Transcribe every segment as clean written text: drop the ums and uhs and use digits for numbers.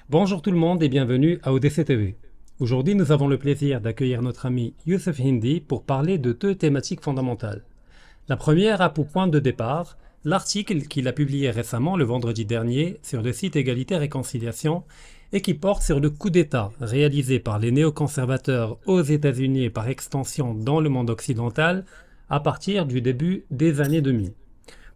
Bonjour tout le monde et bienvenue à ODC TV. Aujourd'hui, nous avons le plaisir d'accueillir notre ami Youssef Hindi pour parler de deux thématiques fondamentales. La première a pour point de départ l'article qu'il a publié récemment le vendredi dernier sur le site Égalité Réconciliation et qui porte sur le coup d'État réalisé par les néoconservateurs aux États-Unis et par extension dans le monde occidental à partir du début des années 2000.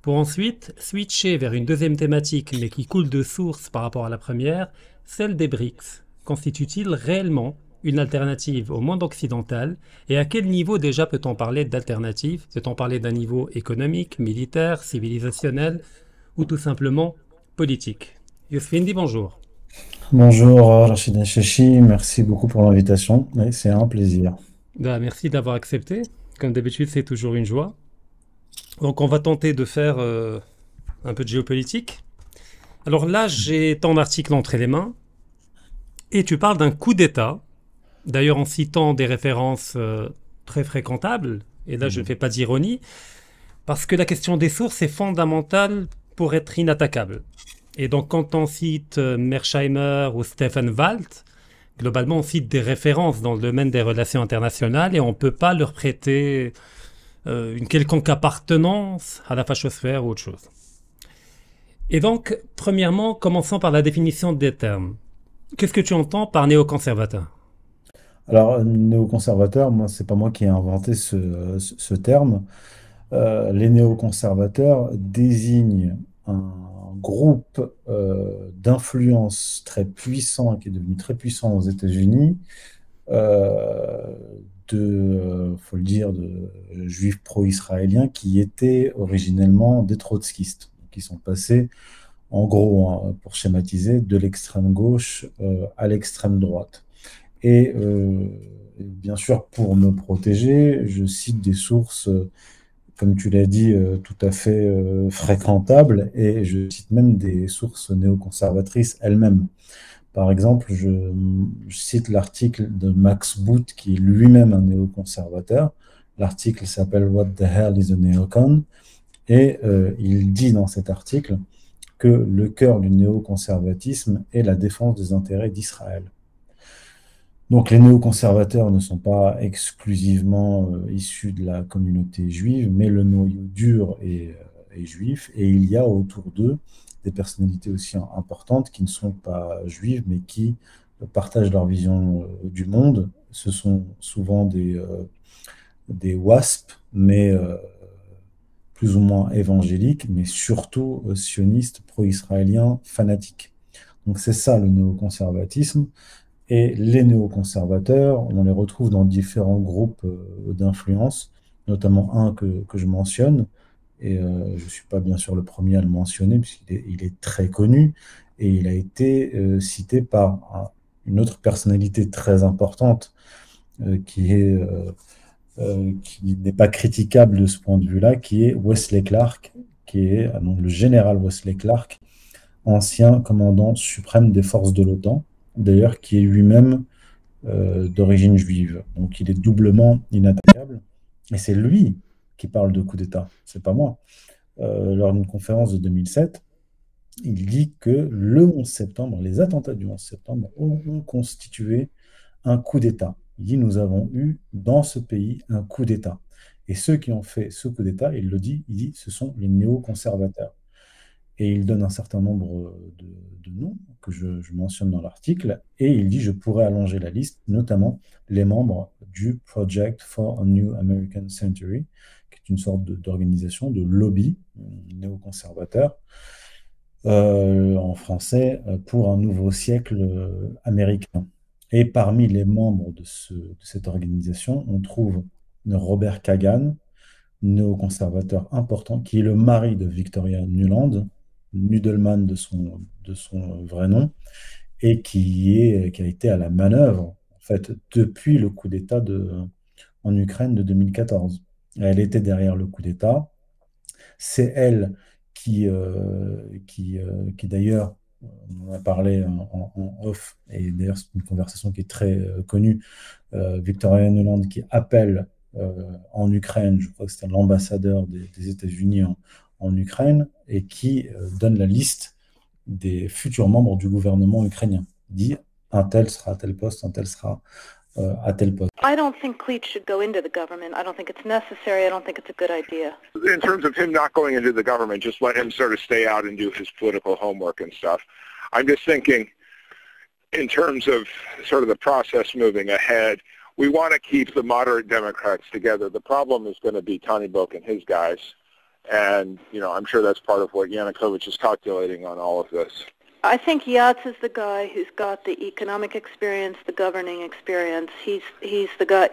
Pour ensuite switcher vers une deuxième thématique, mais qui coule de source par rapport à la première, celle des BRICS. Constitue-t-il réellement une alternative au monde occidental? Et à quel niveau déjà peut-on parler d'alternative? Peut-on parler d'un niveau économique, militaire, civilisationnel ou tout simplement politique? Yousfindi, bonjour. Bonjour Rachid Chechi, merci beaucoup pour l'invitation. Oui, c'est un plaisir. Merci d'avoir accepté. Comme d'habitude, c'est toujours une joie. Donc on va tenter de faire un peu de géopolitique. Alors là, j'ai ton article entre les mains. Et tu parles d'un coup d'État, d'ailleurs en citant des références très fréquentables, et là je ne Mhm. fais pas d'ironie, parce que la question des sources est fondamentale pour être inattaquable. Et donc quand on cite Mersheimer ou Stephen Walt, globalement on cite des références dans le domaine des relations internationales et on ne peut pas leur prêter une quelconque appartenance à la fachosphère ou autre chose. Et donc, premièrement, commençons par la définition des termes. Qu'est-ce que tu entends par néoconservateur? Alors, néoconservateur, moi, c'est pas moi qui ai inventé ce terme. Les néoconservateurs désignent un groupe d'influence très puissant, qui est devenu très puissant aux États-Unis, euh, faut le dire, de juifs pro-israéliens qui étaient originellement des trotskistes, qui sont passés en gros, hein, pour schématiser, de l'extrême gauche à l'extrême droite. Et bien sûr, pour me protéger, je cite des sources, comme tu l'as dit, tout à fait fréquentables, et je cite même des sources néoconservatrices elles-mêmes. Par exemple, je cite l'article de Max Boot, qui est lui-même un néoconservateur. L'article s'appelle What the hell is a neocon? Et il dit dans cet article que le cœur du néoconservatisme est la défense des intérêts d'Israël. Donc les néoconservateurs ne sont pas exclusivement issus de la communauté juive, mais le noyau dur est juif, et il y a autour d'eux des personnalités aussi importantes qui ne sont pas juives, mais qui partagent leur vision du monde. Ce sont souvent des WASP, mais plus ou moins évangéliques, mais surtout sionistes, pro-israéliens, fanatiques. Donc c'est ça le néoconservatisme. Et les néoconservateurs, on les retrouve dans différents groupes d'influence, notamment un que je mentionne, et je ne suis pas bien sûr le premier à le mentionner, il est très connu, et il a été cité par une autre personnalité très importante qui n'est pas critiquable de ce point de vue-là, qui est Wesley Clark, qui est donc le général Wesley Clark, ancien commandant suprême des forces de l'OTAN, d'ailleurs qui est lui-même d'origine juive. Donc il est doublement inattaquable. Et c'est lui qui parle de coup d'État, c'est pas moi. Lors d'une conférence de 2007, il dit que le 11 septembre, les attentats du 11 septembre ont constitué un coup d'État. Il dit, nous avons eu dans ce pays un coup d'État. Et ceux qui ont fait ce coup d'État, il dit, ce sont les néoconservateurs. Et il donne un certain nombre de noms que je mentionne dans l'article. Et il dit, je pourrais allonger la liste, notamment les membres du Project for a New American Century, qui est une sorte d'organisation, de lobby néoconservateur, en français, pour un nouveau siècle américain. Et parmi les membres de cette organisation, on trouve Robert Kagan, néoconservateur important, qui est le mari de Victoria Nuland, Nudelman de son vrai nom, et qui a été à la manœuvre, en fait, depuis le coup d'État en Ukraine de 2014. Elle était derrière le coup d'État. C'est elle qui d'ailleurs, on en a parlé en off, et d'ailleurs c'est une conversation qui est très connue, Victoria Nuland qui appelle en Ukraine, je crois que c'était l'ambassadeur des États-Unis en Ukraine, et qui donne la liste des futurs membres du gouvernement ukrainien. dit un tel sera à tel poste, un tel sera à tel poste. I don't think Cleach should go into the government. I don't think it's necessary. I don't think it's a good idea. In terms of him not going into the government, just let him sort of stay out and do his political homework and stuff. I'm just thinking in terms of sort of the process moving ahead, we want to keep the moderate Democrats together. The problem is going to be Tony Book and his guys. And, I'm sure that's part of what Yanukovych is calculating on all of this. I think Yats is the guy who's got the economic experience, the governing experience. He's the guy,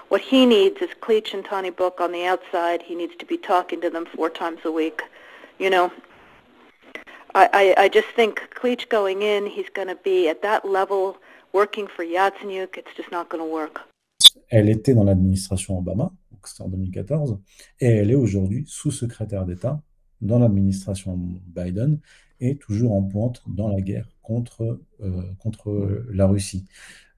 what he needs is Cleach and Tony Book on the outside. He needs to be talking to them 4 times a week. I just think Cleach going in, he's going to be at that level working for Yatsenyuk. It's just not going to work. Elle était dans l'administration Obama, donc c'était en 2014, et elle est aujourd'hui sous-secrétaire d'État dans l'administration Biden et toujours en pointe dans la guerre contre la Russie.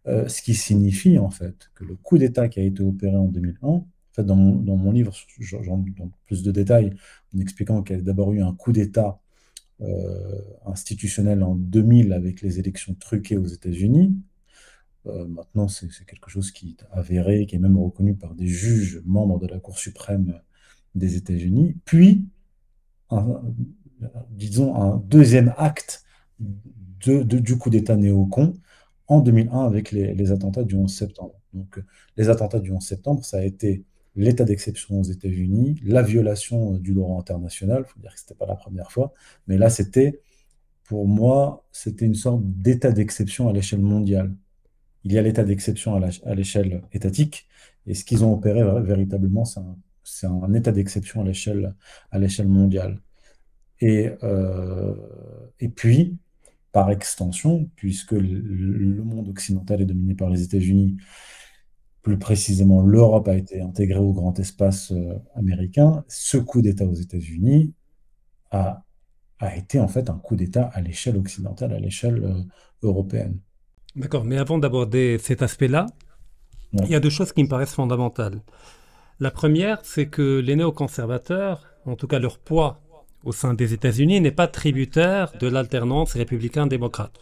Ce qui signifie en fait que le coup d'État qui a été opéré en 2001, en fait dans mon livre, j'en donne plus de détails en expliquant qu'il y a d'abord eu un coup d'État institutionnel en 2000 avec les élections truquées aux États-Unis. Maintenant, c'est quelque chose qui est avéré, qui est même reconnu par des juges membres de la Cour suprême des États-Unis. Puis, disons, un deuxième acte du coup d'État néocon en 2001 avec les attentats du 11 septembre. Donc, les attentats du 11 septembre, ça a été l'état d'exception aux États-Unis, la violation du droit international. Il faut dire que ce n'était pas la première fois, mais là, pour moi, c'était une sorte d'état d'exception à l'échelle mondiale. Il y a l'état d'exception à l'échelle étatique, et ce qu'ils ont opéré véritablement, c'est un état d'exception à l'échelle mondiale. Et puis, par extension, puisque le monde occidental est dominé par les États-Unis, plus précisément l'Europe a été intégrée au grand espace américain, ce coup d'État aux États-Unis a été en fait un coup d'État à l'échelle occidentale, à l'échelle européenne. D'accord, mais avant d'aborder cet aspect-là, Ouais. il y a 2 choses qui me paraissent fondamentales. La première, c'est que les néoconservateurs, en tout cas leur poids au sein des États-Unis, n'est pas tributaire de l'alternance républicain-démocrate,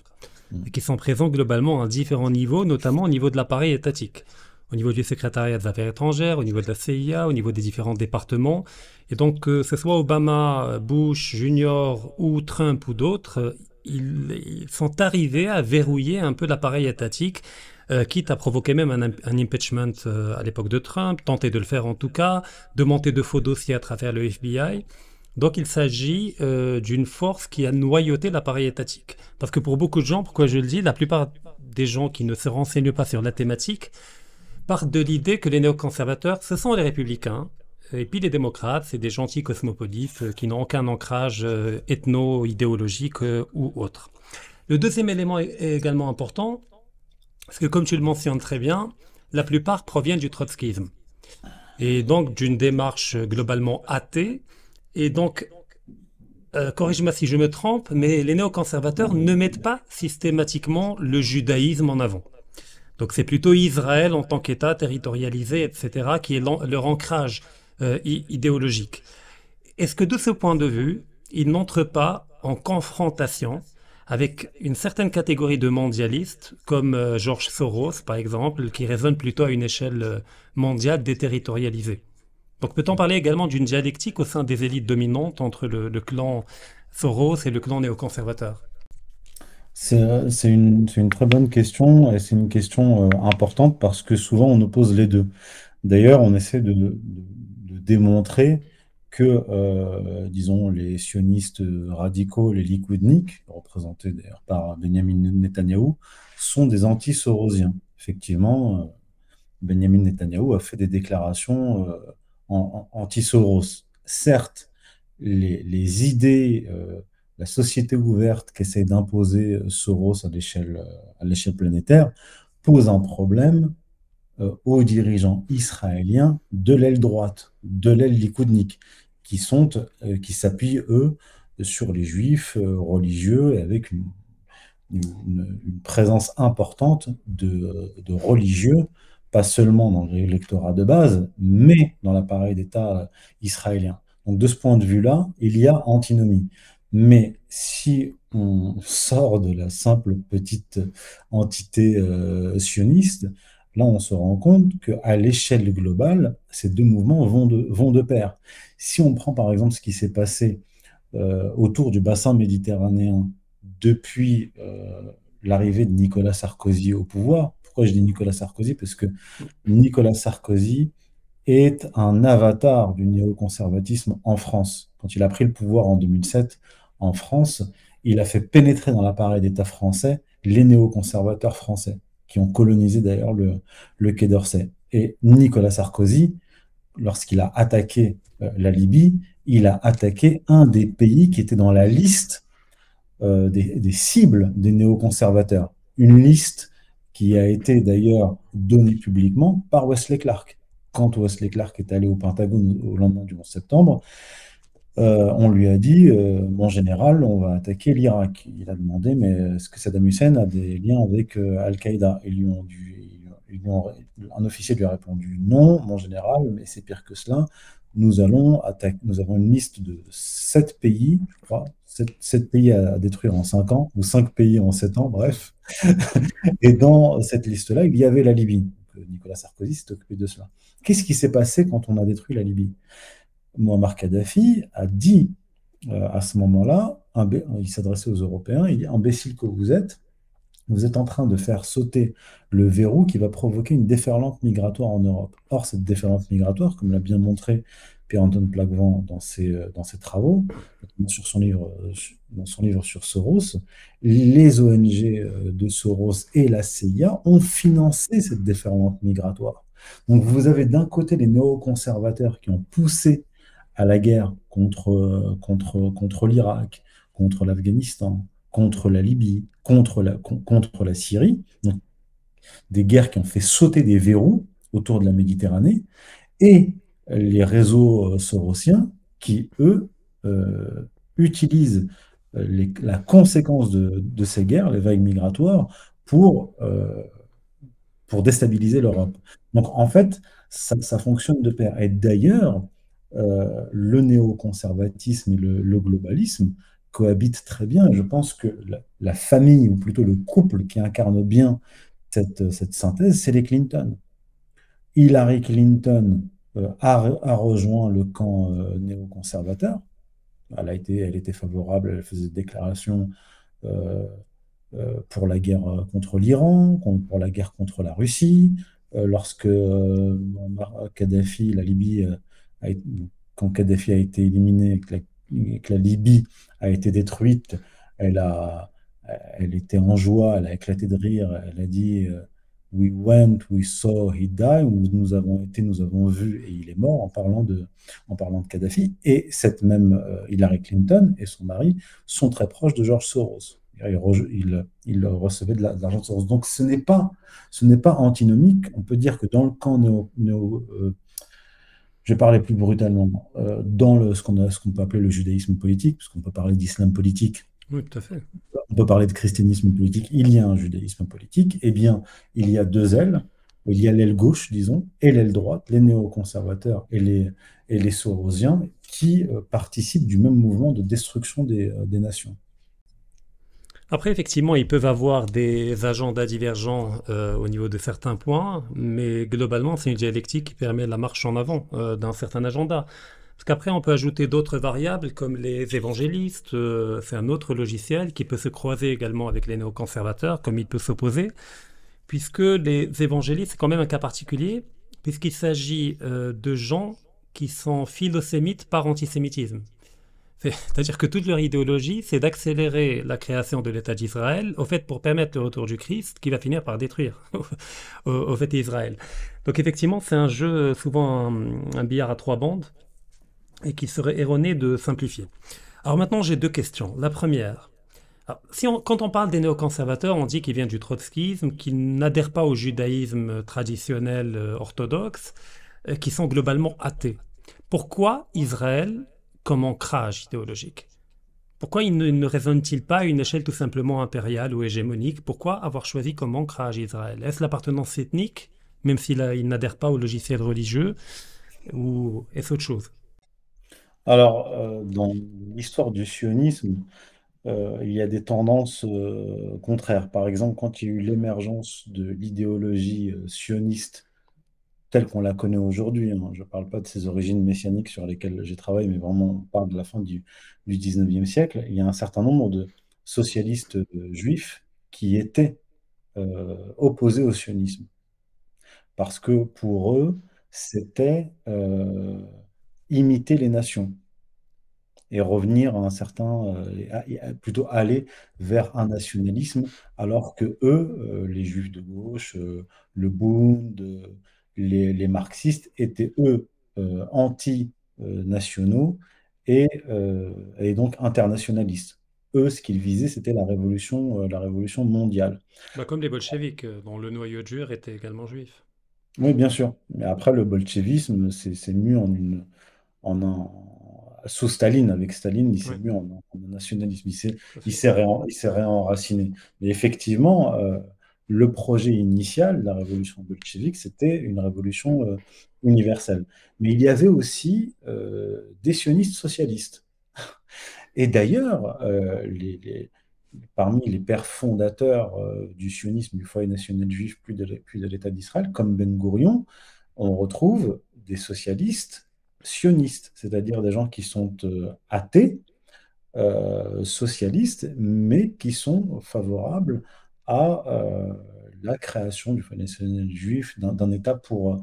et qui sont présents globalement à différents niveaux, notamment au niveau de l'appareil étatique, au niveau du secrétariat des affaires étrangères, au niveau de la CIA, au niveau des différents départements. Et donc, que ce soit Obama, Bush, Junior ou Trump ou d'autres, ils sont arrivés à verrouiller un peu l'appareil étatique, quitte à provoquer même un impeachment à l'époque de Trump, tenter de le faire en tout cas, de monter de faux dossiers à travers le FBI. Donc il s'agit d'une force qui a noyauté l'appareil étatique. Parce que pour beaucoup de gens, pourquoi je le dis, la plupart des gens qui ne se renseignent pas sur la thématique partent de l'idée que les néoconservateurs, ce sont les républicains, et puis les démocrates, c'est des gentils cosmopolites qui n'ont aucun ancrage ethno-idéologique ou autre. Le deuxième élément est également important, parce que comme tu le mentionnes très bien, la plupart proviennent du trotskisme, et donc d'une démarche globalement athée, et donc, corrige-moi si je me trompe, mais les néoconservateurs ne mettent pas systématiquement le judaïsme en avant. Donc c'est plutôt Israël en tant qu'État territorialisé, etc., qui est leur ancrage idéologique. Est-ce que de ce point de vue, ils n'entrent pas en confrontation avec une certaine catégorie de mondialistes, comme George Soros, par exemple, qui raisonne plutôt à une échelle mondiale déterritorialisée? Donc peut-on parler également d'une dialectique au sein des élites dominantes entre le clan Soros et le clan néoconservateur? C'est une très bonne question et c'est une question importante parce que souvent on oppose les deux. D'ailleurs, on essaie de démontrer que, disons, les sionistes radicaux, les likoudniks, représentés d'ailleurs par Benjamin Netanyahou, sont des anti-sorosiens. Effectivement, Benjamin Netanyahou a fait des déclarations anti-Soros. Certes, les idées, la société ouverte qu'essaie d'imposer Soros à l'échelle planétaire pose un problème aux dirigeants israéliens de l'aile droite, de l'aile likoudnique, qui s'appuient, eux, sur les juifs religieux et avec une présence importante de religieux, pas seulement dans l'électorat de base, mais dans l'appareil d'État israélien. Donc de ce point de vue-là, il y a antinomie. Mais si on sort de la simple petite entité sioniste, là on se rend compte qu'à l'échelle globale, ces deux mouvements vont de pair. Si on prend par exemple ce qui s'est passé autour du bassin méditerranéen depuis l'arrivée de Nicolas Sarkozy au pouvoir. Pourquoi je dis Nicolas Sarkozy? Parce que Nicolas Sarkozy est un avatar du néoconservatisme en France. Quand il a pris le pouvoir en 2007 en France, il a fait pénétrer dans l'appareil d'État français les néoconservateurs français, qui ont colonisé d'ailleurs le Quai d'Orsay. Et Nicolas Sarkozy, lorsqu'il a attaqué la Libye, il a attaqué un des pays qui était dans la liste des cibles des néoconservateurs. Une liste qui a été d'ailleurs donnée publiquement par Wesley Clark. Quand Wesley Clark est allé au Pentagone au lendemain du 11 septembre, on lui a dit, mon général, on va attaquer l'Irak. Il a demandé, mais est-ce que Saddam Hussein a des liens avec Al-Qaïda? Un officier lui a répondu, non, mon général, mais c'est pire que cela. Nous avons une liste de 7 pays, je crois, 7 pays à détruire en 5 ans, ou 5 pays en 7 ans, bref. Et dans cette liste-là, il y avait la Libye. Donc, Nicolas Sarkozy s'est occupé de cela. Qu'est-ce qui s'est passé quand on a détruit la Libye? Muammar Kadhafi a dit à ce moment-là, il s'adressait aux Européens, il dit, imbécile que vous êtes en train de faire sauter le verrou qui va provoquer une déferlante migratoire en Europe. Or, cette déferlante migratoire, comme l'a bien montré Pierre-Antoine Plaquevent dans ses travaux, notamment dans son livre sur Soros, les ONG de Soros et la CIA ont financé cette déferlante migratoire. Donc vous avez d'un côté les néoconservateurs qui ont poussé à la guerre contre l'Irak, contre l'Afghanistan, contre la Libye, contre la Syrie, donc des guerres qui ont fait sauter des verrous autour de la Méditerranée, et les réseaux sorosiens qui, eux, utilisent la conséquence de ces guerres, les vagues migratoires, pour déstabiliser l'Europe. Donc en fait, ça fonctionne de pair. Et d'ailleurs, le néoconservatisme et le globalisme cohabitent très bien. Et je pense que la famille, ou plutôt le couple qui incarne bien cette synthèse, c'est les Clinton. Hillary Clinton a rejoint le camp néoconservateur. Elle était favorable, elle faisait des déclarations pour la guerre contre l'Iran, pour la guerre contre la Russie. Lorsque Kadhafi, la Libye, quand Kadhafi a été éliminé et que la Libye a été détruite, elle était en joie, elle a éclaté de rire, elle a dit We went, we saw, he died, ou nous avons été, nous avons vu, et il est mort, en parlant de Kadhafi. Et cette même Hillary Clinton et son mari sont très proches de George Soros. Il recevait de l'argent de Soros. Donc ce n'est pas antinomique. On peut dire que dans le camp je vais parler plus brutalement, dans ce qu'on peut appeler le judaïsme politique, puisqu'on peut parler d'islam politique, Oui, tout à fait. on peut parler de christianisme politique, il y a un judaïsme politique, eh bien, il y a deux ailes. Il y a l'aile gauche, disons, et l'aile droite, les néoconservateurs et les sorosiens, qui participent du même mouvement de destruction des nations. Après, effectivement, ils peuvent avoir des agendas divergents au niveau de certains points, mais globalement, c'est une dialectique qui permet la marche en avant d'un certain agenda. Parce qu'après, on peut ajouter d'autres variables comme les évangélistes. C'est un autre logiciel qui peut se croiser également avec les néoconservateurs, comme il peut s'opposer, puisque les évangélistes, c'est quand même un cas particulier, puisqu'il s'agit de gens qui sont philosémites par antisémitisme. C'est-à-dire que toute leur idéologie, c'est d'accélérer la création de l'État d'Israël, au fait pour permettre le retour du Christ, qui va finir par détruire au fait Israël. Donc effectivement, c'est un jeu, souvent un billard à 3 bandes, et qu'il serait erroné de simplifier. Alors maintenant, j'ai deux questions. La première, quand on parle des néoconservateurs, on dit qu'ils viennent du trotskisme, qu'ils n'adhèrent pas au judaïsme traditionnel orthodoxe, qui sont globalement athées. Pourquoi Israël comme ancrage idéologique? Pourquoi il ne raisonne-t-il pas à une échelle tout simplement impériale ou hégémonique? Pourquoi avoir choisi comme ancrage Israël? Est-ce l'appartenance ethnique, même s'il n'adhère pas au logiciel religieux, ou est-ce autre chose? Alors, l'histoire du sionisme, il y a des tendances contraires. Par exemple, quand il y a eu l'émergence de l'idéologie sioniste telle qu'on la connaît aujourd'hui, hein, je ne parle pas de ses origines messianiques sur lesquelles j'ai travaillé, mais vraiment on parle de la fin du 19e siècle, il y a un certain nombre de socialistes juifs qui étaient opposés au sionisme. Parce que pour eux, c'était imiter les nations et revenir à un certain, plutôt aller vers un nationalisme, alors que eux, les juifs de gauche, le Bund, les marxistes, étaient eux anti-nationaux et donc internationalistes. Eux, ce qu'ils visaient, c'était la révolution mondiale. Bah, comme les bolcheviks, dont le noyau dur était également juif. Oui, bien sûr. Mais après, le bolchevisme, c'est mu en un, sous Staline, avec Staline, il s'est Oui, mis en un nationalisme, tout à fait. il s'est réenraciné. Mais effectivement, le projet initial de la révolution bolchevique, c'était une révolution universelle. Mais il y avait aussi des sionistes socialistes. Et d'ailleurs, parmi les pères fondateurs du sionisme, du foyer national juif, puis de l'État d'Israël, comme Ben Gourion, on retrouve des socialistes sionistes, c'est-à-dire des gens qui sont athées, socialistes, mais qui sont favorables à la création du foyer national juif, d'un État pour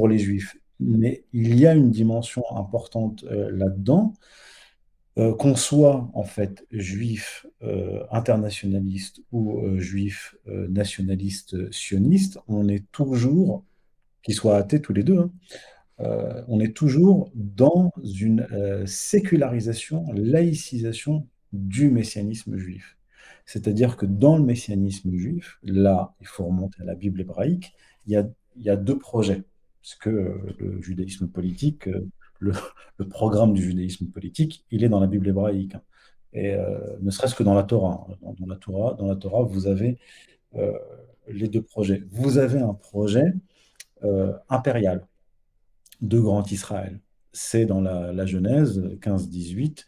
les juifs. Mais il y a une dimension importante là-dedans, qu'on soit en fait juif internationaliste ou juif nationaliste sioniste, on est toujours, qu'ils soient athées tous les deux, hein, on est toujours dans une sécularisation, laïcisation du messianisme juif. C'est-à-dire que dans le messianisme juif, là, il faut remonter à la Bible hébraïque, il y a, il y a deux projets. Parce que le judaïsme politique, le, le programme du judaïsme politique, il est dans la Bible hébraïque, hein. Et ne serait-ce que dans la Torah, hein. Dans la Torah, vous avez euh, les deux projets. Vous avez un projet impérial de Grand Israël. C'est dans la Genèse 15-18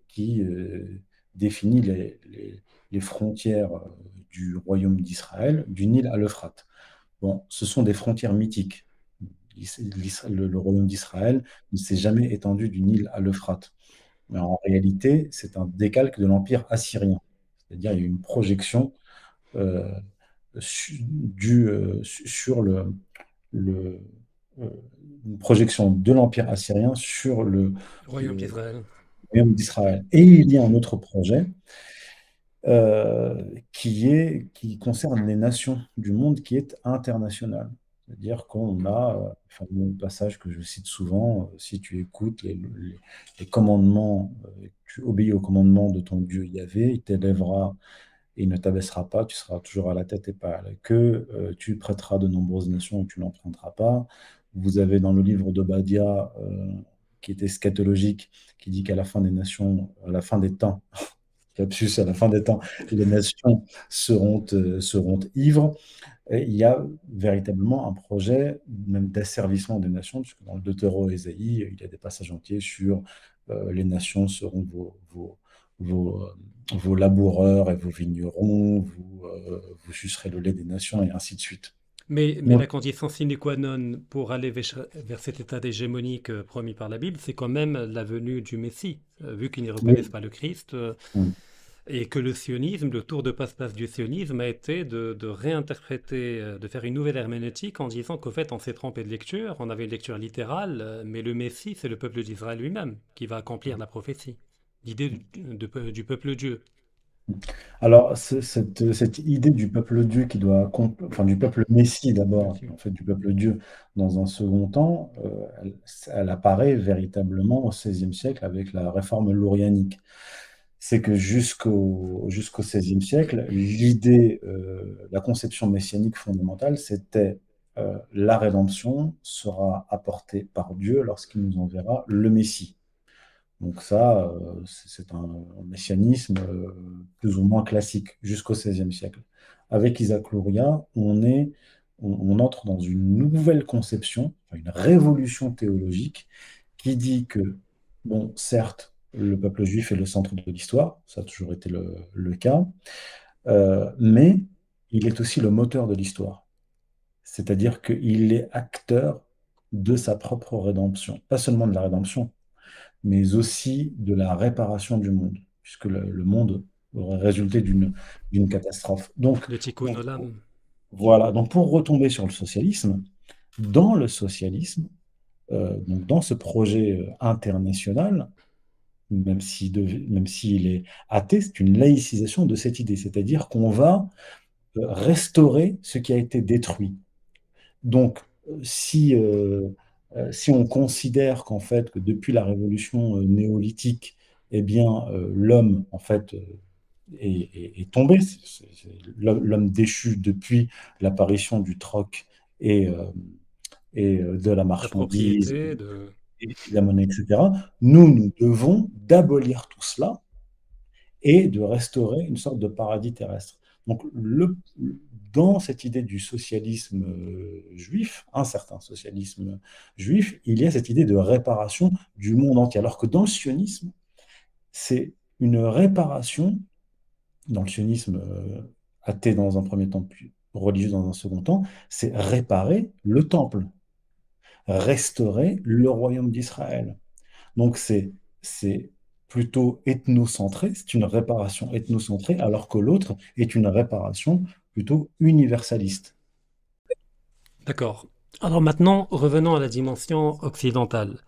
qui définit les frontières du royaume d'Israël, du Nil à l'Euphrate. Bon, ce sont des frontières mythiques. Le royaume d'Israël ne s'est jamais étendu du Nil à l'Euphrate. Mais en réalité, c'est un décalque de l'Empire assyrien. C'est-à-dire, il y a une projection euh, sur le, euh, une projection de l'Empire assyrien sur Royaume le d'Israël. royaume d'Israël. Et il y a un autre projet qui concerne les nations du monde, qui est international. C'est-à-dire qu'on a, enfin, le passage que je cite souvent, si tu écoutes les commandements, tu obéis aux commandements de ton Dieu Yahvé, il t'élèvera et il ne t'abaissera pas, tu seras toujours à la tête et pas à la queue, tu prêteras de nombreuses nations où tu n'emprunteras pas. Vous avez dans le livre d'Obadiah, qui est eschatologique, qui dit qu'à la fin des nations, à la fin des temps, lapsus, à la fin des temps, les nations seront ivres. Et il y a véritablement un projet même d'asservissement des nations, puisque dans le Deutéro-Ésaïe, il y a des passages entiers sur les nations seront vos laboureurs et vos vignerons, vous sucerez le lait des nations, et ainsi de suite. Mais Donc, la condition sine qua non pour aller vers cet état d'hégémonique promis par la Bible, c'est quand même la venue du Messie. Vu qu'ils ne reconnaissent oui, pas le Christ, mm, et que le sionisme, le tour de passe-passe du sionisme a été de réinterpréter, de faire une nouvelle herméneutique en disant qu'au fait on s'est trompé de lecture, on avait une lecture littérale, mais le Messie c'est le peuple d'Israël lui-même qui va accomplir la prophétie. L'idée du peuple Dieu. alors, cette idée du peuple Dieu qui doit, enfin du peuple Messie d'abord, Merci. en fait du peuple Dieu dans un second temps, elle apparaît véritablement au XVIe siècle avec la réforme lourianique. C'est que jusqu'au XVIe siècle, l'idée, la conception messianique fondamentale, c'était la rédemption sera apportée par Dieu lorsqu'il nous enverra le Messie. Donc ça, c'est un messianisme plus ou moins classique jusqu'au XVIe siècle. Avec Isaac Luria, on entre dans une nouvelle conception, enfin, une révolution théologique qui dit que Bon, certes, le peuple juif est le centre de l'histoire, ça a toujours été le cas, mais il est aussi le moteur de l'histoire. C'est-à-dire qu'il est acteur de sa propre rédemption. Pas seulement de la rédemption, mais aussi de la réparation du monde, puisque le monde aurait résulté d'une catastrophe. Le tikkun Donc, olam. voilà, donc pour retomber sur le socialisme, dans le socialisme, donc dans ce projet international, même s'il est athée, c'est une laïcisation de cette idée, c'est-à-dire qu'on va restaurer ce qui a été détruit. Donc, si on considère qu'en fait, que depuis la révolution néolithique, eh bien, l'homme, en fait, est tombé, l'homme déchu depuis l'apparition du troc et, euh, et de la La marchandise, propriété de... et de la monnaie, etc., nous devons d'abolir tout cela et de restaurer une sorte de paradis terrestre. Donc, dans cette idée du socialisme juif, un certain socialisme juif, il y a cette idée de réparation du monde entier. Alors que dans le sionisme, c'est une réparation, dans le sionisme athée dans un premier temps, puis religieux dans un second temps, c'est réparer le temple, restaurer le royaume d'Israël. Donc c'est plutôt ethnocentré, c'est une réparation ethnocentrée, alors que l'autre est une réparation plutôt universaliste. D'accord. Alors maintenant, revenons à la dimension occidentale.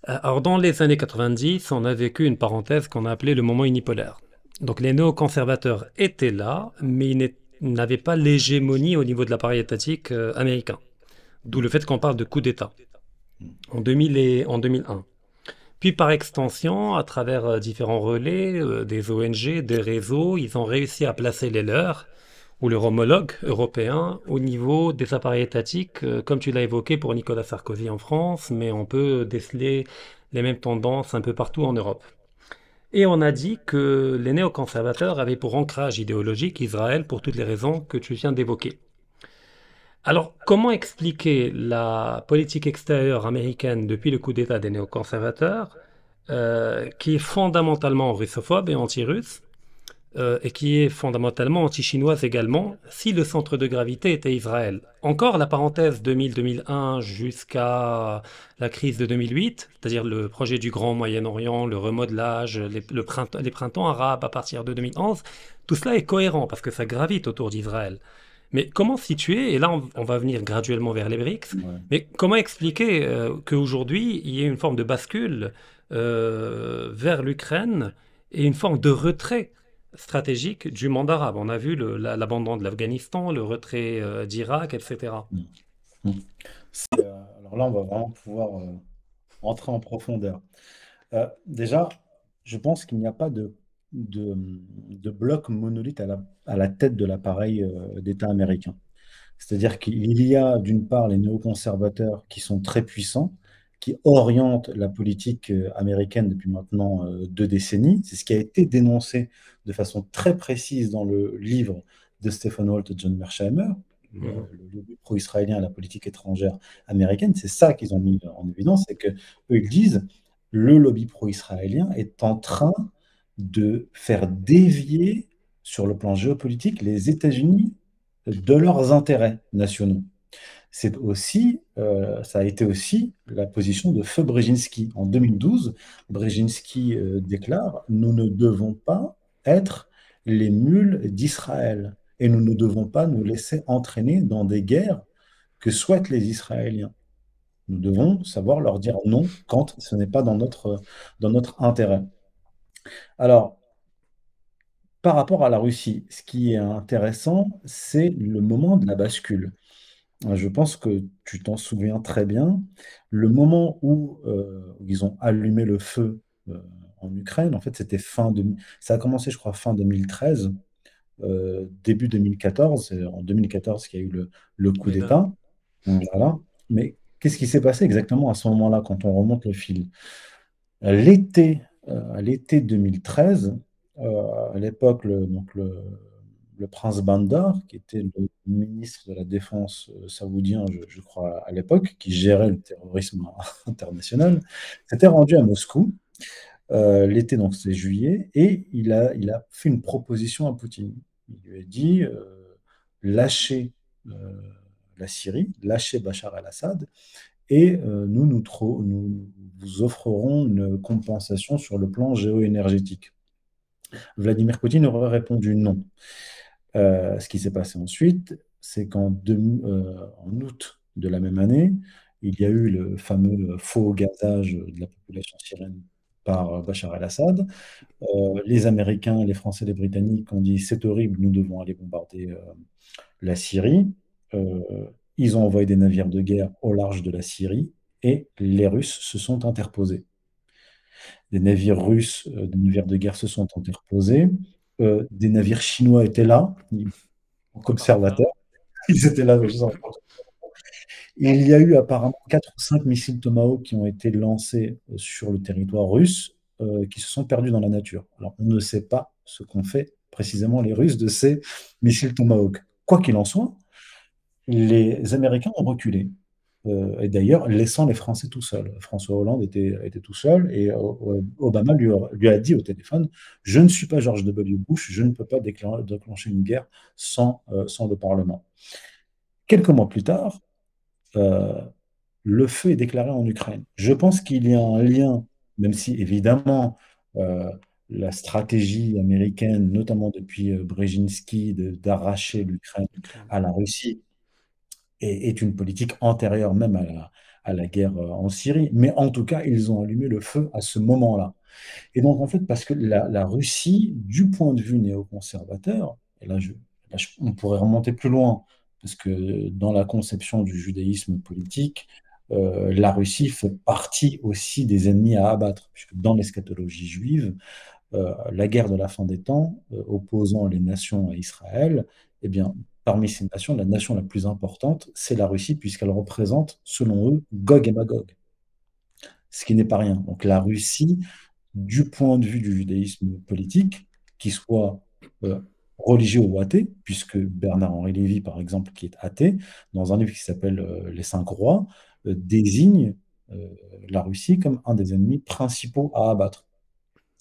Alors dans les années 90, on a vécu une parenthèse qu'on a appelée le moment unipolaire. Donc les néoconservateurs étaient là, mais ils n'avaient pas l'hégémonie au niveau de l'appareil étatique américain. D'où le fait qu'on parle de coup d'État en 2000 et en 2001. Puis par extension, à travers différents relais, des ONG, des réseaux, ils ont réussi à placer les leurs ou leur homologue européen au niveau des appareils étatiques, comme tu l'as évoqué pour Nicolas Sarkozy en France, mais on peut déceler les mêmes tendances un peu partout en Europe. Et on a dit que les néoconservateurs avaient pour ancrage idéologique Israël pour toutes les raisons que tu viens d'évoquer. Alors, comment expliquer la politique extérieure américaine depuis le coup d'État des néoconservateurs, qui est fondamentalement russophobe et anti-russe, et qui est fondamentalement anti-chinoise également, si le centre de gravité était Israël? Encore la parenthèse 2000-2001 jusqu'à la crise de 2008, c'est-à-dire le projet du Grand Moyen-Orient, le remodelage, les printemps arabes à partir de 2011, tout cela est cohérent parce que ça gravite autour d'Israël. Mais comment situer, et là on va venir graduellement vers les BRICS, Ouais. mais comment expliquer qu'aujourd'hui il y ait une forme de bascule vers l'Ukraine et une forme de retrait stratégique du monde arabe? On a vu l'abandon de l'Afghanistan, le retrait d'Irak, etc. Mm. Mm. Alors là, on va vraiment pouvoir entrer en profondeur. Déjà, je pense qu'il n'y a pas de bloc monolithe à la tête de l'appareil d'État américain. C'est-à-dire qu'il y a d'une part les néoconservateurs qui sont très puissants, qui orientent la politique américaine depuis maintenant 2 décennies. C'est ce qui a été dénoncé de façon très précise dans le livre de Stephen Holt et John Mearsheimer, Mhm. le lobby pro-israélien et la politique étrangère américaine. C'est ça qu'ils ont mis en évidence, c'est que eux ils disent le lobby pro-israélien est en train de faire dévier sur le plan géopolitique les États-Unis de leurs intérêts nationaux. Ça a été aussi la position de feu Brzezinski. En 2012, Brzezinski déclare: nous ne devons pas être les mules d'Israël et nous ne devons pas nous laisser entraîner dans des guerres que souhaitent les Israéliens. Nous devons savoir leur dire non quand ce n'est pas dans notre intérêt. Alors, par rapport à la Russie, ce qui est intéressant, c'est le moment de la bascule. Je pense que tu t'en souviens très bien. Le moment où ils ont allumé le feu en Ukraine, en fait, ça a commencé, je crois, fin 2013, début 2014. C'est en 2014 qu'il y a eu le coup Maïdan. d'État. Voilà. Mais qu'est-ce qui s'est passé exactement à ce moment-là, quand on remonte le fil? À l'été 2013, à l'époque, donc le prince Bandar, qui était le ministre de la Défense saoudien, je crois, à l'époque, qui gérait le terrorisme international, s'était rendu à Moscou l'été, donc c'est juillet, et il a fait une proposition à Poutine. Il lui a dit lâchez euh, la Syrie, lâchez Bachar el-Assad, et nous vous offrerons une compensation sur le plan géoénergétique. Vladimir Poutine aurait répondu non. Ce qui s'est passé ensuite, c'est en août de la même année, il y a eu le fameux faux gazage de la population syrienne par Bachar el-Assad. Les Américains, les Français, les Britanniques ont dit c'est horrible, nous devons aller bombarder la Syrie. Euh, Ils ont envoyé des navires de guerre au large de la Syrie et les Russes se sont interposés. Des navires russes, des navires de guerre se sont interposés. Des navires chinois étaient là, en Comme par hasard. observateurs. Ils étaient là juste en front. Et il y a eu apparemment 4 ou 5 missiles Tomahawk qui ont été lancés sur le territoire russe, qui se sont perdus dans la nature. Alors, on ne sait pas ce qu'ont fait précisément les Russes de ces missiles Tomahawk. Quoi qu'il en soit, les Américains ont reculé. Et d'ailleurs, laissant les Français tout seuls. François Hollande était tout seul et Obama lui a dit au téléphone, je ne suis pas George W. Bush, je ne peux pas déclencher une guerre sans le Parlement. Quelques mois plus tard, euh, le feu est déclaré en Ukraine. Je pense qu'il y a un lien, même si évidemment euh, la stratégie américaine, notamment depuis Brzezinski, d'arracher l'Ukraine Ukraine. à la Russie, est une politique antérieure même à la guerre en Syrie. Mais en tout cas, ils ont allumé le feu à ce moment-là. Et donc, en fait, parce que la Russie, du point de vue néoconservateur, et on pourrait remonter plus loin, parce que dans la conception du judaïsme politique, la Russie fait partie aussi des ennemis à abattre, puisque dans l'eschatologie juive, la guerre de la fin des temps, opposant les nations à Israël, eh bien, parmi ces nations, la nation la plus importante, c'est la Russie, puisqu'elle représente, selon eux, Gog et Magog, ce qui n'est pas rien. Donc la Russie, du point de vue du judaïsme politique, qu'il soit religieux ou athée, puisque Bernard-Henri Lévy, par exemple, qui est athée, dans un livre qui s'appelle Les Cinq Rois, désigne euh, la Russie comme un des ennemis principaux à abattre.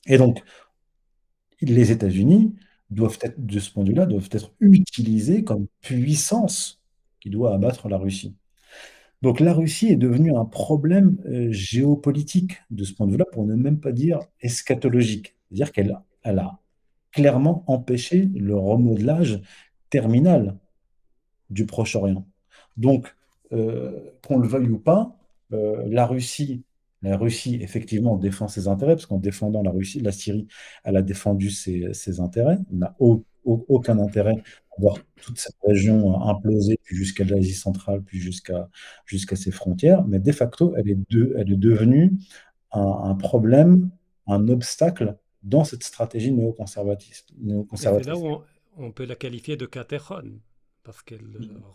Et donc, les États-Unis doivent être, de ce point de vue-là, doivent être utilisés comme puissance qui doit abattre la Russie. Donc la Russie est devenue un problème géopolitique de ce point de vue-là, pour ne même pas dire eschatologique. C'est-à-dire elle a clairement empêché le remodelage terminal du Proche-Orient. Donc, qu'on le veuille ou pas, la Russie, effectivement, défend ses intérêts, parce qu'en défendant la Russie, la Syrie, elle a défendu ses intérêts. Elle n'a aucun intérêt à voir toute cette région imploser, puis jusqu'à l'Asie centrale, puis jusqu'à ses frontières. Mais de facto, elle est devenue un problème, un obstacle dans cette stratégie Et c'est là néoconservatrice. où on peut la qualifier de catéchone, parce qu'elle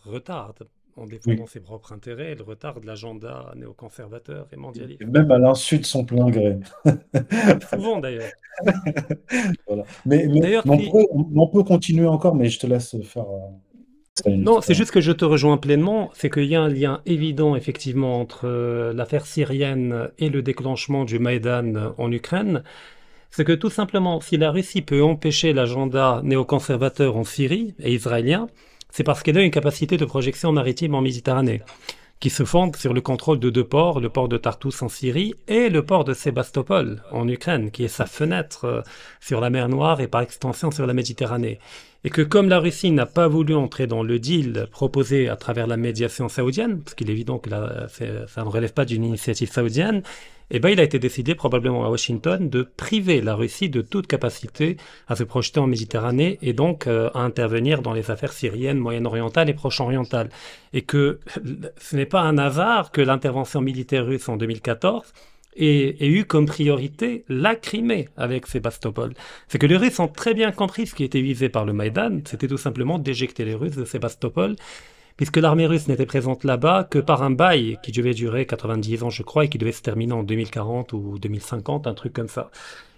retarde, en défendant Oui. ses propres intérêts, elle retarde l'agenda néoconservateur et Et mondialiste. même à l'insu de son plein gré. Souvent d'ailleurs. Voilà. D'ailleurs, Mais on peut continuer encore, mais je te laisse faire ça une non, autre c'est fois. juste que je te rejoins pleinement, c'est qu'il y a un lien évident effectivement entre l'affaire syrienne et le déclenchement du Maïdan en Ukraine. C'est que tout simplement, si la Russie peut empêcher l'agenda néoconservateur en Syrie et israélien, c'est parce qu'elle a une capacité de projection maritime en Méditerranée, qui se fonde sur le contrôle de deux ports, le port de Tartous en Syrie et le port de Sébastopol en Ukraine, qui est sa fenêtre sur la mer Noire et par extension sur la Méditerranée. Et que comme la Russie n'a pas voulu entrer dans le deal proposé à travers la médiation saoudienne, parce qu'il est évident que ça ne relève pas d'une initiative saoudienne, eh ben, il a été décidé probablement à Washington de priver la Russie de toute capacité à se projeter en Méditerranée et donc à intervenir dans les affaires syriennes, moyen-orientales et proche-orientales. Et que ce n'est pas un hasard que l'intervention militaire russe en 2014 ait eu comme priorité la Crimée avec Sébastopol. C'est que les Russes ont très bien compris ce qui était visé par le Maïdan, c'était tout simplement d'éjecter les Russes de Sébastopol, puisque l'armée russe n'était présente là-bas que par un bail qui devait durer 90 ans, je crois, et qui devait se terminer en 2040 ou 2050, un truc comme ça.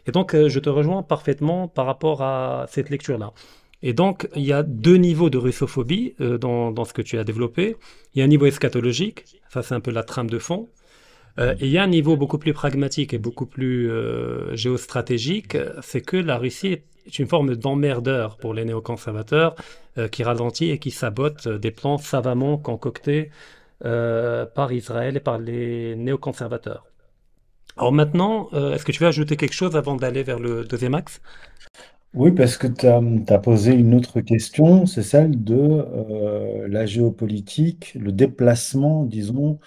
Et donc, je te rejoins parfaitement par rapport à cette lecture-là. Et donc, il y a deux niveaux de russophobie dans ce que tu as développé. Il y a un niveau eschatologique, ça c'est un peu la trame de fond. Et il y a un niveau beaucoup plus pragmatique et beaucoup plus géostratégique, c'est que la Russie est une forme d'emmerdeur pour les néoconservateurs qui ralentit et qui sabote des plans savamment concoctés par Israël et par les néoconservateurs. Alors maintenant, est-ce que tu veux ajouter quelque chose avant d'aller vers le deuxième axe? Oui, parce que tu as posé une autre question, c'est celle de la géopolitique, le déplacement, disons,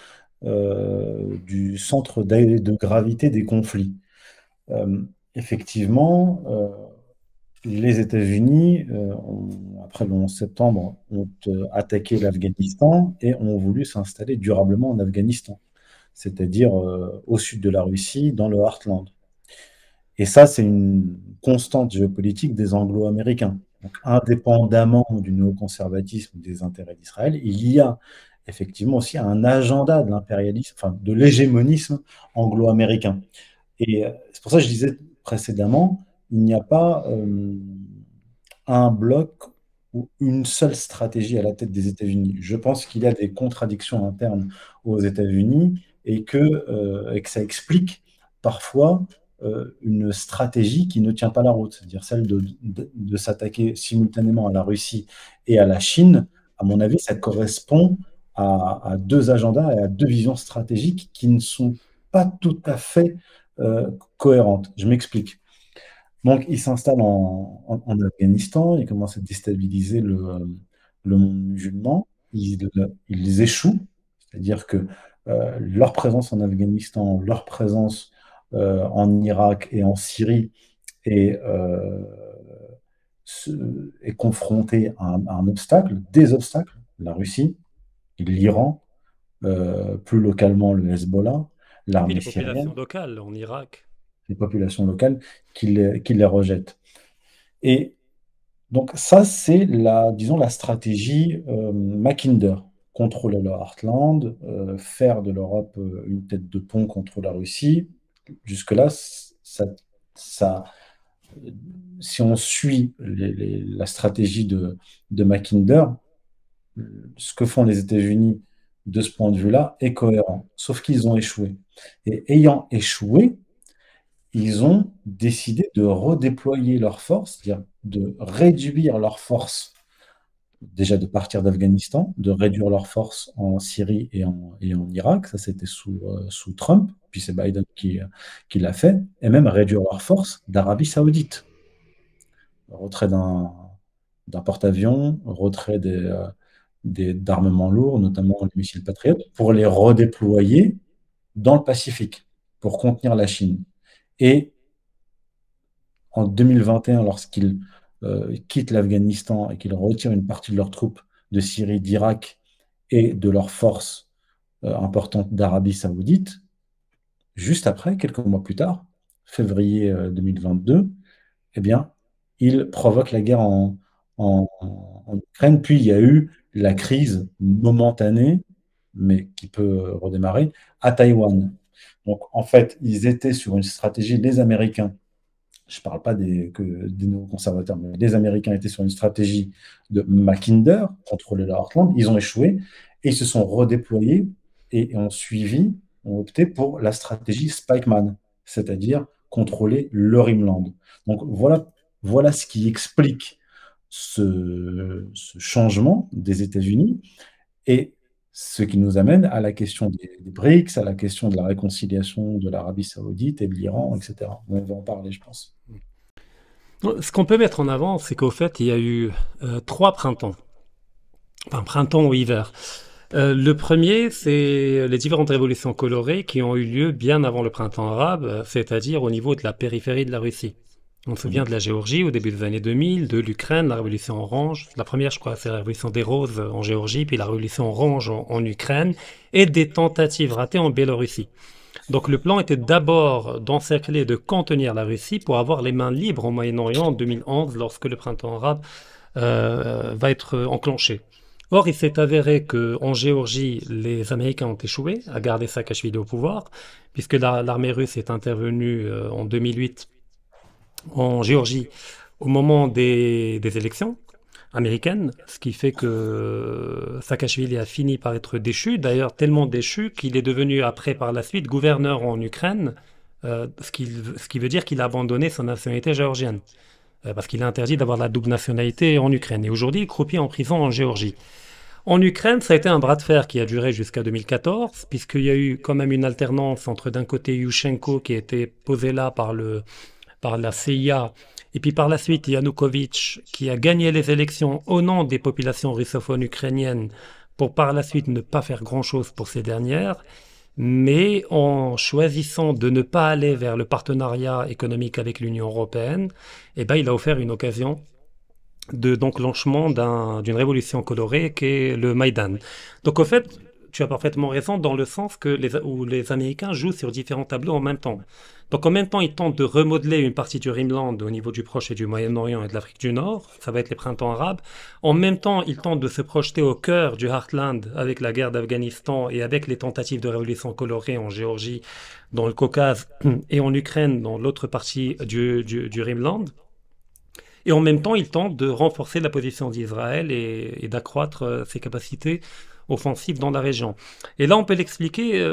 du centre de gravité des conflits. Euh, Effectivement, les États-Unis, après le 11 septembre, ont attaqué l'Afghanistan et ont voulu s'installer durablement en Afghanistan, c'est-à-dire au sud de la Russie, dans le Heartland. Et ça, c'est une constante géopolitique des Anglo-Américains. Donc, indépendamment du néoconservatisme des intérêts d'Israël, il y a effectivement aussi un agenda de l'impérialisme, enfin de l'hégémonisme anglo-américain. Et c'est pour ça que je disais précédemment, il n'y a pas un bloc ou une seule stratégie à la tête des États-Unis. Je pense qu'il y a des contradictions internes aux États-Unis et que ça explique parfois une stratégie qui ne tient pas la route, c'est-à-dire celle de s'attaquer simultanément à la Russie et à la Chine. À mon avis, ça correspond à deux agendas et à deux visions stratégiques qui ne sont pas tout à fait cohérentes. Je m'explique. Donc, ils s'installent en Afghanistan, ils commencent à déstabiliser le monde musulman, ils échouent, c'est-à-dire que leur présence en Afghanistan, leur présence en Irak et en Syrie est, est confrontée à un obstacle, des obstacles, la Russie, l'Iran, plus localement le Hezbollah, Oui, l'armée les syrienne, populations locales en Irak. les populations locales qui les rejettent. Et donc ça, c'est disons, la stratégie Mackinder. Contrôler le Heartland, faire de l'Europe une tête de pont contre la Russie. Jusque-là, ça, si on suit la stratégie de Mackinder, ce que font les États-Unis de ce point de vue-là est cohérent. Sauf qu'ils ont échoué. Et ayant échoué, ils ont décidé de redéployer leurs forces, c'est-à-dire de réduire leurs forces, déjà de partir d'Afghanistan, de réduire leurs forces en Syrie et en Irak, ça c'était sous Trump, puis c'est Biden qui l'a fait, et même réduire leurs forces d'Arabie Saoudite. Retrait d'un porte-avions, retrait d'armements lourds, notamment les missiles Patriot, pour les redéployer dans le Pacifique, pour contenir la Chine. Et en 2021, lorsqu'ils quittent l'Afghanistan et qu'ils retirent une partie de leurs troupes de Syrie, d'Irak et de leurs forces importantes d'Arabie Saoudite, juste après, quelques mois plus tard, février 2022, eh bien, ils provoquent la guerre en Ukraine. Puis il y a eu la crise momentanée, mais qui peut redémarrer, à Taïwan. Donc, en fait, ils étaient sur une stratégie, les Américains, je ne parle pas des néoconservateurs, mais les Américains étaient sur une stratégie de Mackinder, contrôler le Heartland. Ils ont échoué et ils se sont redéployés et ont opté pour la stratégie Spikeman, c'est-à-dire contrôler le Rimland. Donc voilà ce qui explique ce changement des États-Unis et ce qui nous amène à la question des BRICS, à la question de la réconciliation de l'Arabie Saoudite et de l'Iran, etc. On va en parler, je pense. Ce qu'on peut mettre en avant, c'est qu'au fait, il y a eu trois printemps. Enfin, printemps ou hiver. Le premier, c'est les différentes révolutions colorées qui ont eu lieu bien avant le printemps arabe, c'est-à-dire au niveau de la périphérie de la Russie. On se souvient de la Géorgie au début des années 2000, de l'Ukraine, la révolution orange. La première, je crois, c'est la révolution des roses en Géorgie, puis la révolution orange en Ukraine, et des tentatives ratées en Biélorussie. Donc le plan était d'abord d'encercler, de contenir la Russie pour avoir les mains libres au Moyen-Orient en 2011, lorsque le printemps arabe va être enclenché. Or, il s'est avéré qu'en Géorgie, les Américains ont échoué à garder Saakachvili au pouvoir, puisque l'armée russe est intervenue en 2008 en Géorgie au moment des élections américaines, ce qui fait que Saakashvili a fini par être déchu, d'ailleurs tellement déchu qu'il est devenu après par la suite gouverneur en Ukraine, ce qui veut dire qu'il a abandonné sa nationalité géorgienne, parce qu'il est interdit d'avoir la double nationalité en Ukraine. Et aujourd'hui, il croupit en prison en Géorgie. En Ukraine, ça a été un bras de fer qui a duré jusqu'à 2014, puisqu'il y a eu quand même une alternance entre d'un côté Yushchenko qui a été posé là par la CIA, et puis par la suite Yanukovych qui a gagné les élections au nom des populations russophones ukrainiennes pour par la suite ne pas faire grand-chose pour ces dernières, mais en choisissant de ne pas aller vers le partenariat économique avec l'Union européenne, eh ben, il a offert une occasion d'enclenchement d'une révolution colorée qui est le Maïdan. Donc, au fait, tu as parfaitement raison dans le sens où les Américains jouent sur différents tableaux en même temps. Donc, en même temps, ils tentent de remodeler une partie du Rimland au niveau du Proche et du Moyen-Orient et de l'Afrique du Nord. Ça va être les printemps arabes. En même temps, ils tentent de se projeter au cœur du Heartland avec la guerre d'Afghanistan et avec les tentatives de révolution colorée en Géorgie, dans le Caucase et en Ukraine, dans l'autre partie du Rimland. Et en même temps, ils tentent de renforcer la position d'Israël et d'accroître ses capacités offensives dans la région. Et là, on peut l'expliquer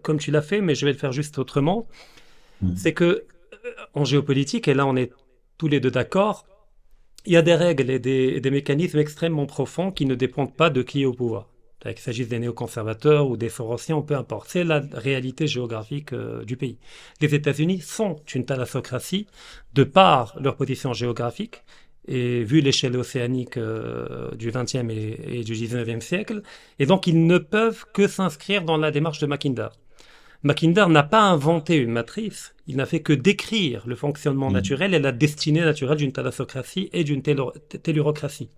comme tu l'as fait, mais je vais le faire juste autrement. C'est que en géopolitique, et là on est tous les deux d'accord, il y a des règles et des mécanismes extrêmement profonds qui ne dépendent pas de qui est au pouvoir. Qu'il s'agisse des néoconservateurs ou des Sorosiens, peu importe. C'est la réalité géographique du pays. Les États-Unis sont une thalassocratie de par leur position géographique et vu l'échelle océanique du XXe et du XIXe siècle. Et donc, ils ne peuvent que s'inscrire dans la démarche de Mackinder. Mackinder n'a pas inventé une matrice, il n'a fait que décrire le fonctionnement naturel et la destinée naturelle d'une thalassocratie et d'une tellurocratie.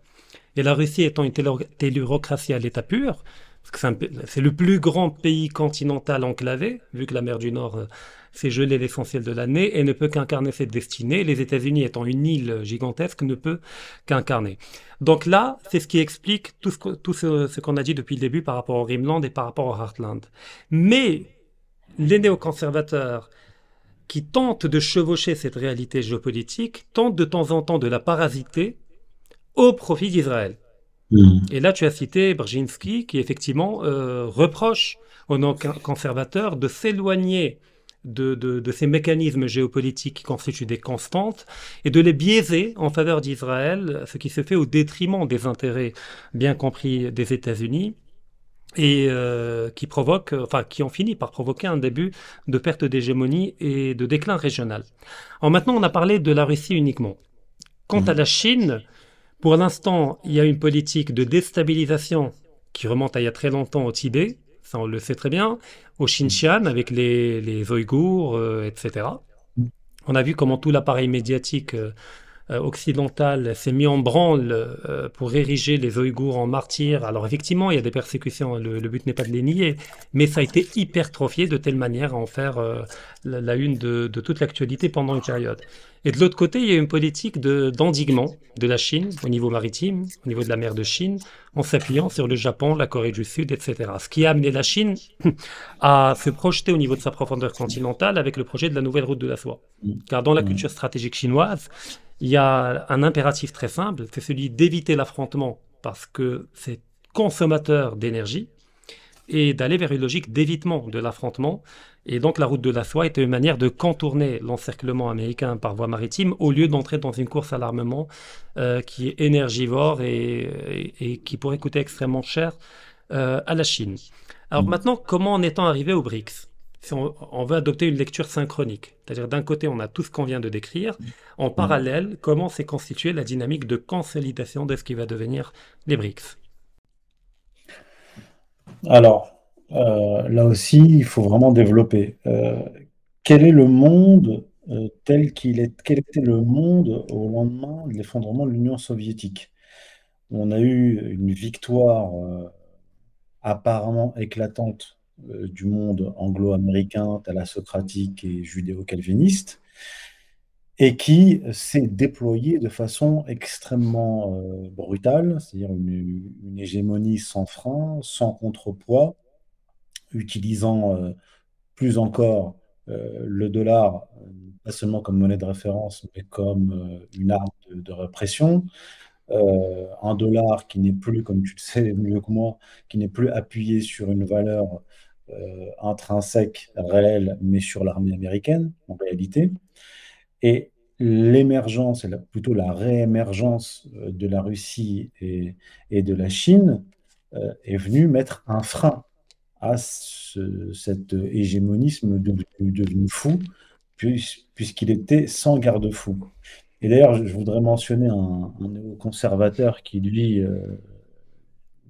Et la Russie étant une tellurocratie à l'état pur, parce que c'est le plus grand pays continental enclavé, vu que la mer du Nord s'est gelée l'essentiel de l'année et ne peut qu'incarner cette destinée, les États-Unis étant une île gigantesque ne peut qu'incarner. Donc là, c'est ce qui explique tout ce qu'on a dit depuis le début par rapport au Rimland et par rapport au Heartland. Mais les néoconservateurs qui tentent de chevaucher cette réalité géopolitique tentent de temps en temps de la parasiter au profit d'Israël. Et là, tu as cité Brzezinski qui effectivement reproche aux néoconservateurs de s'éloigner de ces mécanismes géopolitiques qui constituent des constantes et de les biaiser en faveur d'Israël, ce qui se fait au détriment des intérêts bien compris des États-Unis et qui ont fini par provoquer un début de perte d'hégémonie et de déclin régional. Alors maintenant, on a parlé de la Russie uniquement. Quant à la Chine, pour l'instant, il y a une politique de déstabilisation qui remonte à il y a très longtemps au Tibet, ça on le sait très bien, au Xinjiang avec les Ouïghours, etc. On a vu comment tout l'appareil médiatique occidental s'est mis en branle pour ériger les Ouïghours en martyrs. Alors effectivement, il y a des persécutions, le but n'est pas de les nier, mais ça a été hypertrophié de telle manière à en faire la une de toute l'actualité pendant une période. Et de l'autre côté, il y a une politique d'endiguement de la Chine au niveau maritime, au niveau de la mer de Chine, en s'appuyant sur le Japon, la Corée du Sud, etc. Ce qui a amené la Chine à se projeter au niveau de sa profondeur continentale avec le projet de la nouvelle route de la soie. Car dans la culture stratégique chinoise, il y a un impératif très simple, c'est celui d'éviter l'affrontement parce que c'est consommateur d'énergie et d'aller vers une logique d'évitement de l'affrontement. Et donc la route de la soie était une manière de contourner l'encerclement américain par voie maritime au lieu d'entrer dans une course à l'armement qui est énergivore et qui pourrait coûter extrêmement cher à la Chine. Alors maintenant, comment en est-on arrivé aux BRICS ? Si on veut adopter une lecture synchronique, c'est-à-dire d'un côté on a tout ce qu'on vient de décrire, en parallèle, comment s'est constituée la dynamique de consolidation de ce qui va devenir les BRICS ? Alors, là aussi, il faut vraiment développer. Quel est le monde tel qu'il est, quel était le monde au lendemain de l'effondrement de l'Union soviétique? On a eu une victoire apparemment éclatante du monde anglo-américain, thalassocratique et judéo-calviniste, et qui s'est déployée de façon extrêmement brutale, c'est-à-dire une hégémonie sans frein, sans contrepoids, utilisant plus encore le dollar, pas seulement comme monnaie de référence, mais comme une arme de répression. Un dollar qui n'est plus, comme tu le sais mieux que moi, qui n'est plus appuyé sur une valeur intrinsèque, réelle, mais sur l'armée américaine, en réalité. Et l'émergence, plutôt la réémergence de la Russie et de la Chine est venue mettre un frein à cet hégémonisme devenu fou, puisqu'il était sans garde-fou. Et d'ailleurs, je voudrais mentionner un néoconservateur qui, lui,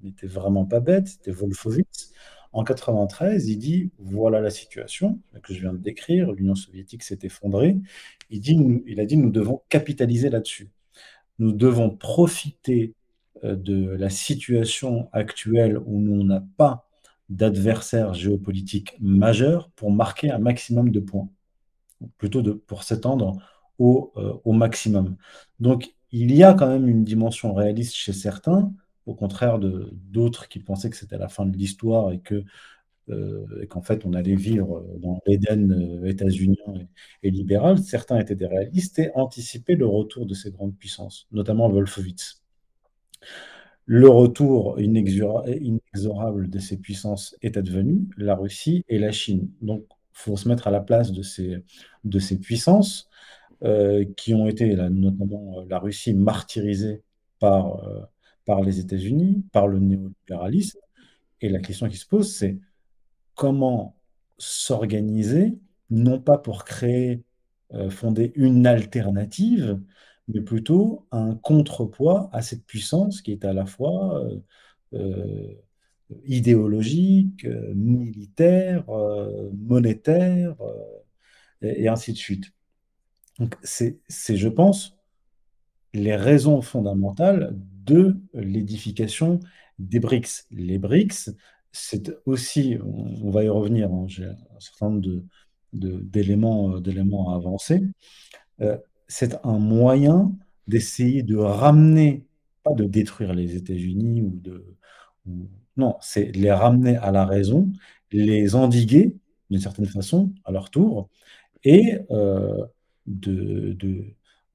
n'était vraiment pas bête, c'était Wolfowitz. En 93, il dit, voilà la situation que je viens de décrire, l'Union soviétique s'est effondrée. Il a dit, nous devons capitaliser là-dessus. Nous devons profiter de la situation actuelle où nous n'a pas d'adversaire géopolitique majeur pour marquer un maximum de points, plutôt pour s'étendre au maximum. Donc, il y a quand même une dimension réaliste chez certains, au contraire de d'autres qui pensaient que c'était la fin de l'histoire et qu'en fait, on allait vivre dans l'Éden états-unien et libéral. Certains étaient des réalistes et anticipaient le retour de ces grandes puissances, notamment Wolfowitz. Le retour inexorable de ces puissances est advenu, la Russie et la Chine. Donc, il faut se mettre à la place de ces puissances qui ont été, notamment la Russie, martyrisée par les États-Unis, par le néolibéralisme. Et la question qui se pose, c'est comment s'organiser, non pas pour fonder une alternative, mais plutôt un contrepoids à cette puissance qui est à la fois euh, idéologique, militaire, monétaire, et ainsi de suite. Donc je pense, les raisons fondamentales de l'édification des BRICS. Les BRICS, c'est aussi, on va y revenir, hein, j'ai un certain nombre d'éléments à avancer. C'est un moyen d'essayer de ramener, pas de détruire les États-Unis non, c'est les ramener à la raison, les endiguer d'une certaine façon à leur tour et de, de-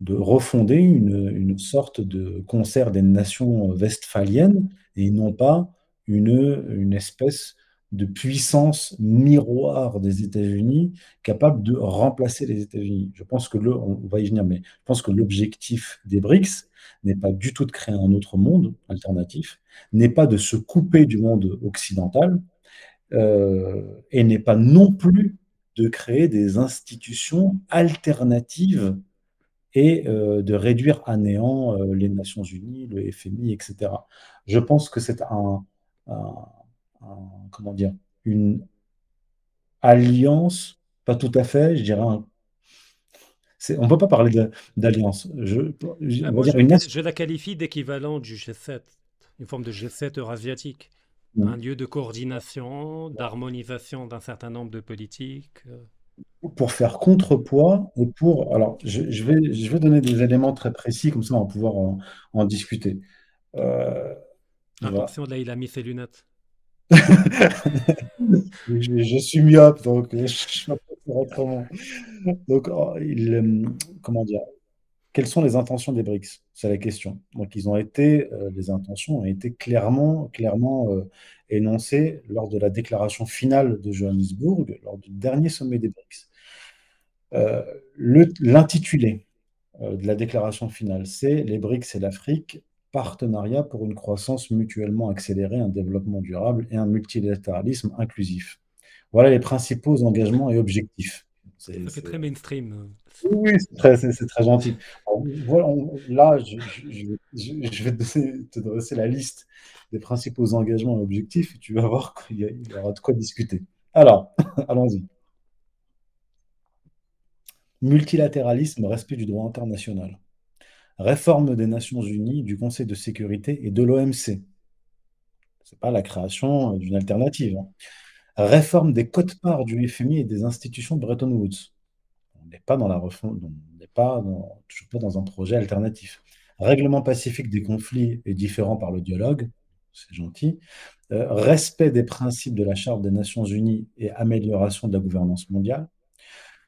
de refonder une sorte de concert des nations westphaliennes et non pas une espèce de puissance miroir des États-Unis capable de remplacer les États-Unis. Je pense que on va y venir, mais je pense que l'objectif des BRICS n'est pas du tout de créer un autre monde alternatif, n'est pas de se couper du monde occidental, et n'est pas non plus de créer des institutions alternatives et de réduire à néant les Nations Unies, le FMI, etc. Je pense que c'est un- comment dire, une alliance, pas tout à fait, je dirais, on ne peut pas parler d'alliance. On va Moi, dire une je la qualifie d'équivalent du G7, une forme de G7 eurasiatique, un lieu de coordination, d'harmonisation d'un certain nombre de politiques. pour faire contrepoids et pour. Alors, je vais donner des éléments très précis, comme ça on va pouvoir en discuter. Euh, voilà. Attention, là, il a mis ses lunettes. Je suis myope, donc je ne peux pas faire autrement. Donc, comment dire, quelles sont les intentions des BRICS? C'est la question. Donc, les intentions ont été clairement énoncées lors de la déclaration finale de Johannesburg, lors du dernier sommet des BRICS. L'intitulé de la déclaration finale, c'est les BRICS et l'Afrique, partenariat pour une croissance mutuellement accélérée, un développement durable et un multilatéralisme inclusif. Voilà les principaux engagements et objectifs. Ça fait très mainstream. Oui, c'est très gentil. Alors, voilà, là, je vais te dresser la liste des principaux engagements et objectifs et tu vas voir qu'il y aura de quoi discuter. Alors, allons-y. Multilatéralisme, respect du droit international. Réforme des Nations Unies, du Conseil de sécurité et de l'OMC. Ce n'est pas la création d'une alternative, hein. Réforme des quotes-parts du FMI et des institutions de Bretton Woods. On n'est pas dans la refonte, on n'est pas toujours pas dans un projet alternatif. Règlement pacifique des conflits et différent par le dialogue, c'est gentil. Respect des principes de la Charte des Nations Unies et amélioration de la gouvernance mondiale.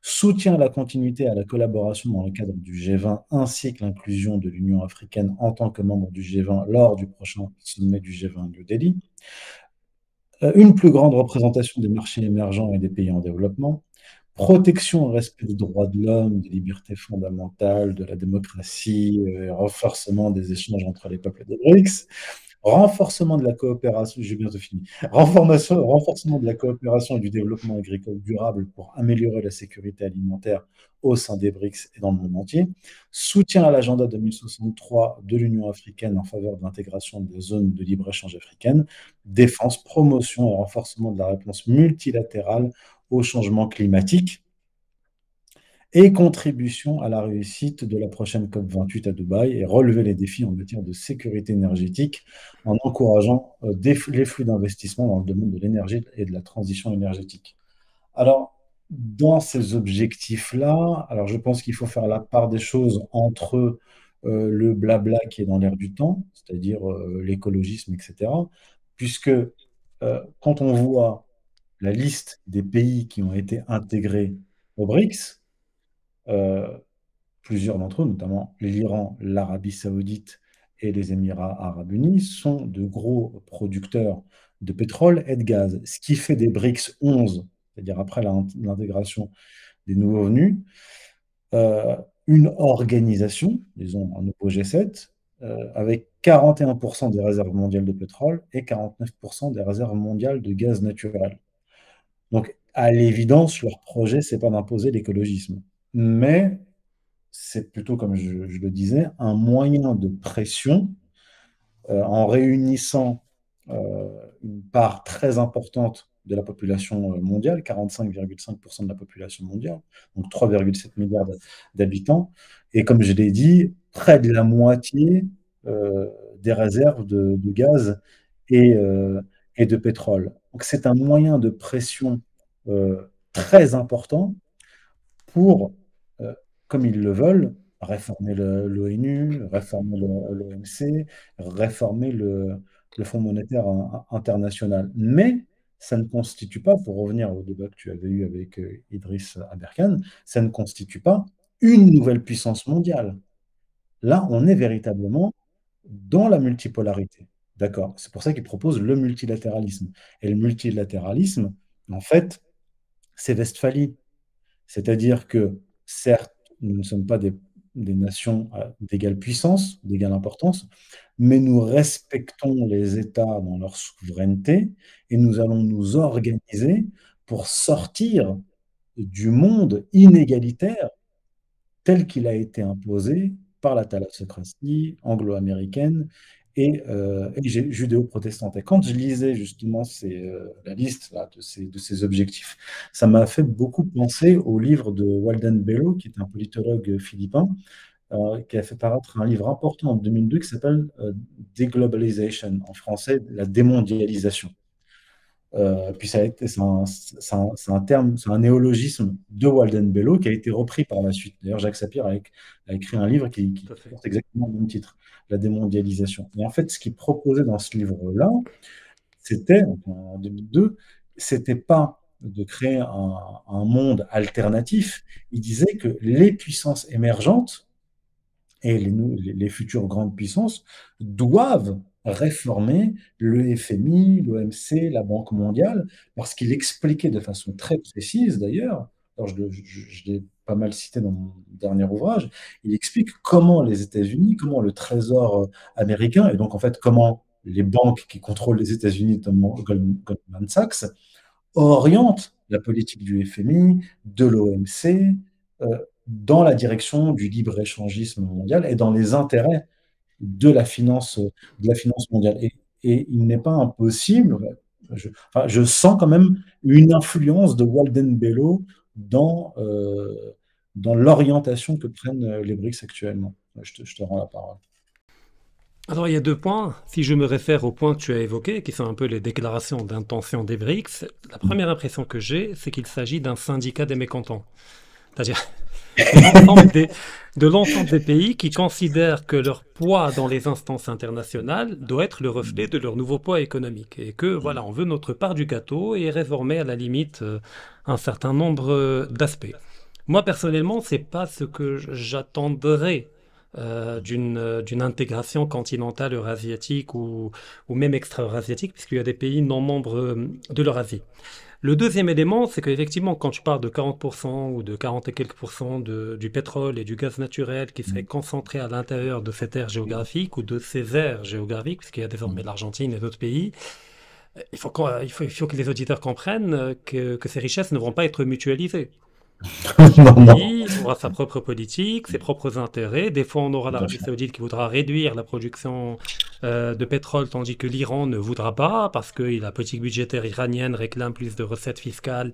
soutient la continuité à la collaboration dans le cadre du G20 ainsi que l'inclusion de l'Union africaine en tant que membre du G20 lors du prochain sommet du G20 New Delhi, une plus grande représentation des marchés émergents et des pays en développement, protection et respect des droits de l'homme, des libertés fondamentales, de la démocratie, renforcement des échanges entre les peuples des BRICS, renforcement de la coopération, j'ai bientôt fini, renforcement de la coopération et du développement agricole durable pour améliorer la sécurité alimentaire au sein des BRICS et dans le monde entier, soutien à l'agenda 2063 de l'Union africaine en faveur de l'intégration des zones de libre-échange africaines, défense, promotion et renforcement de la réponse multilatérale au changement climatique et contribution à la réussite de la prochaine COP28 à Dubaï et relever les défis en matière de sécurité énergétique en encourageant les flux d'investissement dans le domaine de l'énergie et de la transition énergétique. Alors, dans ces objectifs-là, alors je pense qu'il faut faire la part des choses entre le blabla qui est dans l'air du temps, c'est-à-dire l'écologisme, etc. Puisque quand on voit la liste des pays qui ont été intégrés au BRICS, plusieurs d'entre eux, notamment l'Iran, l'Arabie saoudite et les Émirats arabes unis, sont de gros producteurs de pétrole et de gaz, ce qui fait des BRICS 11, c'est-à-dire après l'intégration des nouveaux venus, une organisation, disons un nouveau G7, avec 41% des réserves mondiales de pétrole et 49% des réserves mondiales de gaz naturel. Donc, à l'évidence, leur projet, c'est pas d'imposer l'écologisme, mais c'est plutôt, comme je le disais, un moyen de pression en réunissant une part très importante de la population mondiale, 45,5% de la population mondiale, donc 3,7 milliards d'habitants, et comme je l'ai dit, près de la moitié des réserves de gaz et de pétrole. Donc c'est un moyen de pression très important pour, comme ils le veulent, réformer l'ONU, réformer l'OMC, réformer le Fonds monétaire international. Mais ça ne constitue pas, pour revenir au débat que tu avais eu avec Idriss Aberkan, ça ne constitue pas une nouvelle puissance mondiale. Là, on est véritablement dans la multipolarité. D'accord? C'est pour ça qu'il propose le multilatéralisme. Et le multilatéralisme, en fait, c'est Westphalie. C'est-à-dire que, certes, nous ne sommes pas des nations d'égale puissance, d'égale importance, mais nous respectons les États dans leur souveraineté et nous allons nous organiser pour sortir du monde inégalitaire tel qu'il a été imposé par la thalassocratie anglo-américaine et judéo-protestante. Et quand je lisais justement la liste là, de ces objectifs, ça m'a fait beaucoup penser au livre de Walden Bello, qui est un politologue philippin, qui a fait paraître un livre important en 2002 qui s'appelle Deglobalization, en français, la démondialisation. Puis c'est un terme, c'est un néologisme de Walden Bello qui a été repris par la suite. D'ailleurs, Jacques Sapir a écrit un livre qui porte exactement le même titre, La démondialisation. Et en fait, ce qu'il proposait dans ce livre-là, c'était, en 2002, c'était pas de créer un monde alternatif. Il disait que les puissances émergentes et les futures grandes puissances doivent réformer le FMI, l'OMC, la Banque mondiale, parce qu'il expliquait de façon très précise d'ailleurs, alors je l'ai pas mal cité dans mon dernier ouvrage, il explique comment les États-Unis, comment le Trésor américain, et donc en fait comment les banques qui contrôlent les États-Unis, notamment Goldman Sachs, orientent la politique du FMI, de l'OMC, dans la direction du libre-échangisme mondial et dans les intérêts de la finance mondiale. Et il n'est pas impossible, je sens quand même une influence de Walden Bello dans l'orientation que prennent les BRICS actuellement. Je te rends la parole. Alors il y a deux points, si je me réfère aux points que tu as évoqués, qui sont un peu les déclarations d'intention des BRICS, la première impression que j'ai, c'est qu'il s'agit d'un syndicat des mécontents. C'est-à-dire de l'ensemble des pays qui considèrent que leur poids dans les instances internationales doit être le reflet de leur nouveau poids économique et que voilà, on veut notre part du gâteau et réformer à la limite un certain nombre d'aspects. Moi, personnellement, c'est pas ce que j'attendrais d'une intégration continentale eurasiatique ou même extra-eurasiatique, puisqu'il y a des pays non membres de l'Eurasie. Le deuxième élément, c'est qu'effectivement, quand tu parles de 40% ou de 40 et quelques pourcents du pétrole et du gaz naturel qui seraient Mm. concentrés à l'intérieur de cette aire géographique ou de ces aires géographiques, puisqu'il y a désormais Mm. l'Argentine et d'autres pays, il faut que les auditeurs comprennent que ces richesses ne vont pas être mutualisées. Non, Chaque non, pays aura sa propre politique, ses propres intérêts. Des fois, on aura tout à l'Arabie fait. Saoudite qui voudra réduire la production de pétrole, tandis que l'Iran ne voudra pas, parce que la politique budgétaire iranienne réclame plus de recettes fiscales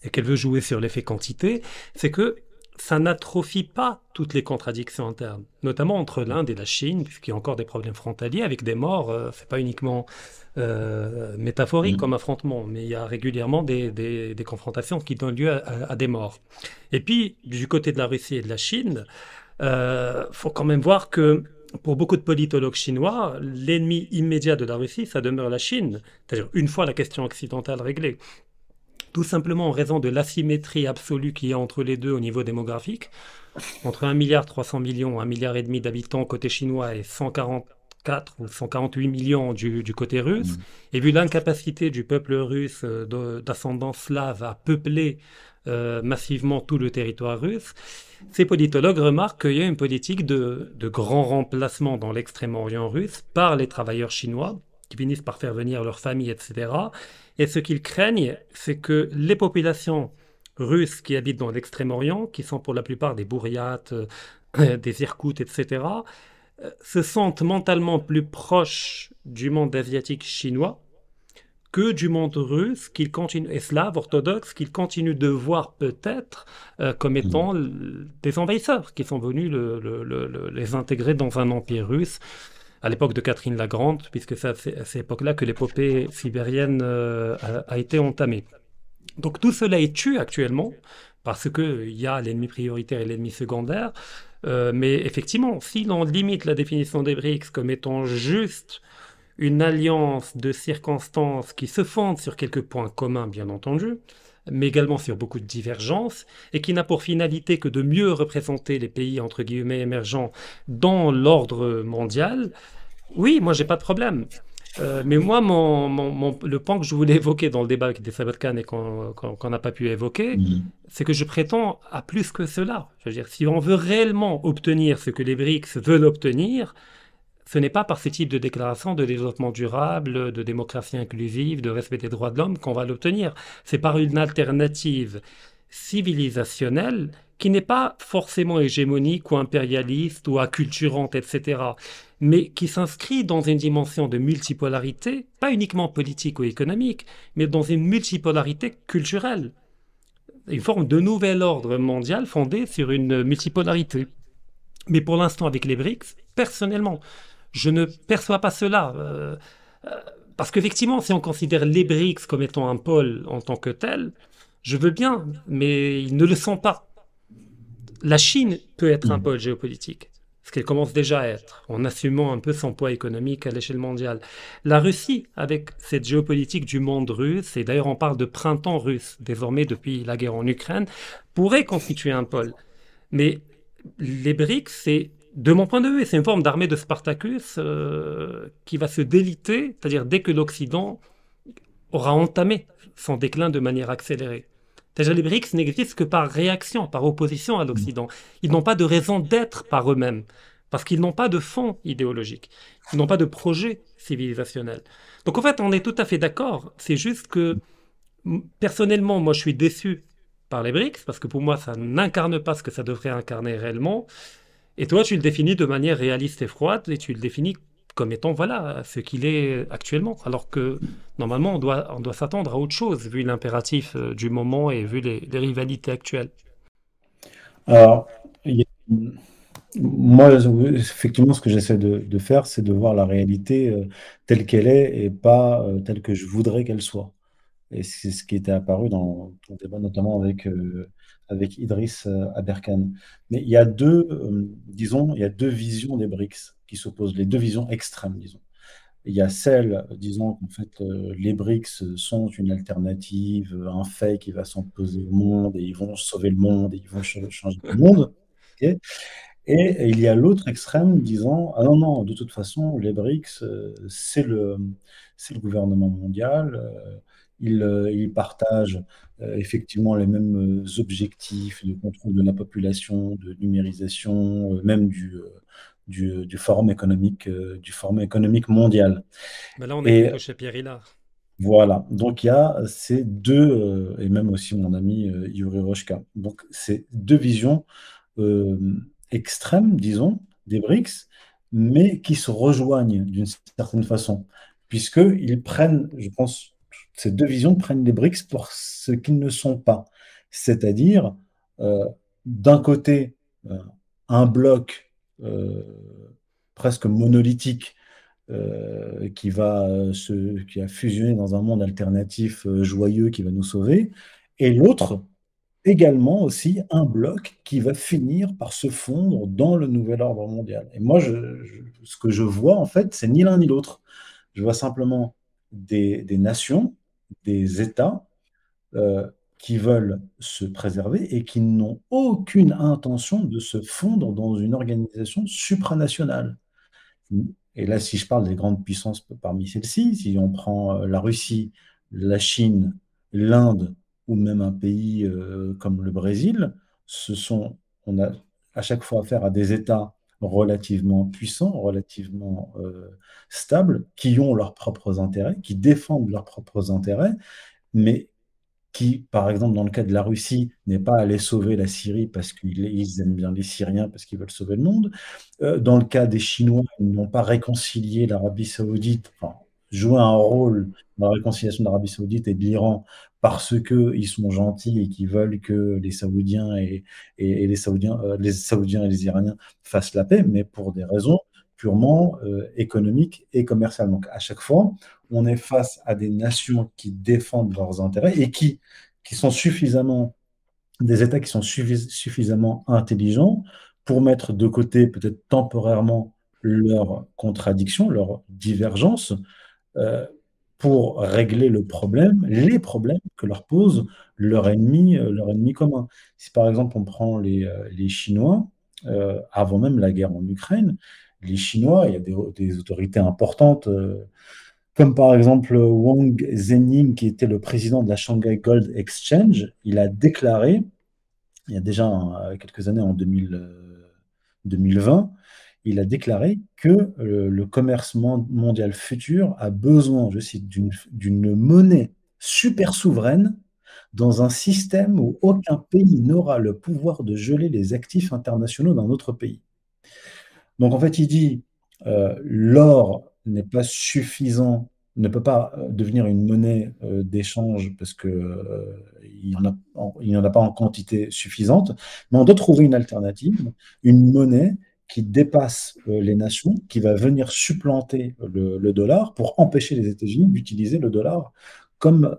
et qu'elle veut jouer sur l'effet quantité. C'est que ça n'atrophie pas toutes les contradictions internes, notamment entre l'Inde et la Chine, puisqu'il y a encore des problèmes frontaliers avec des morts. C'est pas uniquement métaphorique Mm. comme affrontement, mais il y a régulièrement des confrontations qui donnent lieu à des morts. Et puis, du côté de la Russie et de la Chine, faut quand même voir que pour beaucoup de politologues chinois, l'ennemi immédiat de la Russie, ça demeure la Chine. C'est-à-dire une fois la question occidentale réglée. Tout simplement en raison de l'asymétrie absolue qu'il y a entre les deux au niveau démographique. Entre 1,3 milliard, 1,5 milliard d'habitants côté chinois et 144 ou 148 millions du côté russe, Mm. et vu l'incapacité du peuple russe d'ascendance slave à peupler massivement tout le territoire russe, ces politologues remarquent qu'il y a une politique de grand remplacement dans l'extrême-orient russe par les travailleurs chinois qui finissent par faire venir leurs familles, etc. Et ce qu'ils craignent, c'est que les populations russes qui habitent dans l'extrême-orient, qui sont pour la plupart des Bouriates, des Irkoutes, etc., se sentent mentalement plus proches du monde asiatique chinois que du monde russe qu'ils continuent, et slave, orthodoxe, qu'ils continuent de voir peut-être comme Mm. étant des envahisseurs qui sont venus les intégrer dans un empire russe à l'époque de Catherine la Grande, puisque c'est à cette époque-là que l'épopée sibérienne a été entamée. Donc tout cela est tué actuellement parce qu'il y a l'ennemi prioritaire et l'ennemi secondaire. Mais effectivement, si l'on limite la définition des BRICS comme étant juste une alliance de circonstances qui se fonde sur quelques points communs, bien entendu, mais également sur beaucoup de divergences, et qui n'a pour finalité que de mieux représenter les pays, entre guillemets, émergents dans l'ordre mondial, oui, moi, j'ai pas de problème. Mais moi, le point que je voulais évoquer dans le débat avec des Sabat-Khan et qu'on n'a pas pu évoquer, Mm. c'est que je prétends à plus que cela. Je veux dire, si on veut réellement obtenir ce que les BRICS veulent obtenir, ce n'est pas par ce type de déclaration de développement durable, de démocratie inclusive, de respect des droits de l'homme qu'on va l'obtenir. C'est par une alternative civilisationnelle qui n'est pas forcément hégémonique ou impérialiste ou acculturante, etc., mais qui s'inscrit dans une dimension de multipolarité, pas uniquement politique ou économique, mais dans une multipolarité culturelle, une forme de nouvel ordre mondial fondé sur une multipolarité. Mais pour l'instant, avec les BRICS, personnellement, je ne perçois pas cela. Euh, Parce qu'effectivement, si on considère les BRICS comme étant un pôle en tant que tel, je veux bien, mais ils ne le sont pas. La Chine peut être un Mm. pôle géopolitique, ce qu'elle commence déjà à être, en assumant un peu son poids économique à l'échelle mondiale. La Russie, avec cette géopolitique du monde russe, et d'ailleurs on parle de printemps russe, désormais depuis la guerre en Ukraine, pourrait constituer un pôle. Mais les BRICS, c'est, de mon point de vue, c'est une forme d'armée de Spartacus qui va se déliter, c'est-à-dire dès que l'Occident aura entamé son déclin de manière accélérée. C'est-à-dire les BRICS n'existent que par réaction, par opposition à Mm. l'Occident. Ils n'ont pas de raison d'être par eux-mêmes, parce qu'ils n'ont pas de fond idéologique, ils n'ont pas de projet civilisationnel. Donc en fait, on est tout à fait d'accord. C'est juste que, personnellement, moi je suis déçu par les BRICS, parce que pour moi, ça n'incarne pas ce que ça devrait incarner réellement. Et toi, tu le définis de manière réaliste et froide, et tu le définis comme étant, voilà, ce qu'il est actuellement. Alors que, normalement, on doit s'attendre à autre chose, vu l'impératif du moment et vu les rivalités actuelles. Alors, il y a- moi, effectivement, ce que j'essaie de faire, c'est de voir la réalité telle qu'elle est et pas telle que je voudrais qu'elle soit. Et c'est ce qui était apparu dans ton débat, notamment avec Idriss Aberkan. Mais il y a disons, il y a deux visions des BRICS qui s'opposent, les deux visions extrêmes, disons. Il y a celle disant qu'en fait, les BRICS sont une alternative, un fait qui va s'imposer au monde et ils vont sauver le monde et ils vont changer le monde. Ok. Et il y a l'autre extrême disant, ah non, non, de toute façon, les BRICS, c'est le gouvernement mondial, ils partagent effectivement les mêmes objectifs de contrôle de la population, de numérisation, même du forum économique mondial. Mais là, on est Et plutôt chez Pierre Hillard. voilà, donc il y a ces deux, et même aussi mon ami Yuri Rochka. Donc c'est deux visions euh, extrêmes, disons, des BRICS, mais qui se rejoignent d'une certaine façon, puisqu'ils prennent, je pense, ces deux visions prennent les BRICS pour ce qu'ils ne sont pas. C'est-à-dire, euh, d'un côté, euh, un bloc euh, presque monolithique qui a fusionné dans un monde alternatif joyeux qui va nous sauver, et l'autre, également aussi un bloc qui va finir par se fondre dans le nouvel ordre mondial. Et moi, ce que je vois, en fait, c'est ni l'un ni l'autre. Je vois simplement des nations, des États qui veulent se préserver et qui n'ont aucune intention de se fondre dans une organisation supranationale. Et là, si je parle des grandes puissances parmi celles-ci, si on prend la Russie, la Chine, l'Inde ou même un pays comme le Brésil, on a à chaque fois affaire à des États relativement puissants, relativement stables, qui ont leurs propres intérêts, qui défendent leurs propres intérêts, mais qui, par exemple, dans le cas de la Russie, n'est pas allé sauver la Syrie parce qu'ils aiment bien les Syriens, parce qu'ils veulent sauver le monde. Dans le cas des Chinois, ils n'ont pas réconcilié l'Arabie Saoudite, enfin, joué un rôle dans la réconciliation de l'Arabie Saoudite et de l'Iran parce qu'ils sont gentils et qu'ils veulent que les Saoudiens et les Saoudiens et les Iraniens fassent la paix, mais pour des raisons purement économiques et commerciales. Donc, à chaque fois, on est face à des nations qui défendent leurs intérêts et qui sont suffisamment, des États qui sont suffisamment intelligents pour mettre de côté peut-être temporairement leurs contradictions, leurs divergences, euh, pour régler les problèmes que leur pose leur ennemi commun. Si par exemple on prend les Chinois, avant même la guerre en Ukraine, les Chinois, il y a des autorités importantes comme par exemple Wang Zhenying, qui était le président de la Shanghai Gold Exchange, il a déclaré, il y a déjà quelques années, en 2020, il a déclaré que le commerce mondial futur a besoin, je cite, d'une monnaie super souveraine dans un système où aucun pays n'aura le pouvoir de geler les actifs internationaux d'un autre pays. Donc en fait, il dit l'or n'est pas suffisant, ne peut pas devenir une monnaie d'échange parce que il n'y en a pas en quantité suffisante, mais on doit trouver une alternative, une monnaie qui dépasse les nations, qui va venir supplanter le dollar pour empêcher les États-Unis d'utiliser le dollar comme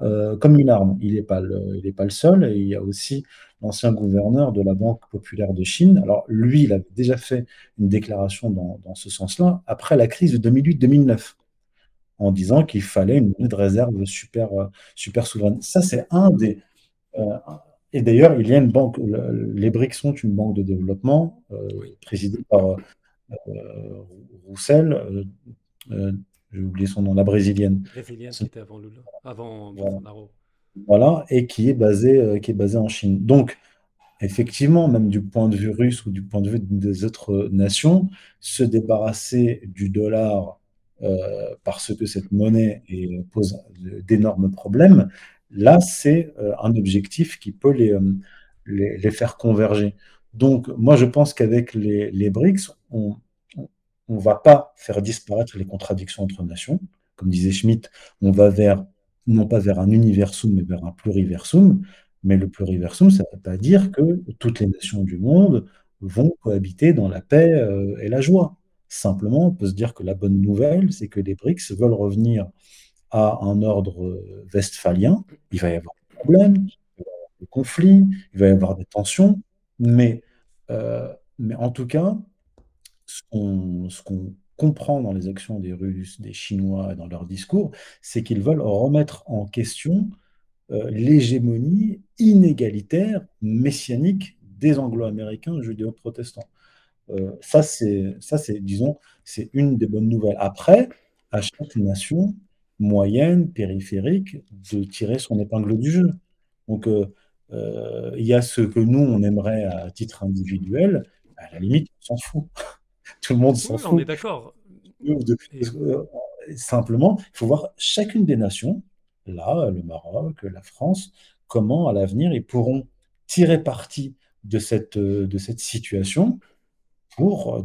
une arme. Il est pas le seul, et il y a aussi l'ancien gouverneur de la Banque populaire de Chine. Alors lui, il avait déjà fait une déclaration dans ce sens-là, après la crise de 2008-2009, en disant qu'il fallait une monnaie de réserve super souveraine. Ça, c'est un des... euh, et d'ailleurs, il y a une banque, les BRICS sont une banque de développement Oui, présidée par Roussel, euh, j'ai oublié son nom, la brésilienne. brésilienne qui était avant Lula, avant Voilà, Bolsonaro. voilà, et qui est basée en Chine. Donc, effectivement, même du point de vue russe ou du point de vue des autres nations, se débarrasser du dollar parce que cette monnaie pose d'énormes problèmes, là, c'est un objectif qui peut les faire converger. Donc, moi, je pense qu'avec les BRICS, on va pas faire disparaître les contradictions entre nations. Comme disait Schmitt, on va non pas vers un universum, mais vers un pluriversum. Mais le pluriversum, ça ne veut pas dire que toutes les nations du monde vont cohabiter dans la paix et la joie. Simplement, on peut se dire que la bonne nouvelle, c'est que les BRICS veulent revenir à un ordre westphalien. Il va y avoir des problèmes, des conflits, il va y avoir des tensions, mais, euh, mais en tout cas, ce qu'on comprend dans les actions des Russes, des Chinois et dans leurs discours, c'est qu'ils veulent remettre en question l'hégémonie inégalitaire, messianique des Anglo-Américains judéo-protestants. Disons, c'est une des bonnes nouvelles. Après, à chaque nation, moyenne, périphérique, de tirer son épingle du jeu. Donc, il y a ce que nous, on aimerait à titre individuel, à la limite, on s'en fout. Tout le monde s'en Oui, on est fout. d'accord. Et Simplement, il faut voir chacune des nations, là, le Maroc, la France, comment à l'avenir ils pourront tirer parti de cette situation pour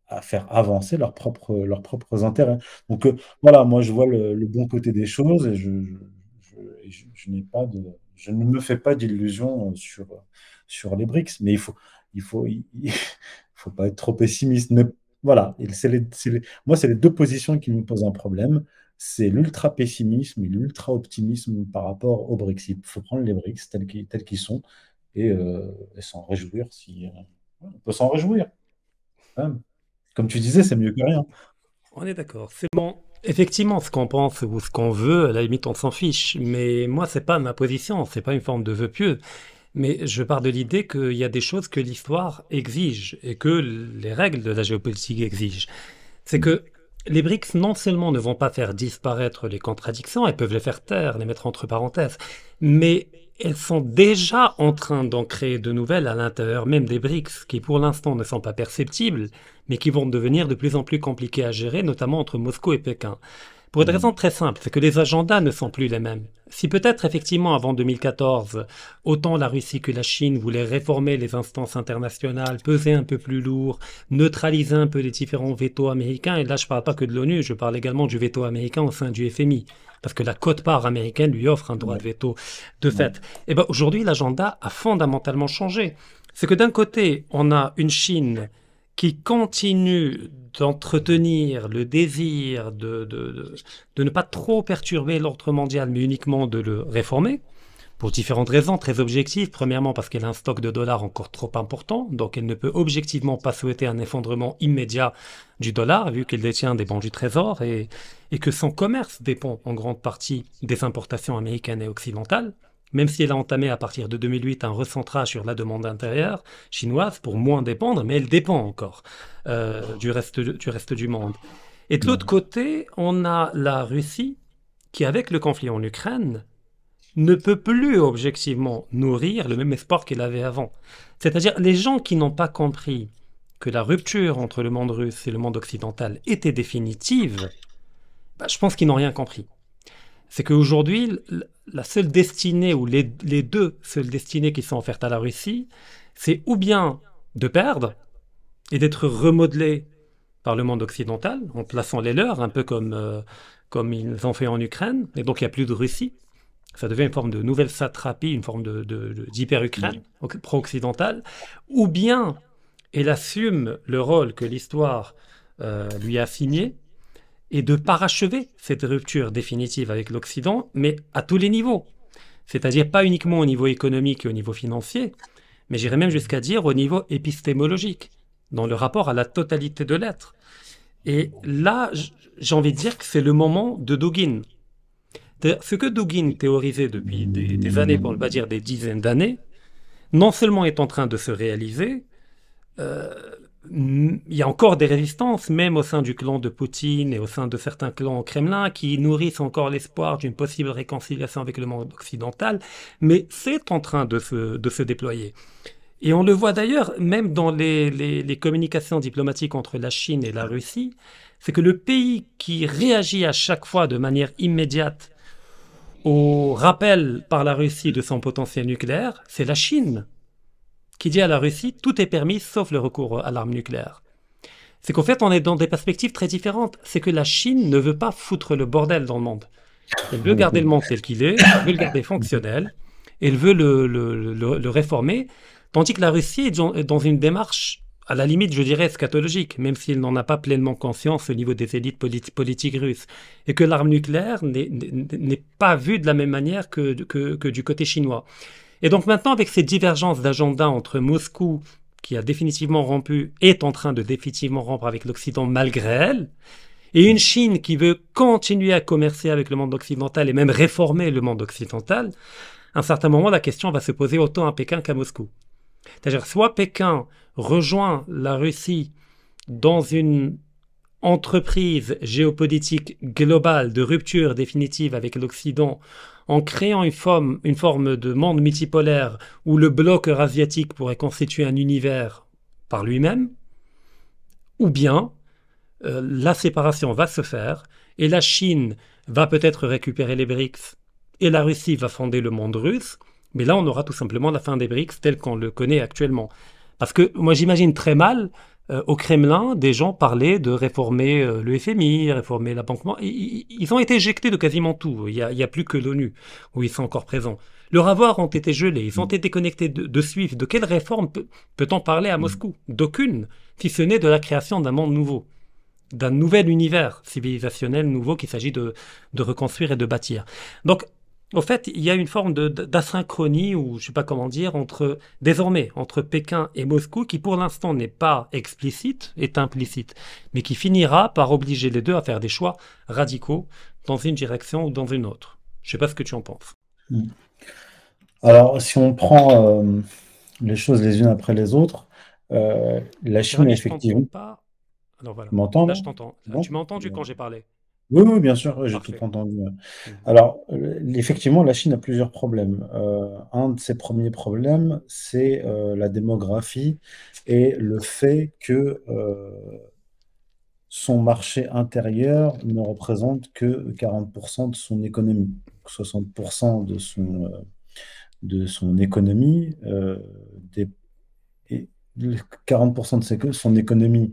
à faire avancer leurs propres intérêts. Donc voilà, moi je vois le bon côté des choses et je n'ai pas je ne me fais pas d'illusions sur les BRICS, mais il faut pas être trop pessimiste. Mais voilà, moi c'est les deux positions qui me posent un problème. C'est l'ultra-pessimisme et l'ultra-optimisme par rapport aux BRICS. Il faut prendre les BRICS tels qu'ils sont et s'en réjouir si on peut s'en réjouir. Hein. Comme tu disais, c'est mieux que rien. on est d'accord. C'est bon. Effectivement, ce qu'on pense ou ce qu'on veut, à la limite, on s'en fiche. Mais moi, c'est pas ma position. C'est pas une forme de vœu pieux. Mais je pars de l'idée qu'il y a des choses que l'histoire exige et que les règles de la géopolitique exigent. C'est que les BRICS non seulement ne vont pas faire disparaître les contradictions, elles peuvent les faire taire, les mettre entre parenthèses, mais elles sont déjà en train d'en créer de nouvelles à l'intérieur même des BRICS, qui pour l'instant ne sont pas perceptibles, mais qui vont devenir de plus en plus compliquées à gérer, notamment entre Moscou et Pékin. Pour une raison très simple, c'est que les agendas ne sont plus les mêmes. Si peut-être effectivement avant 2014, autant la Russie que la Chine voulaient réformer les instances internationales, peser un peu plus lourd, neutraliser un peu les différents vétos américains, et là je ne parle pas que de l'ONU, je parle également du veto américain au sein du FMI, parce que la quote-part américaine lui offre un droit de veto de fait. Et ben aujourd'hui l'agenda a fondamentalement changé. C'est que d'un côté, on a une Chine qui continue d'entretenir le désir de ne pas trop perturber l'ordre mondial, mais uniquement de le réformer, pour différentes raisons très objectives. Premièrement, parce qu'elle a un stock de dollars encore trop important, donc elle ne peut objectivement pas souhaiter un effondrement immédiat du dollar, vu qu'elle détient des bons du trésor, et que son commerce dépend en grande partie des importations américaines et occidentales. Même si elle a entamé à partir de 2008 un recentrage sur la demande intérieure chinoise pour moins dépendre, mais elle dépend encore du reste du monde. Et de l'autre côté, on a la Russie qui, avec le conflit en Ukraine, ne peut plus objectivement nourrir le même espoir qu'elle avait avant. C'est-à-dire les gens qui n'ont pas compris que la rupture entre le monde russe et le monde occidental était définitive, je pense qu'ils n'ont rien compris. C'est qu'aujourd'hui, la seule destinée, ou les deux seules destinées qui sont offertes à la Russie, c'est ou bien de perdre et d'être remodelé par le monde occidental, en plaçant les leurs, un peu comme ils ont fait en Ukraine, et donc il n'y a plus de Russie. Ça devient une forme de nouvelle satrapie, une forme d'hyper-Ukraine pro-occidentale, ou bien elle assume le rôle que l'histoire lui a assigné, et de parachever cette rupture définitive avec l'Occident, mais à tous les niveaux. C'est-à-dire pas uniquement au niveau économique et au niveau financier, mais j'irais même jusqu'à dire au niveau épistémologique, dans le rapport à la totalité de l'être. Et là, j'ai envie de dire que c'est le moment de Dugin. Ce que Dugin théorisait depuis des années, pour ne pas dire des dizaines d'années, non seulement est en train de se réaliser, il y a encore des résistances, même au sein du clan de Poutine et au sein de certains clans au Kremlin, qui nourrissent encore l'espoir d'une possible réconciliation avec le monde occidental, mais c'est en train de se déployer. Et on le voit d'ailleurs, même dans les communications diplomatiques entre la Chine et la Russie, c'est que le pays qui réagit à chaque fois de manière immédiate au rappel par la Russie de son potentiel nucléaire, c'est la Chine, qui dit à la Russie « tout est permis sauf le recours à l'arme nucléaire ». C'est qu'en fait, on est dans des perspectives très différentes. C'est que la Chine ne veut pas foutre le bordel dans le monde. Elle veut garder le monde tel qu'il est, elle veut le garder fonctionnel, elle veut le réformer, tandis que la Russie est dans une démarche, à la limite, je dirais, eschatologique, même s'il n'en a pas pleinement conscience au niveau des élites politiques russes, et que l'arme nucléaire n'est pas vue de la même manière que du côté chinois. Et donc maintenant, avec ces divergences d'agenda entre Moscou qui a définitivement rompu, est en train de définitivement rompre avec l'Occident malgré elle, et une Chine qui veut continuer à commercer avec le monde occidental et même réformer le monde occidental, à un certain moment, la question va se poser autant à Pékin qu'à Moscou. C'est-à-dire, soit Pékin rejoint la Russie dans une entreprise géopolitique globale de rupture définitive avec l'Occident en créant une forme de monde multipolaire où le bloc eurasiatique pourrait constituer un univers par lui-même, ou bien la séparation va se faire et la Chine va peut-être récupérer les BRICS et la Russie va fonder le monde russe, mais là on aura tout simplement la fin des BRICS tel qu'on le connaît actuellement. Parce que moi j'imagine très mal au Kremlin des gens parler de réformer le FMI, réformer la Banque mondiale. Ils ont été éjectés de quasiment tout. Il y a plus que l'ONU où ils sont encore présents. Leurs avoirs ont été gelés, ils ont été déconnectés de SWIFT. De quelle réforme peut-on parler à Moscou? D'aucune, si ce n'est de la création d'un monde nouveau, d'un nouvel univers civilisationnel nouveau qu'il s'agit de reconstruire et de bâtir. Donc, au fait, il y a une forme d'asynchronie, ou je ne sais pas comment dire, désormais, entre Pékin et Moscou, qui pour l'instant n'est pas explicite, est implicite, mais qui finira par obliger les deux à faire des choix radicaux dans une direction ou dans une autre. Je ne sais pas ce que tu en penses. Alors, si on prend les choses les unes après les autres, la Chine, Rami, je effectivement. t'entends pas. Alors voilà, Tu m'entends là là? je t'entends. Bon. Tu m'as entendu quand j'ai parlé? Oui, oui, bien sûr, j'ai tout Parfait. entendu. Mhm. Alors, effectivement, la Chine a plusieurs problèmes. Un de ses premiers problèmes, c'est la démographie et le fait que son marché intérieur ne représente que 40% de son économie. 60% de son économie, et 40% son économie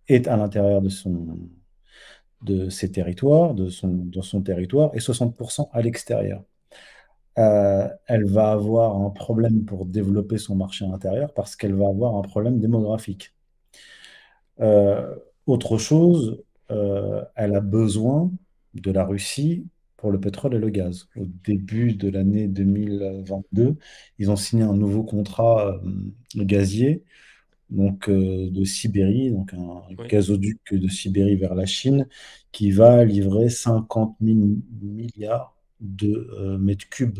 est à l'intérieur de ses territoires, de son territoire, et 60% à l'extérieur. Elle va avoir un problème pour développer son marché intérieur parce qu'elle va avoir un problème démographique. Autre chose, elle a besoin de la Russie pour le pétrole et le gaz. Au début de l'année 2022, ils ont signé un nouveau contrat gazier, donc de Sibérie, donc un Oui. gazoduc de Sibérie vers la Chine, qui va livrer 50 000 milliards de mètres cubes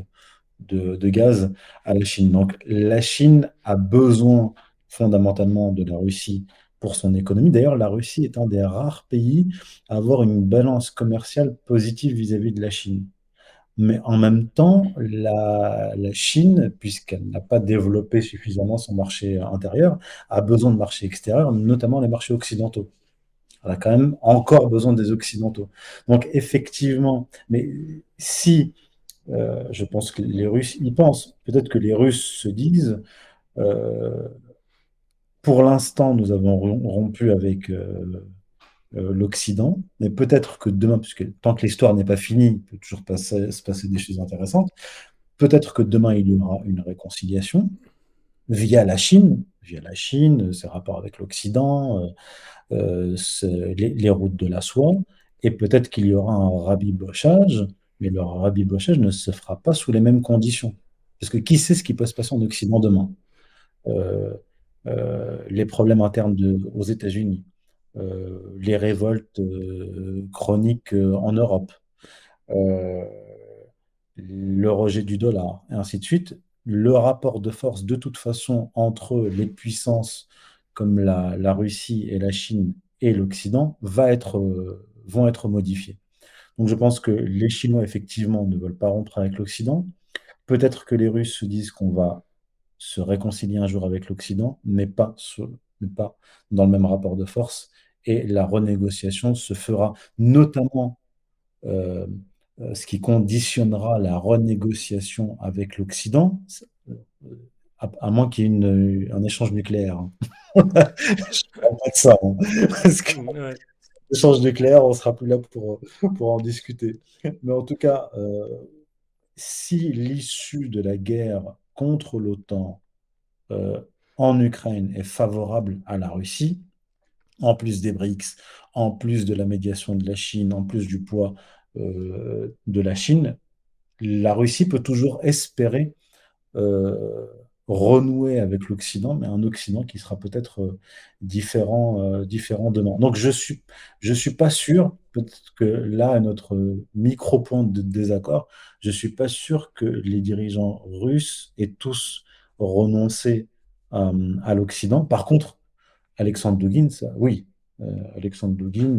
de gaz à la Chine. Donc la Chine a besoin fondamentalement de la Russie pour son économie. D'ailleurs, la Russie est un des rares pays à avoir une balance commerciale positive vis-à-vis de la Chine. Mais en même temps, la Chine, puisqu'elle n'a pas développé suffisamment son marché intérieur, a besoin de marchés extérieurs, notamment les marchés occidentaux. Elle a quand même encore besoin des Occidentaux. Donc effectivement, mais si je pense que les Russes y pensent. Peut-être que les Russes se disent, euh, pour l'instant, nous avons rompu avec l'Occident, mais peut-être que demain, puisque tant que l'histoire n'est pas finie, il peut toujours se passer des choses intéressantes, peut-être que demain, il y aura une réconciliation via la Chine, ses rapports avec l'Occident, les routes de la soie, et peut-être qu'il y aura un rabibochage, mais le rabibochage ne se fera pas sous les mêmes conditions. Parce que qui sait ce qui peut se passer en Occident demain? Euh, les problèmes internes aux États-Unis, les révoltes chroniques en Europe, euh, le rejet du dollar, et ainsi de suite. Le rapport de force, de toute façon, entre les puissances comme la Russie et la Chine et l'Occident vont être modifiés. Donc je pense que les Chinois, effectivement, ne veulent pas rompre avec l'Occident. Peut-être que les Russes se disent qu'on va se réconcilier un jour avec l'Occident, mais pas dans le même rapport de force. Et la renégociation se fera notamment, euh, ce qui conditionnera la renégociation avec l'Occident, euh, à moins qu'il y ait un échange nucléaire, hein. Je parle pas de ça, hein. Parce que Ouais. l'échange nucléaire, on sera plus là pour en discuter. Mais en tout cas, si l'issue de la guerre contre l'OTAN euh, en Ukraine est favorable à la Russie, en plus des BRICS, en plus de la médiation de la Chine, en plus du poids de la Chine, la Russie peut toujours espérer euh, renouer avec l'Occident, mais un Occident qui sera peut-être différent demain. Donc je suis pas sûr, peut-être que là est notre micro-point de désaccord, je suis pas sûr que les dirigeants russes aient tous renoncé à l'Occident. Par contre, Alexandre Douguin, ça, oui. Alexandre Douguin,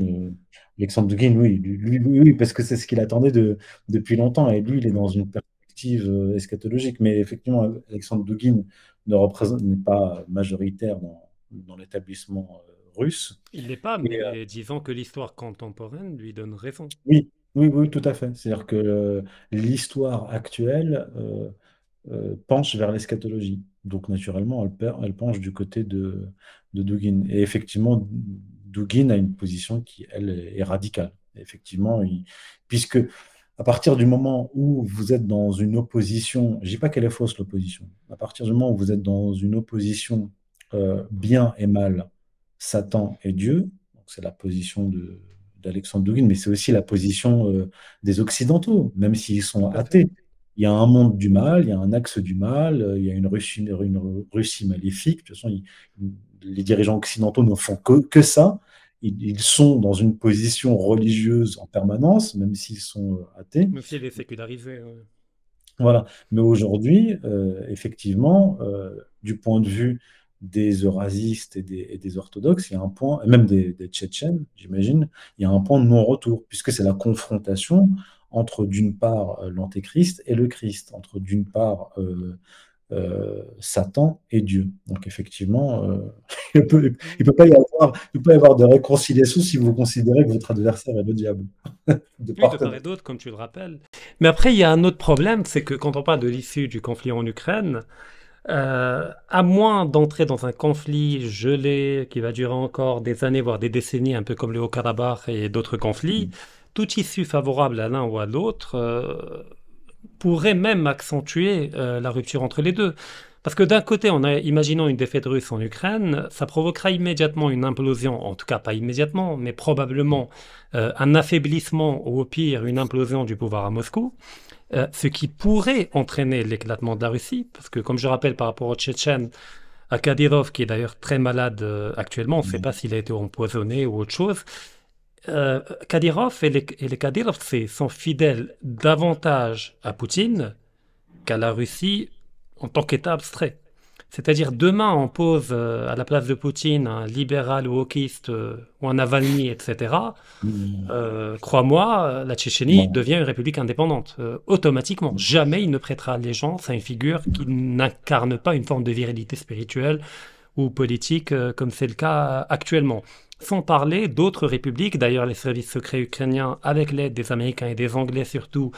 oui, oui, parce que c'est ce qu'il attendait depuis longtemps. Et lui, il est dans une perspective eschatologique. Mais effectivement, Alexandre Douguin n'est pas majoritaire dans l'établissement russe. Il l'est pas, Et mais disons que l'histoire contemporaine lui donne raison. oui, oui, oui, tout à fait. C'est-à-dire que l'histoire actuelle penche vers l'eschatologie. Donc, naturellement, elle penche du côté de Dugin. Et effectivement, Dugin a une position qui, elle, est radicale. Effectivement, puisque à partir du moment où vous êtes dans une opposition, je dis pas qu'elle est fausse l'opposition, à partir du moment où vous êtes dans une opposition bien et mal, Satan et Dieu, donc c'est la position d'Alexandre Dugin, mais c'est aussi la position des Occidentaux, même s'ils sont Tout à fait. athées. Il y a un monde du mal, il y a un axe du mal, il y a une Russie maléfique. De toute façon, les dirigeants occidentaux ne font que ça. Ils sont dans une position religieuse en permanence, même s'ils sont athées. Même si elle est sécularisée. Voilà. Mais aujourd'hui, effectivement, du point de vue des eurasistes et des orthodoxes, il y a un point, et même des Tchétchènes, j'imagine, il y a un point de non-retour, puisque c'est la confrontation entre, d'une part, l'Antéchrist et le Christ, entre, d'une part, Satan et Dieu. Donc, effectivement, il peut y avoir de réconciliation si vous considérez que votre adversaire est le diable, de Oui, part de et part et d'autre. d'autre, comme tu le rappelles. Mais après, il y a un autre problème, c'est que quand on parle de l'issue du conflit en Ukraine, à moins d'entrer dans un conflit gelé qui va durer encore des années, voire des décennies, un peu comme le Haut-Karabakh et d'autres conflits, toute issue favorable à l'un ou à l'autre pourrait même accentuer la rupture entre les deux. Parce que d'un côté, imaginons une défaite russe en Ukraine, ça provoquera immédiatement une implosion, en tout cas pas immédiatement, mais probablement un affaiblissement ou au pire une implosion du pouvoir à Moscou, ce qui pourrait entraîner l'éclatement de la Russie, parce que comme je rappelle par rapport aux Tchétchènes, à Kadyrov, qui est d'ailleurs très malade actuellement, on ne sait pas s'il a été empoisonné ou autre chose, Kadyrov et les Kadyrovцы sont fidèles davantage à Poutine qu'à la Russie en tant qu'État abstrait. C'est-à-dire demain on pose à la place de Poutine un libéral ou wokiste ou un Navalny, etc. Crois-moi, la Tchétchénie Non. devient une république indépendante automatiquement. Jamais il ne prêtera allégeance à une figure qui n'incarne pas une forme de virilité spirituelle ou politique comme c'est le cas actuellement. Sans parler d'autres républiques, d'ailleurs les services secrets ukrainiens, avec l'aide des Américains et des Anglais surtout,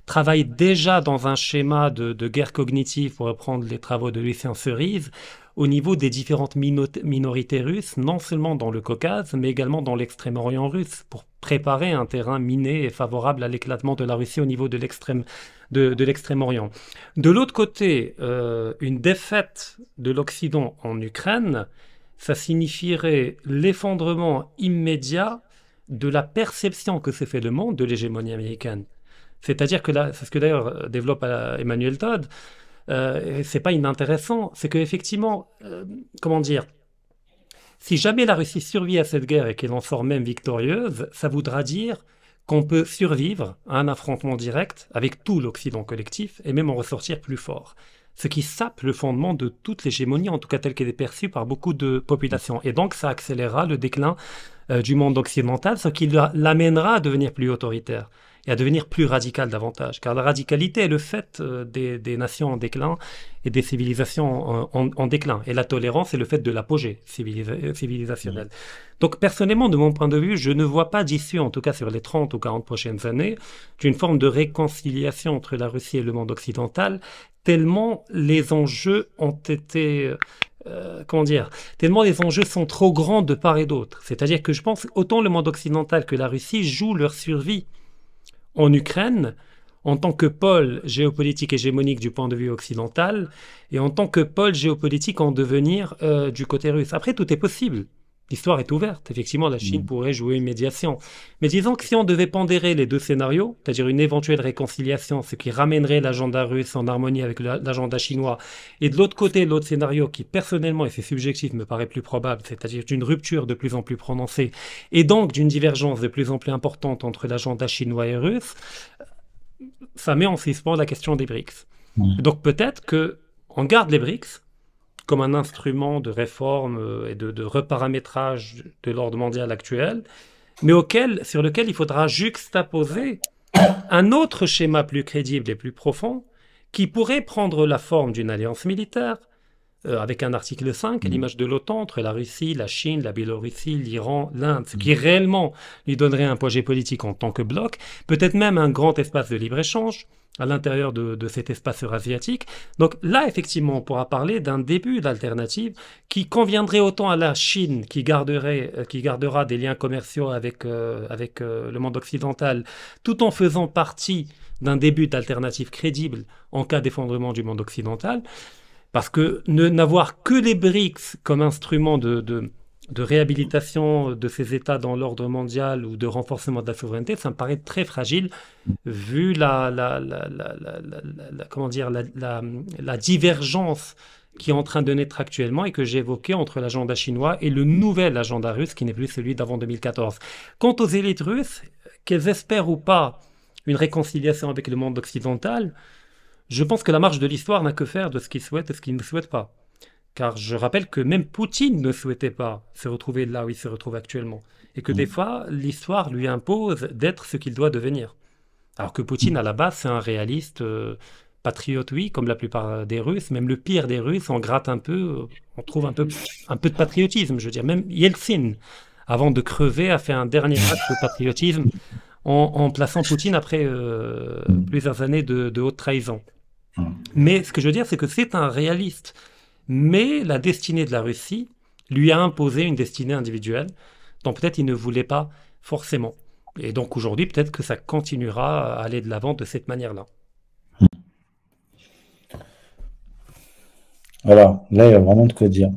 travaillent déjà dans un schéma de guerre cognitive, pour reprendre les travaux de Lucien Cerise, au niveau des différentes minorités russes, non seulement dans le Caucase, mais également dans l'extrême-orient russe, pour préparer un terrain miné et favorable à l'éclatement de la Russie au niveau de l'extrême-orient. De l'autre côté, une défaite de l'Occident en Ukraine, ça signifierait l'effondrement immédiat de la perception que s'est fait le monde de l'hégémonie américaine. C'est-à-dire que là, c'est ce que d'ailleurs développe Emmanuel Todd, et c'est pas inintéressant, c'est qu'effectivement, comment dire, si jamais la Russie survit à cette guerre et qu'elle en sort même victorieuse, ça voudra dire qu'on peut survivre à un affrontement direct avec tout l'Occident collectif et même en ressortir plus fort. Ce qui sape le fondement de toute l'hégémonie, en tout cas telle qu'elle est perçue par beaucoup de populations. Et donc ça accélérera le déclin du monde occidental, ce qui l'amènera à devenir plus autoritaire et à devenir plus radical davantage. Car la radicalité est le fait des nations en déclin et des civilisations en déclin. Et la tolérance est le fait de l'apogée civilisationnelle. Donc personnellement, de mon point de vue, je ne vois pas d'issue, en tout cas sur les 30 ou 40 prochaines années, d'une forme de réconciliation entre la Russie et le monde occidental, tellement les enjeux ont été... tellement les enjeux sont trop grands de part et d'autre. C'est-à-dire que je pense autant le monde occidental que la Russie jouent leur survie en Ukraine en tant que pôle géopolitique hégémonique du point de vue occidental et en tant que pôle géopolitique en devenir du côté russe. Après, tout est possible. l'histoire est ouverte. Effectivement, la Chine pourrait jouer une médiation. Mais disons que si on devait pondérer les deux scénarios, c'est-à-dire une éventuelle réconciliation, ce qui ramènerait l'agenda russe en harmonie avec l'agenda chinois, et de l'autre côté, l'autre scénario qui, personnellement, et c'est subjectif, me paraît plus probable, c'est-à-dire d'une rupture de plus en plus prononcée, et donc d'une divergence de plus en plus importante entre l'agenda chinois et russe, ça met en suspens la question des BRICS. Donc peut-être qu'on garde les BRICS comme un instrument de réforme et de reparamétrage de l'ordre mondial actuel, mais sur lequel il faudra juxtaposer un autre schéma plus crédible et plus profond qui pourrait prendre la forme d'une alliance militaire, avec un article 5, à l'image de l'OTAN, entre la Russie, la Chine, la Biélorussie, l'Iran, l'Inde, ce qui réellement lui donnerait un poids géopolitique en tant que bloc, peut-être même un grand espace de libre-échange à l'intérieur de cet espace eurasiatique. Donc là, effectivement, on pourra parler d'un début d'alternative qui conviendrait autant à la Chine, qui gardera des liens commerciaux avec le monde occidental, tout en faisant partie d'un début d'alternative crédible en cas d'effondrement du monde occidental. Parce que n'avoir que les BRICS comme instrument de réhabilitation de ces États dans l'ordre mondial ou de renforcement de la souveraineté, ça me paraît très fragile vu la divergence qui est en train de naître actuellement et que j'ai évoquée entre l'agenda chinois et le nouvel agenda russe qui n'est plus celui d'avant 2014. Quant aux élites russes, qu'elles espèrent ou pas une réconciliation avec le monde occidental, je pense que la marche de l'histoire n'a que faire de ce qu'ils souhaitent et ce qu'ils ne souhaitent pas. Car je rappelle que même Poutine ne souhaitait pas se retrouver là où il se retrouve actuellement. Et que des fois, l'histoire lui impose d'être ce qu'il doit devenir. Alors que Poutine, à la base, c'est un réaliste patriote, oui, comme la plupart des Russes. Même le pire des Russes, on gratte un peu, on trouve un peu de patriotisme. Je veux dire, même Yeltsin, avant de crever, a fait un dernier acte de patriotisme en plaçant Poutine après plusieurs années de haute trahison. Mais ce que je veux dire, c'est que c'est un réaliste. Mais la destinée de la Russie lui a imposé une destinée individuelle dont peut-être il ne voulait pas forcément. Et donc aujourd'hui, peut-être que ça continuera à aller de l'avant de cette manière-là. Alors, là, il y a vraiment de quoi dire.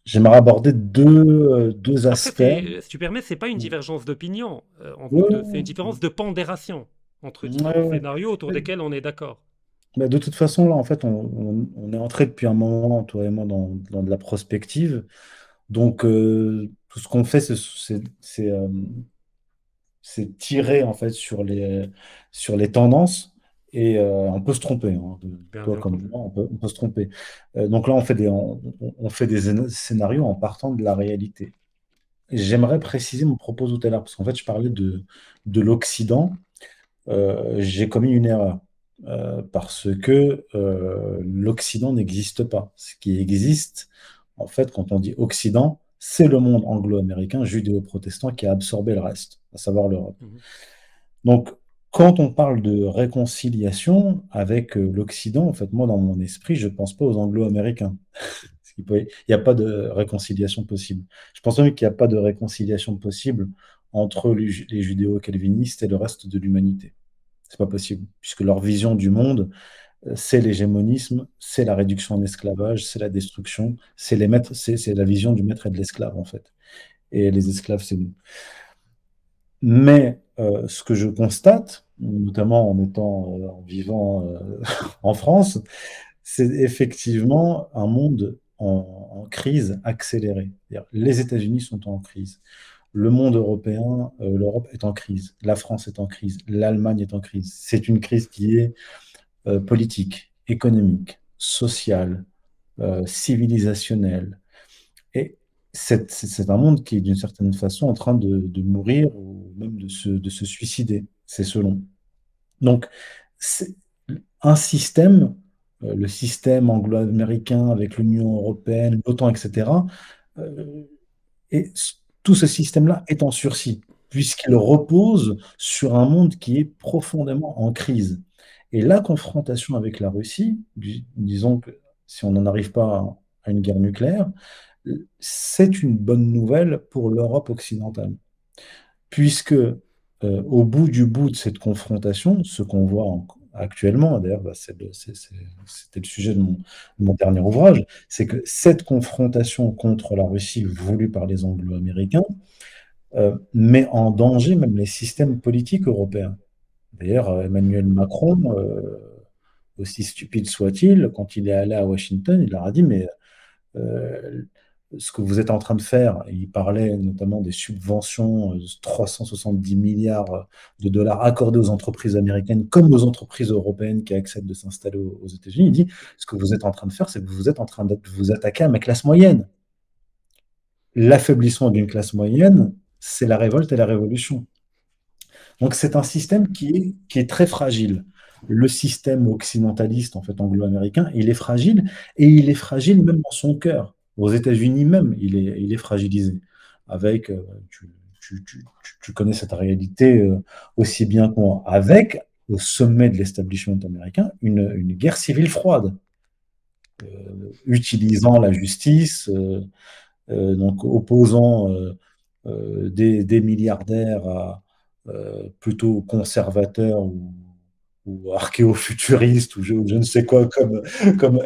J'aimerais aborder deux Après, aspects. si tu permets, c'est pas une divergence d'opinion entre Ouais, deux, c'est une différence de pondération entre ouais, différents ouais. scénarios autour desquels on est d'accord. Mais de toute façon, là, en fait, on est entré depuis un moment, toi et moi, dans de la prospective. Donc, tout ce qu'on fait, c'est tirer, en fait, sur les tendances. Et on peut se tromper, hein. Bien, Toi bien comme entendu. moi, on peut se tromper. Donc là, on fait des scénarios en partant de la réalité. J'aimerais préciser mon propos tout à l'heure, parce qu'en fait, je parlais de l'Occident. J'ai commis une erreur, parce que l'Occident n'existe pas. Ce qui existe, en fait, quand on dit Occident, c'est le monde anglo-américain, judéo-protestant, qui a absorbé le reste, à savoir l'Europe. Mhm. Donc, quand on parle de réconciliation avec l'Occident, en fait, moi, dans mon esprit, je ne pense pas aux anglo-américains. Il n'y a pas de réconciliation possible. Je pense même qu'il n'y a pas de réconciliation possible entre les judéo-calvinistes et le reste de l'humanité. C'est pas possible, puisque leur vision du monde, c'est l'hégémonisme, c'est la réduction en esclavage, c'est la destruction, c'est les maîtres, c'est la vision du maître et de l'esclave, en fait. Et les esclaves, c'est nous. Mais ce que je constate, notamment en vivant en France, c'est effectivement un monde en crise accélérée. C'est-à-dire, les États-Unis sont en crise. Le monde européen, l'Europe est en crise. La France est en crise. L'Allemagne est en crise. C'est une crise qui est politique, économique, sociale, civilisationnelle. Et c'est un monde qui est d'une certaine façon en train de mourir ou même de se suicider. C'est selon. Donc, c'est un système, le système anglo-américain avec l'Union européenne, l'OTAN, etc., euh, et tout ce système-là est en sursis, puisqu'il repose sur un monde qui est profondément en crise. Et la confrontation avec la Russie, disons que si on n'en arrive pas à une guerre nucléaire, c'est une bonne nouvelle pour l'Europe occidentale, puisque au bout du bout de cette confrontation, ce qu'on voit actuellement, d'ailleurs, c'était le sujet de mon dernier ouvrage, c'est que cette confrontation contre la Russie voulue par les Anglo-Américains met en danger même les systèmes politiques européens. D'ailleurs, Emmanuel Macron, aussi stupide soit-il, quand il est allé à Washington, il leur a dit, mais euh, ce que vous êtes en train de faire, et il parlait notamment des subventions, 370 milliards de dollars accordés aux entreprises américaines comme aux entreprises européennes qui acceptent de s'installer aux États-Unis. Il dit, ce que vous êtes en train de faire, c'est que vous êtes en train de vous attaquer à ma classe moyenne. L'affaiblissement d'une classe moyenne, c'est la révolte et la révolution. Donc c'est un système qui est très fragile. Le système occidentaliste, en fait, anglo-américain, il est fragile, et il est fragile même dans son cœur. Aux États-Unis même, il est fragilisé. Avec, tu connais cette réalité aussi bien que moi, avec, au sommet de l'establishment américain, une guerre civile froide, utilisant la justice, donc opposant des milliardaires plutôt conservateurs ou archéofuturistes ou je ne sais quoi comme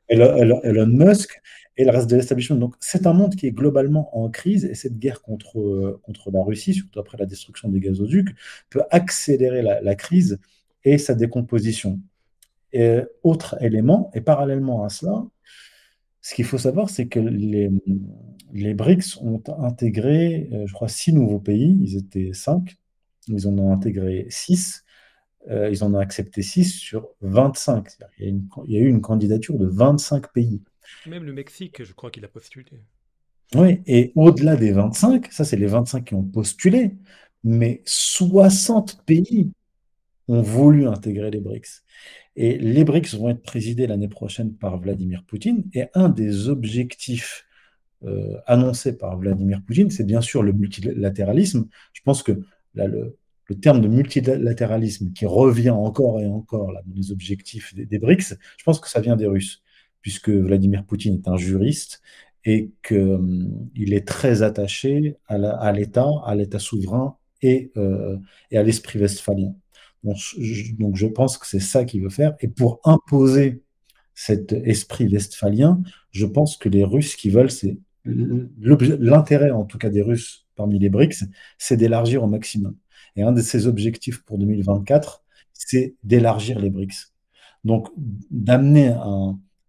Elon Musk et le reste de l'establishment. Donc c'est un monde qui est globalement en crise, et cette guerre contre la Russie, surtout après la destruction des gazoducs, peut accélérer la crise et sa décomposition. Et autre élément, et parallèlement à cela, ce qu'il faut savoir, c'est que les BRICS ont intégré, je crois, 6 nouveaux pays. Ils étaient 5. Ils en ont intégré 6. Ils en ont accepté 6 sur 25. C'est-à-dire qu'il y a eu une candidature de 25 pays. Même le Mexique, je crois qu'il a postulé. Oui, et au-delà des 25, ça c'est les 25 qui ont postulé, mais 60 pays ont voulu intégrer les BRICS. Et les BRICS vont être présidés l'année prochaine par Vladimir Poutine. Et un des objectifs annoncés par Vladimir Poutine, c'est bien sûr le multilatéralisme. Je pense que là, le terme de multilatéralisme qui revient encore et encore là, dans les objectifs des BRICS, je pense que ça vient des Russes, puisque Vladimir Poutine est un juriste et qu'il est très attaché à l'État souverain et à l'esprit westphalien. Donc je pense que c'est ça qu'il veut faire. Et pour imposer cet esprit westphalien, je pense que les Russes qui veulent, c'est l'intérêt en tout cas des Russes parmi les BRICS, c'est d'élargir au maximum. Et un de ses objectifs pour 2024, c'est d'élargir les BRICS. Donc d'amener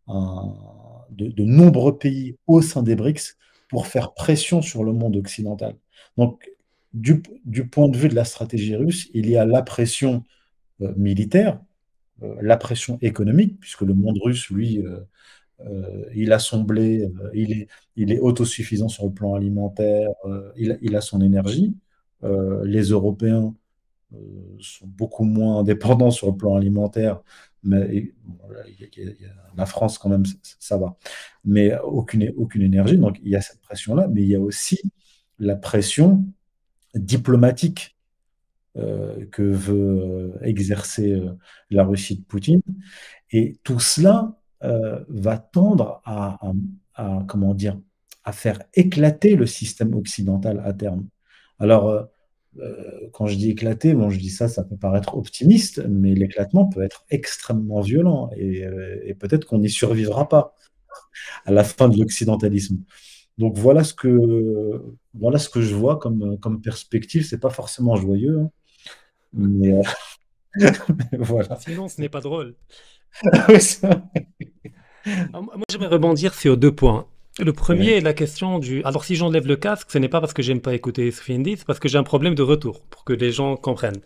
de nombreux pays au sein des BRICS pour faire pression sur le monde occidental. Donc du point de vue de la stratégie russe, il y a la pression militaire, la pression économique, puisque le monde russe, lui, il a son blé, il est autosuffisant sur le plan alimentaire, il a son énergie. Les Européens sont beaucoup moins indépendants sur le plan alimentaire, mais la France, quand même, ça va. Mais aucune énergie, donc il y a cette pression-là, mais il y a aussi la pression diplomatique que veut exercer la Russie de Poutine. Et tout cela va tendre comment dire, à faire éclater le système occidental à terme. Alors, quand je dis éclater, bon, je dis ça peut paraître optimiste, mais l'éclatement peut être extrêmement violent et peut-être qu'on n'y survivra pas à la fin de l'occidentalisme. Donc voilà ce que je vois comme perspective. C'est pas forcément joyeux, hein, mais, mais voilà. Sinon, ce n'est pas drôle. Oui, ça- Alors, moi, j'aimerais rebondir sur 2 points. Le premier ouais. est la question du... Alors, si j'enlève le casque, ce n'est pas parce que j'aime pas écouter Sfindi, c'est parce que j'ai un problème de retour, pour que les gens comprennent.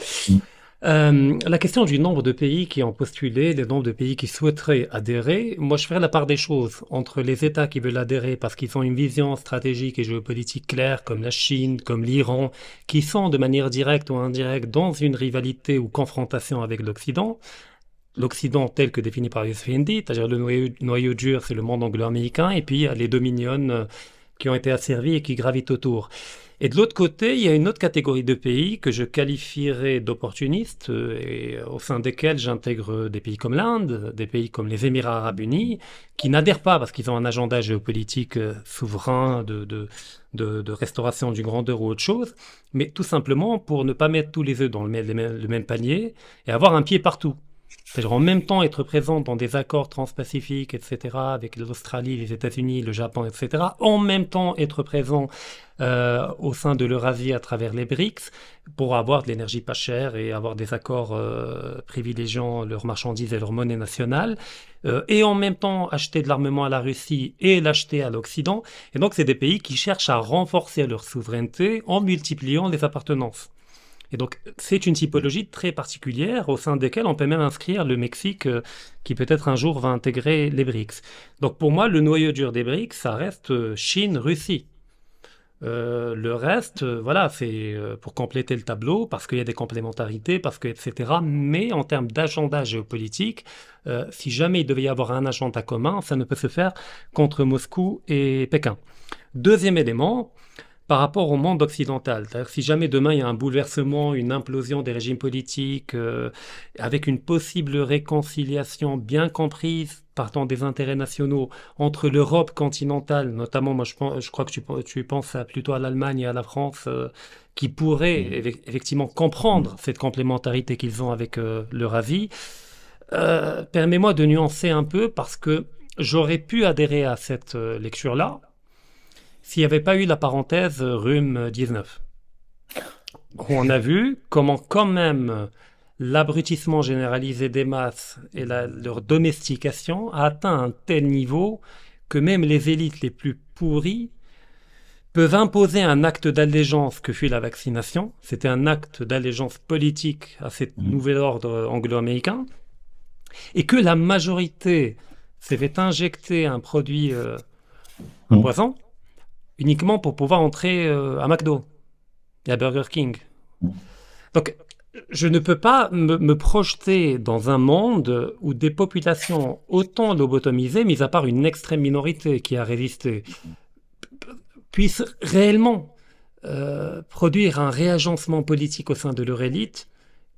La question du nombre de pays qui ont postulé, le nombre de pays qui souhaiteraient adhérer, moi je ferais la part des choses entre les États qui veulent adhérer parce qu'ils ont une vision stratégique et géopolitique claire, comme la Chine, comme l'Iran, qui sont de manière directe ou indirecte dans une rivalité ou confrontation avec l'Occident. L'Occident tel que défini par Youssef Indy, c'est-à-dire le noyau dur, c'est le monde anglo-américain, et puis il y a les dominions qui ont été asservis et qui gravitent autour. Et de l'autre côté, il y a une autre catégorie de pays que je qualifierais d'opportunistes, et au sein desquels j'intègre des pays comme l'Inde, des pays comme les Émirats arabes unis, qui n'adhèrent pas parce qu'ils ont un agenda géopolitique souverain de restauration du grandeur ou autre chose, mais tout simplement pour ne pas mettre tous les œufs dans le même panier et avoir un pied partout. C'est-à-dire en même temps être présent dans des accords transpacifiques, etc., avec l'Australie, les États-Unis, le Japon, etc., en même temps être présent au sein de l'Eurasie à travers les BRICS pour avoir de l'énergie pas chère et avoir des accords privilégiant leurs marchandises et leur monnaie nationale, et en même temps acheter de l'armement à la Russie et l'acheter à l'Occident. Et donc c'est des pays qui cherchent à renforcer leur souveraineté en multipliant les appartenances. Et donc, c'est une typologie très particulière au sein desquelles on peut même inscrire le Mexique qui peut-être un jour va intégrer les BRICS. Donc, pour moi, le noyau dur des BRICS, ça reste Chine, Russie. Le reste, voilà, c'est pour compléter le tableau, parce qu'il y a des complémentarités, parce que, etc. Mais en termes d'agenda géopolitique, si jamais il devait y avoir un agenda commun, ça ne peut se faire qu'entre Moscou et Pékin. Deuxième élément, par rapport au monde occidental. C'est-à-dire si jamais demain il y a un bouleversement, une implosion des régimes politiques, avec une possible réconciliation bien comprise partant des intérêts nationaux entre l'Europe continentale, notamment moi je crois que tu penses plutôt à l'Allemagne et à la France, qui pourraient effectivement comprendre cette complémentarité qu'ils ont avec l'Eurasie. Permets-moi de nuancer un peu parce que j'aurais pu adhérer à cette lecture-là s'il n'y avait pas eu la parenthèse rhume 19. On a vu comment quand même l'abrutissement généralisé des masses et leur domestication a atteint un tel niveau que même les élites les plus pourries peuvent imposer un acte d'allégeance que fut la vaccination. C'était un acte d'allégeance politique à ce nouvel ordre anglo-américain, et que la majorité s'est fait injecter un produit poison uniquement pour pouvoir entrer à McDo et à Burger King. Donc, je ne peux pas me projeter dans un monde où des populations autant lobotomisées, mis à part une extrême minorité qui a résisté, puissent réellement produire un réagencement politique au sein de leur élite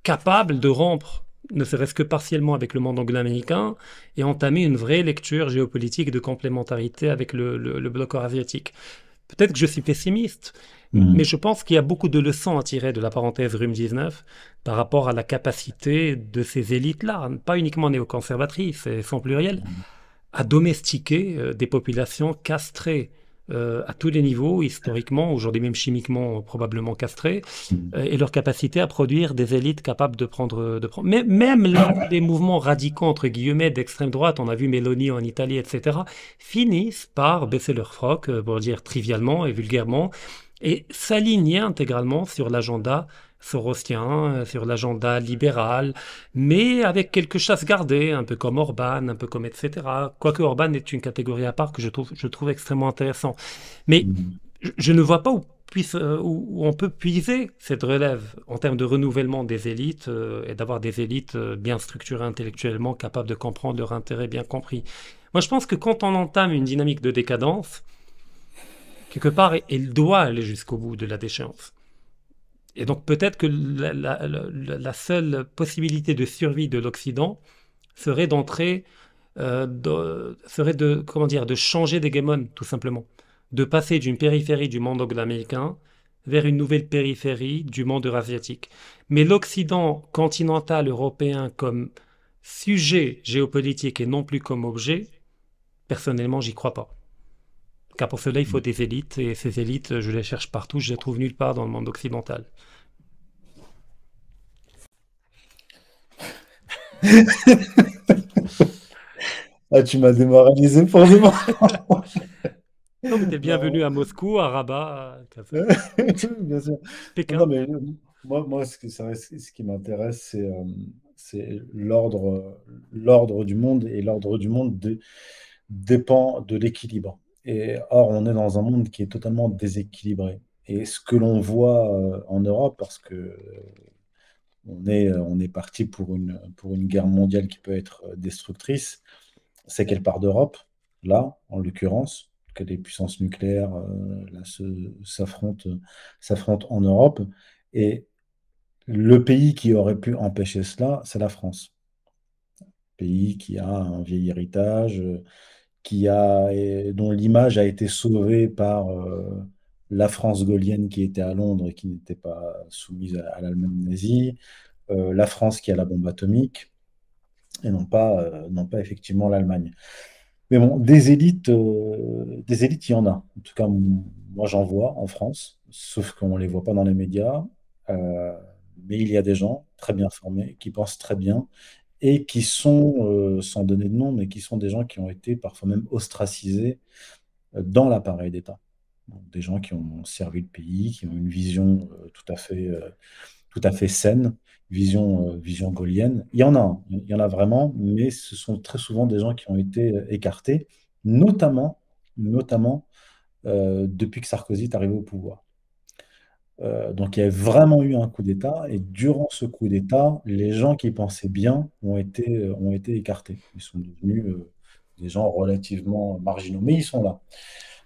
capable de rompre, ne serait-ce que partiellement, avec le monde anglo-américain et entamer une vraie lecture géopolitique de complémentarité avec le bloc eurasiatique. Peut-être que je suis pessimiste, mais je pense qu'il y a beaucoup de leçons à tirer de la parenthèse rhume 19 par rapport à la capacité de ces élites-là, pas uniquement néoconservatrices, et son pluriel, à domestiquer des populations castrées à tous les niveaux, historiquement, aujourd'hui même chimiquement probablement castrées, et leur capacité à produire des élites capables de prendre... Mais même là, les mouvements radicaux, entre guillemets, d'extrême droite, on a vu Meloni en Italie, etc., finissent par baisser leur froc, pour dire trivialement et vulgairement, et s'aligner intégralement sur l'agenda sorosien, sur l'agenda libéral, mais avec quelques chasses gardées, un peu comme Orban, un peu comme etc. Quoique Orban est une catégorie à part que je trouve extrêmement intéressant. Mais je ne vois pas où on peut puiser cette relève en termes de renouvellement des élites et d'avoir des élites bien structurées intellectuellement, capables de comprendre leurs intérêts bien compris. Moi, je pense que quand on entame une dynamique de décadence, quelque part, elle doit aller jusqu'au bout de la déchéance. Et donc peut-être que la seule possibilité de survie de l'Occident serait de changer d'hégémone, tout simplement. De passer d'une périphérie du monde anglo-américain vers une nouvelle périphérie du monde eurasiatique. Mais l'Occident continental européen comme sujet géopolitique et non plus comme objet, personnellement, j'y crois pas. Car pour cela, il faut des élites, et ces élites, je les cherche partout, je les trouve nulle part dans le monde occidental. Ah, tu m'as démoralisé pour demain. Donc, t'es bienvenu à Moscou, à Rabat, Bien sûr. Pékin. Non, mais moi ce qui m'intéresse, c'est l'ordre du monde, et l'ordre du monde dépend de l'équilibre. Et or, on est dans un monde qui est totalement déséquilibré. Et ce que l'on voit en Europe, parce que on est parti pour une guerre mondiale qui peut être destructrice, c'est qu'elle part d'Europe, là, en l'occurrence, que les puissances nucléaires là, s'affrontent en Europe. Et le pays qui aurait pu empêcher cela, c'est la France. Pays qui a un vieil héritage, dont l'image a été sauvée par la France gaulienne qui était à Londres et qui n'était pas soumise à l'Allemagne nazie, la France qui a la bombe atomique. et non pas effectivement l'Allemagne. Mais bon, des élites, il y en a. En tout cas, moi, j'en vois en France, sauf qu'on ne les voit pas dans les médias. Euh, mais il y a des gens très bien formés, qui pensent très bien, et qui sont, sans donner de nom, mais qui sont des gens qui ont été parfois même ostracisés dans l'appareil d'État. Donc, des gens qui ont servi le pays, qui ont une vision tout à fait saine, vision gaullienne. Il y en a, hein, il y en a vraiment, mais ce sont très souvent des gens qui ont été écartés, notamment depuis que Sarkozy est arrivé au pouvoir. Donc il y a vraiment eu un coup d'État, et durant ce coup d'État, les gens qui pensaient bien ont été écartés. Ils sont devenus des gens relativement marginaux, mais ils sont là.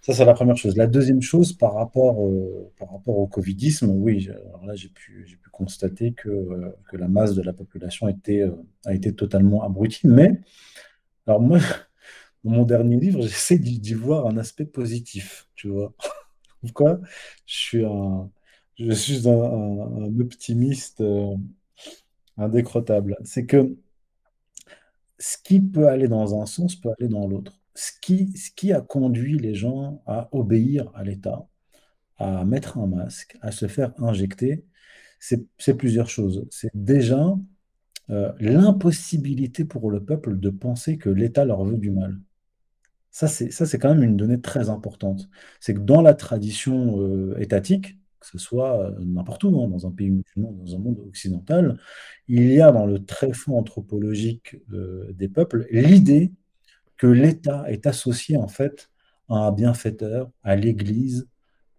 Ça, c'est la première chose. La deuxième chose, par rapport au Covidisme, oui, alors là, j'ai pu constater que la masse de la population a été totalement abrutie. Mais, alors moi, dans mon dernier livre, j'essaie d'y voir un aspect positif, tu vois. Pourquoi? Je suis je suis un optimiste indécrottable. C'est que ce qui peut aller dans un sens peut aller dans l'autre. Ce qui a conduit les gens à obéir à l'État, à mettre un masque, à se faire injecter, c'est plusieurs choses. C'est déjà l'impossibilité pour le peuple de penser que l'État leur veut du mal. Ça, c'est quand même une donnée très importante. C'est que dans la tradition étatique, que ce soit n'importe où, hein, dans un pays musulman, dans un monde occidental, il y a dans le tréfonds anthropologique des peuples l'idée que l'État est associé en fait à un bienfaiteur, à l'Église,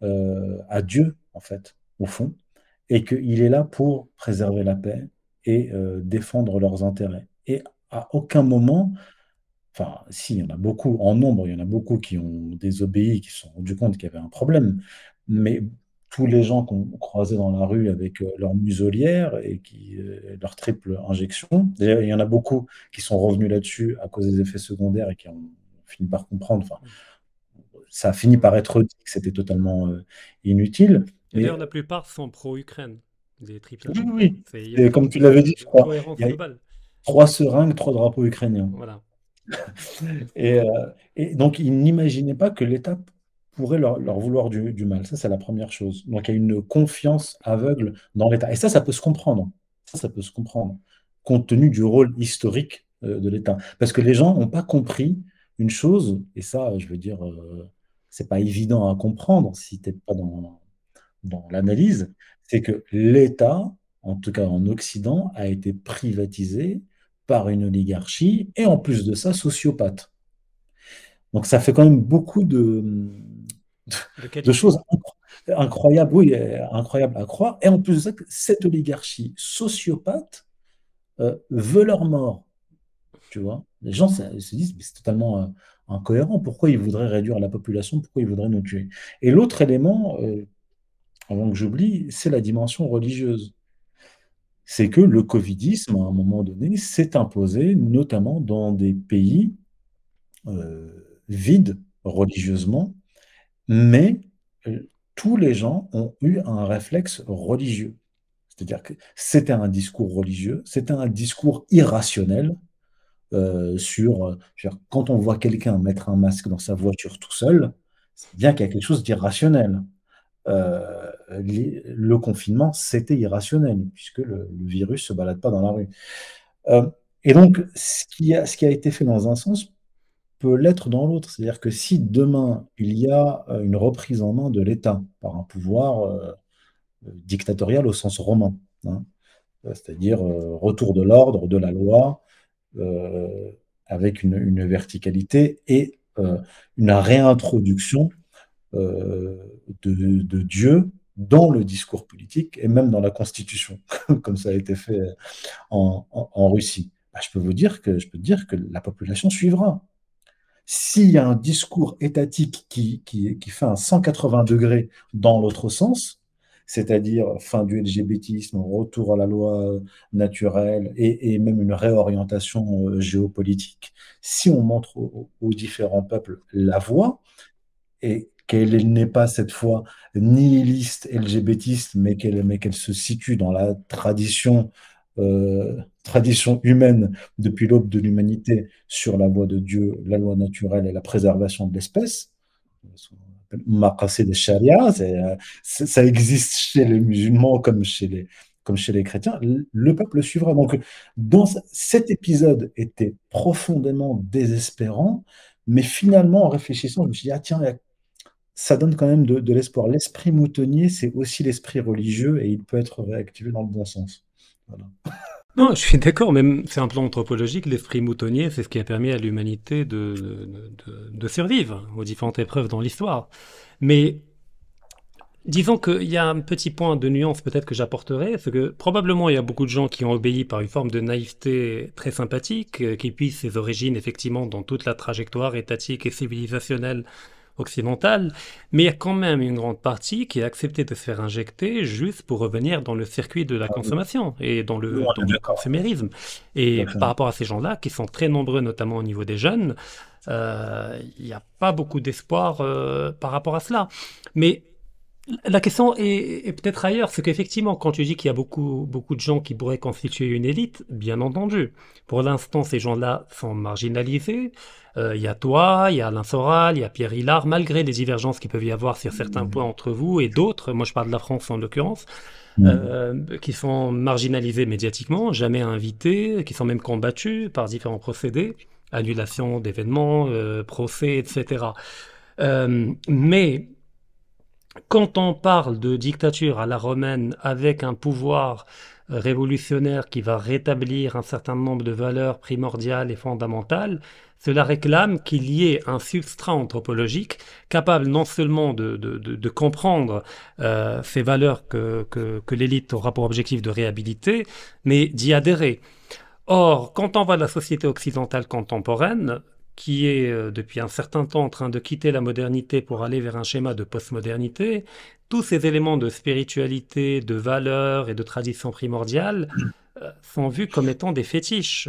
à Dieu en fait, au fond, et qu'il est là pour préserver la paix et défendre leurs intérêts. Et à aucun moment, enfin, si, il y en a beaucoup, en nombre, il y en a beaucoup qui ont désobéi, qui se sont rendus compte qu'il y avait un problème. Mais tous les gens qu'on croisait dans la rue avec leur muselière et leur triple injection, déjà, il y en a beaucoup qui sont revenus là-dessus à cause des effets secondaires et qui ont fini par comprendre. Enfin, ça a fini par être dit que c'était totalement inutile. Et Mais d'ailleurs, la plupart sont pro-Ukraine, les triples oui, oui, injections. oui. Il y a Et une comme tu sorte l'avais dit, je de crois, cohérence il y a globale. 3 seringues, 3 drapeaux ukrainiens. Voilà. Et, euh, et donc, ils n'imaginaient pas que l'État pourrait leur vouloir du mal. Ça, c'est la première chose. Donc, il y a une confiance aveugle dans l'État. Et ça peut se comprendre. Ça peut se comprendre, compte tenu du rôle historique de l'État. Parce que les gens n'ont pas compris une chose, et ça, je veux dire, c'est pas évident à comprendre si tu n'es pas dans l'analyse, c'est que l'État, en tout cas en Occident, a été privatisé par une oligarchie et en plus de ça, sociopathe. Donc ça fait quand même beaucoup De de qualité. choses incroyables, oui, incroyables à croire. Et en plus de ça, cette oligarchie sociopathe veut leur mort. Tu vois, les gens se disent, mais c'est totalement incohérent. Pourquoi ils voudraient réduire la population? Pourquoi ils voudraient nous tuer? Et l'autre élément, avant que j'oublie, c'est la dimension religieuse. C'est que le covidisme, à un moment donné, s'est imposé, notamment dans des pays vides religieusement, mais tous les gens ont eu un réflexe religieux. C'est-à-dire que c'était un discours religieux, c'était un discours irrationnel je veux dire, quand on voit quelqu'un mettre un masque dans sa voiture tout seul, c'est bien qu'il y a quelque chose d'irrationnel. Le confinement, c'était irrationnel, puisque le virus ne se balade pas dans la rue. Euh, et donc, ce qui a été fait dans un sens peut l'être dans l'autre. C'est-à-dire que si demain, il y a une reprise en main de l'État par un pouvoir dictatorial au sens romain, hein, c'est-à-dire retour de l'ordre, de la loi, euh, avec une verticalité et une réintroduction euh, de Dieu dans le discours politique et même dans la Constitution, comme ça a été fait en Russie. Bah, je peux te dire que la population suivra. S'il y a un discours étatique qui fait un 180 degrés dans l'autre sens, c'est-à-dire fin du LGBTisme, retour à la loi naturelle et même une réorientation géopolitique, si on montre aux différents peuples la voie, et qu'elle n'est pas cette fois nihiliste, LGBTiste, mais qu'elle se situe dans la tradition tradition humaine depuis l'aube de l'humanité sur la voie de Dieu, la loi naturelle et la préservation de l'espèce. Maqasid al-Sharia, ça existe chez les musulmans comme chez les chrétiens. Le peuple le suivra. Donc, cet épisode était profondément désespérant, mais finalement, en réfléchissant, je me suis dit, ah tiens, ça donne quand même de l'espoir. L'esprit moutonnier, c'est aussi l'esprit religieux et il peut être réactivé dans le bon sens. Voilà. Non, je suis d'accord, même c'est un plan anthropologique, l'esprit moutonnier, c'est ce qui a permis à l'humanité de survivre aux différentes épreuves dans l'histoire. Mais disons qu'il y a un petit point de nuance peut-être que j'apporterai, c'est que probablement il y a beaucoup de gens qui ont obéi par une forme de naïveté très sympathique, qui puise ses origines effectivement dans toute la trajectoire étatique et civilisationnelle occidentale, mais il y a quand même une grande partie qui a accepté de se faire injecter juste pour revenir dans le circuit de la consommation et dans le consumérisme. Et par rapport à ces gens-là, qui sont très nombreux, notamment au niveau des jeunes, il n'y a pas beaucoup d'espoir par rapport à cela. Mais la question est peut-être ailleurs, c'est qu'effectivement, quand tu dis qu'il y a beaucoup de gens qui pourraient constituer une élite, bien entendu, pour l'instant, ces gens-là sont marginalisés. Il y a toi, il y a Alain Soral, il y a Pierre Hilard, malgré les divergences qu'il peut y avoir sur certains points entre vous et d'autres, moi je parle de la France en l'occurrence, qui sont marginalisés médiatiquement, jamais invités, qui sont même combattus par différents procédés, annulation d'événements, procès, etc. Mais quand on parle de dictature à la romaine avec un pouvoir révolutionnaire qui va rétablir un certain nombre de valeurs primordiales et fondamentales, cela réclame qu'il y ait un substrat anthropologique capable non seulement de comprendre ces valeurs que l'élite aura pour objectif de réhabiliter, mais d'y adhérer. Or, quand on voit la société occidentale contemporaine, qui est depuis un certain temps en train de quitter la modernité pour aller vers un schéma de postmodernité, tous ces éléments de spiritualité, de valeurs et de tradition primordiale sont vus comme étant des fétiches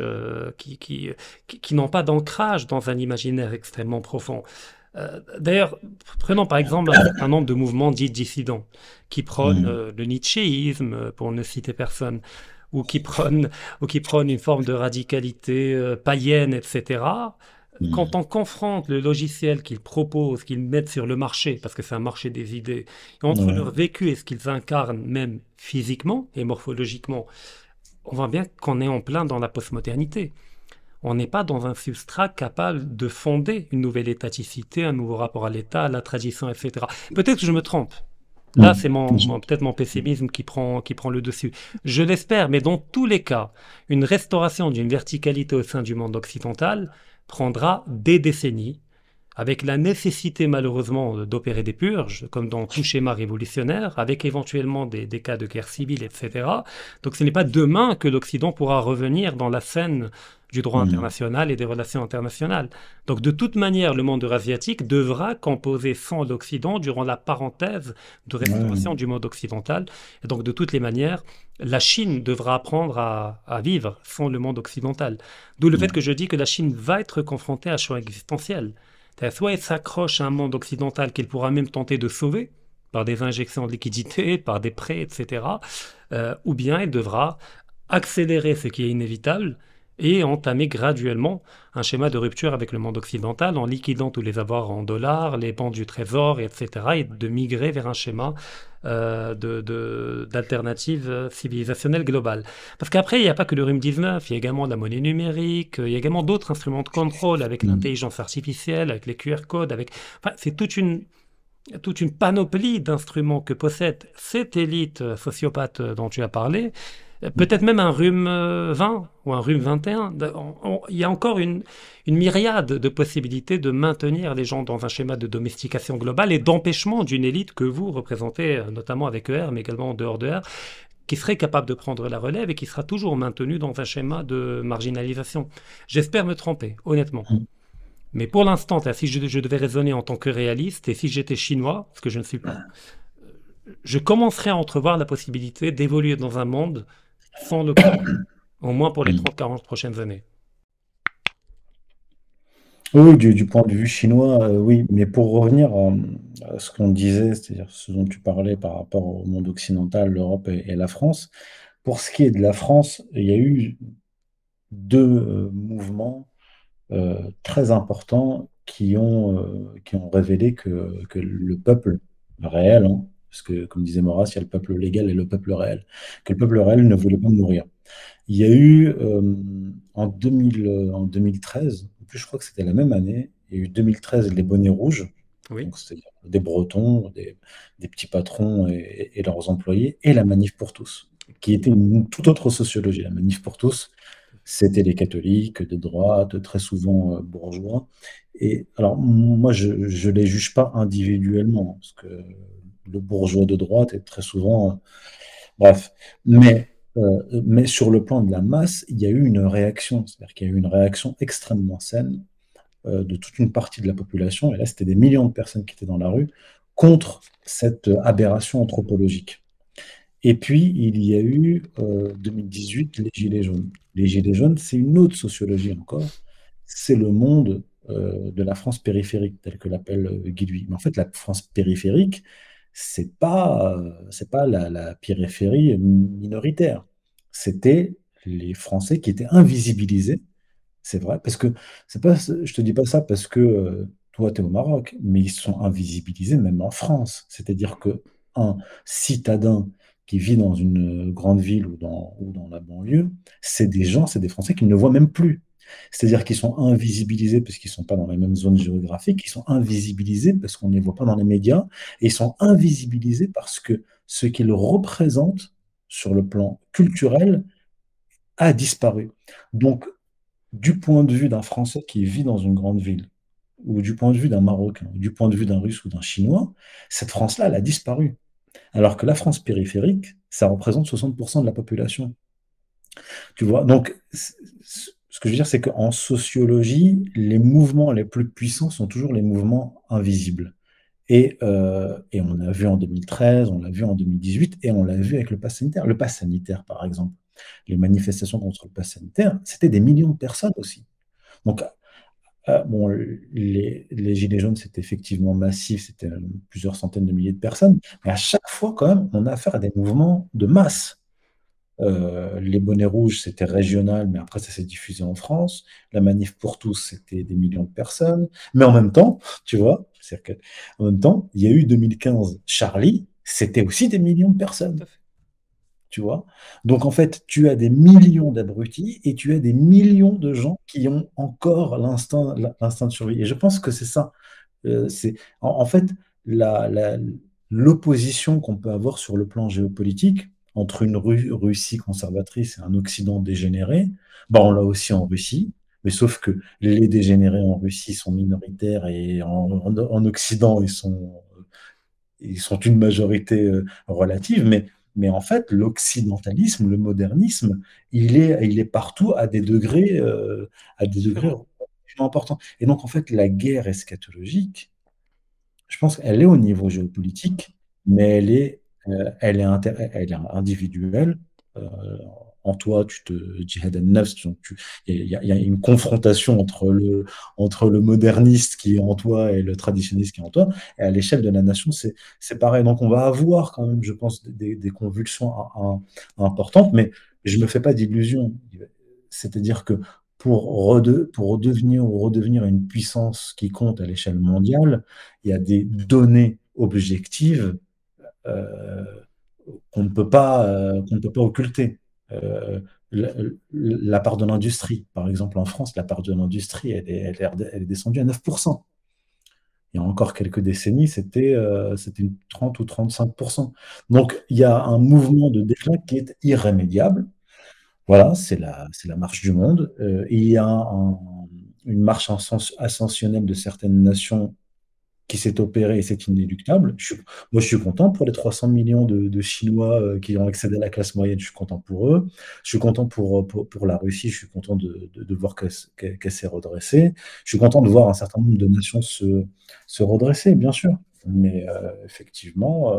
qui n'ont pas d'ancrage dans un imaginaire extrêmement profond. D'ailleurs, prenons par exemple un certain nombre de mouvements dits dissidents qui prônent le nietzschéisme, pour ne citer personne, ou qui prônent une forme de radicalité païenne, etc. Quand on confronte le logiciel qu'ils proposent, qu'ils mettent sur le marché, parce que c'est un marché des idées, entre leur vécu et ce qu'ils incarnent, même physiquement et morphologiquement, on voit bien qu'on est en plein dans la postmodernité. On n'est pas dans un substrat capable de fonder une nouvelle étaticité, un nouveau rapport à l'État, à la tradition, etc. Peut-être que je me trompe. Là, c'est peut-être mon pessimisme qui prend le dessus. Je l'espère, mais dans tous les cas, une restauration d'une verticalité au sein du monde occidental prendra des décennies, avec la nécessité malheureusement d'opérer des purges, comme dans tout schéma révolutionnaire, avec éventuellement des cas de guerre civile, etc. Donc ce n'est pas demain que l'Occident pourra revenir dans la scène du droit international et des relations internationales. Donc de toute manière, le monde eurasiatique devra composer sans l'Occident durant la parenthèse de restauration du monde occidental. Et donc de toutes les manières, la Chine devra apprendre à vivre sans le monde occidental. D'où le fait que je dis que la Chine va être confrontée à un choix existentiel. Soit elle s'accroche à un monde occidental qu'elle pourra même tenter de sauver par des injections de liquidités, par des prêts, etc. Ou bien elle devra accélérer ce qui est inévitable et entamer graduellement un schéma de rupture avec le monde occidental en liquidant tous les avoirs en dollars, les banques du trésor, etc. et de migrer vers un schéma d'alternative civilisationnelle globale. Parce qu'après, il n'y a pas que le RUM-19, il y a également la monnaie numérique, il y a également d'autres instruments de contrôle avec l'intelligence artificielle, avec les QR codes, enfin, c'est toute une panoplie d'instruments que possède cette élite sociopathe dont tu as parlé. Peut-être même un rhume 20 ou un rhume 21. Il y a encore une myriade de possibilités de maintenir les gens dans un schéma de domestication globale et d'empêchement d'une élite que vous représentez, notamment avec ER, mais également en dehors de ER, qui serait capable de prendre la relève et qui sera toujours maintenue dans un schéma de marginalisation. J'espère me tromper, honnêtement. Mais pour l'instant, si je devais raisonner en tant que réaliste, et si j'étais chinois, ce que je ne suis pas, je commencerais à entrevoir la possibilité d'évoluer dans un monde sans le corps, au moins pour les 30-40 prochaines années. Oui, du point de vue chinois, oui. Mais pour revenir à ce qu'on disait, c'est-à-dire ce dont tu parlais par rapport au monde occidental, l'Europe et la France, Pour ce qui est de la France, il y a eu deux mouvements très importants qui ont révélé que le peuple réel, hein, parce que comme disait Maurras, il y a le peuple légal et le peuple réel, que le peuple réel ne voulait pas mourir. Il y a eu en 2013, en plus je crois que c'était la même année, il y a eu 2013 les bonnets rouges, Oui. donc c'est des Bretons, des petits patrons et leurs employés, et la Manif pour tous, qui était une toute autre sociologie. La Manif pour tous, c'était les catholiques de droite, très souvent bourgeois. Et alors, moi, je ne les juge pas individuellement, parce que le bourgeois de droite est très souvent. Bref. Mais sur le plan de la masse, il y a eu une réaction. C'est-à-dire qu'il y a eu une réaction extrêmement saine de toute une partie de la population. Et là, c'était des millions de personnes qui étaient dans la rue contre cette aberration anthropologique. Et puis, il y a eu 2018 les Gilets jaunes. Les Gilets jaunes, c'est une autre sociologie encore. C'est le monde de la France périphérique, tel que l'appelle Guy Duy. Mais en fait, la France périphérique, c'est pas la périphérie minoritaire. C'était les Français qui étaient invisibilisés, c'est vrai, parce que c'est pas, je te dis pas ça parce que toi, tu es au Maroc, mais ils sont invisibilisés même en France. C'est-à-dire que un citadin qui vit dans une grande ville ou dans la banlieue, c'est des gens, c'est des Français qu'ils ne voient même plus. C'est-à-dire qu'ils sont invisibilisés parce qu'ils ne sont pas dans la même zone géographique, ils sont invisibilisés parce qu'on ne les voit pas dans les médias, et ils sont invisibilisés parce que ce qu'ils représentent sur le plan culturel a disparu. Donc, du point de vue d'un Français qui vit dans une grande ville, ou du point de vue d'un Marocain, ou du point de vue d'un Russe ou d'un Chinois, cette France-là, elle a disparu. Alors que la France périphérique, ça représente 60% de la population. Tu vois? Donc, ce que je veux dire, c'est qu'en sociologie, les mouvements les plus puissants sont toujours les mouvements invisibles. Et on l'a vu en 2013, on l'a vu en 2018, et on l'a vu avec le pass sanitaire. Le pass sanitaire, par exemple, les manifestations contre le pass sanitaire, c'était des millions de personnes aussi. Donc, bon, les Gilets jaunes, c'était effectivement massif, c'était plusieurs centaines de milliers de personnes, mais à chaque fois, quand même, on a affaire à des mouvements de masse. Les bonnets rouges, c'était régional, mais après, ça s'est diffusé en France. La manif pour tous, c'était des millions de personnes. Mais en même temps, tu vois, c'est-à-dire qu'en même temps, il y a eu 2015 Charlie, c'était aussi des millions de Tout personnes, à fait. tu vois. Donc, en fait, tu as des millions d'abrutis et tu as des millions de gens qui ont encore l'instinct de survie. Et je pense que c'est ça. En fait, la- la- l'opposition qu'on peut avoir sur le plan géopolitique entre une Russie conservatrice et un Occident dégénéré, bah, on l'a aussi en Russie, mais sauf que les dégénérés en Russie sont minoritaires et en Occident, ils sont une majorité relative, mais en fait, l'occidentalisme, le modernisme, il est partout à des degrés Différent. relativement importants. Et donc, en fait, la guerre eschatologique, je pense qu'elle est au niveau géopolitique, mais elle est individuelle. Euh, en toi, tu te jihad an-nafs, donc il y a une confrontation entre le moderniste qui est en toi et le traditionniste qui est en toi. Et à l'échelle de la nation, c'est pareil. Donc on va avoir quand même, je pense, des convulsions importantes, mais je ne me fais pas d'illusions. C'est-à-dire que pour redevenir ou redevenir une puissance qui compte à l'échelle mondiale, il y a des données objectives euh, qu'on ne peut pas occulter. Euh, la part de l'industrie, par exemple en France, la part de l'industrie, elle est descendue à 9%. Il y a encore quelques décennies, c'était 30 ou 35%. Donc il y a un mouvement de déclin qui est irrémédiable. Voilà, c'est la marche du monde. Il y a une marche ascensionnelle de certaines nations qui s'est opérée et c'est inéluctable. Moi, je suis content pour les 300 millions de Chinois qui ont accédé à la classe moyenne, je suis content pour eux. Je suis content pour la Russie, je suis content de voir qu'elle s'est redressée. Je suis content de voir un certain nombre de nations se redresser, bien sûr. Mais effectivement,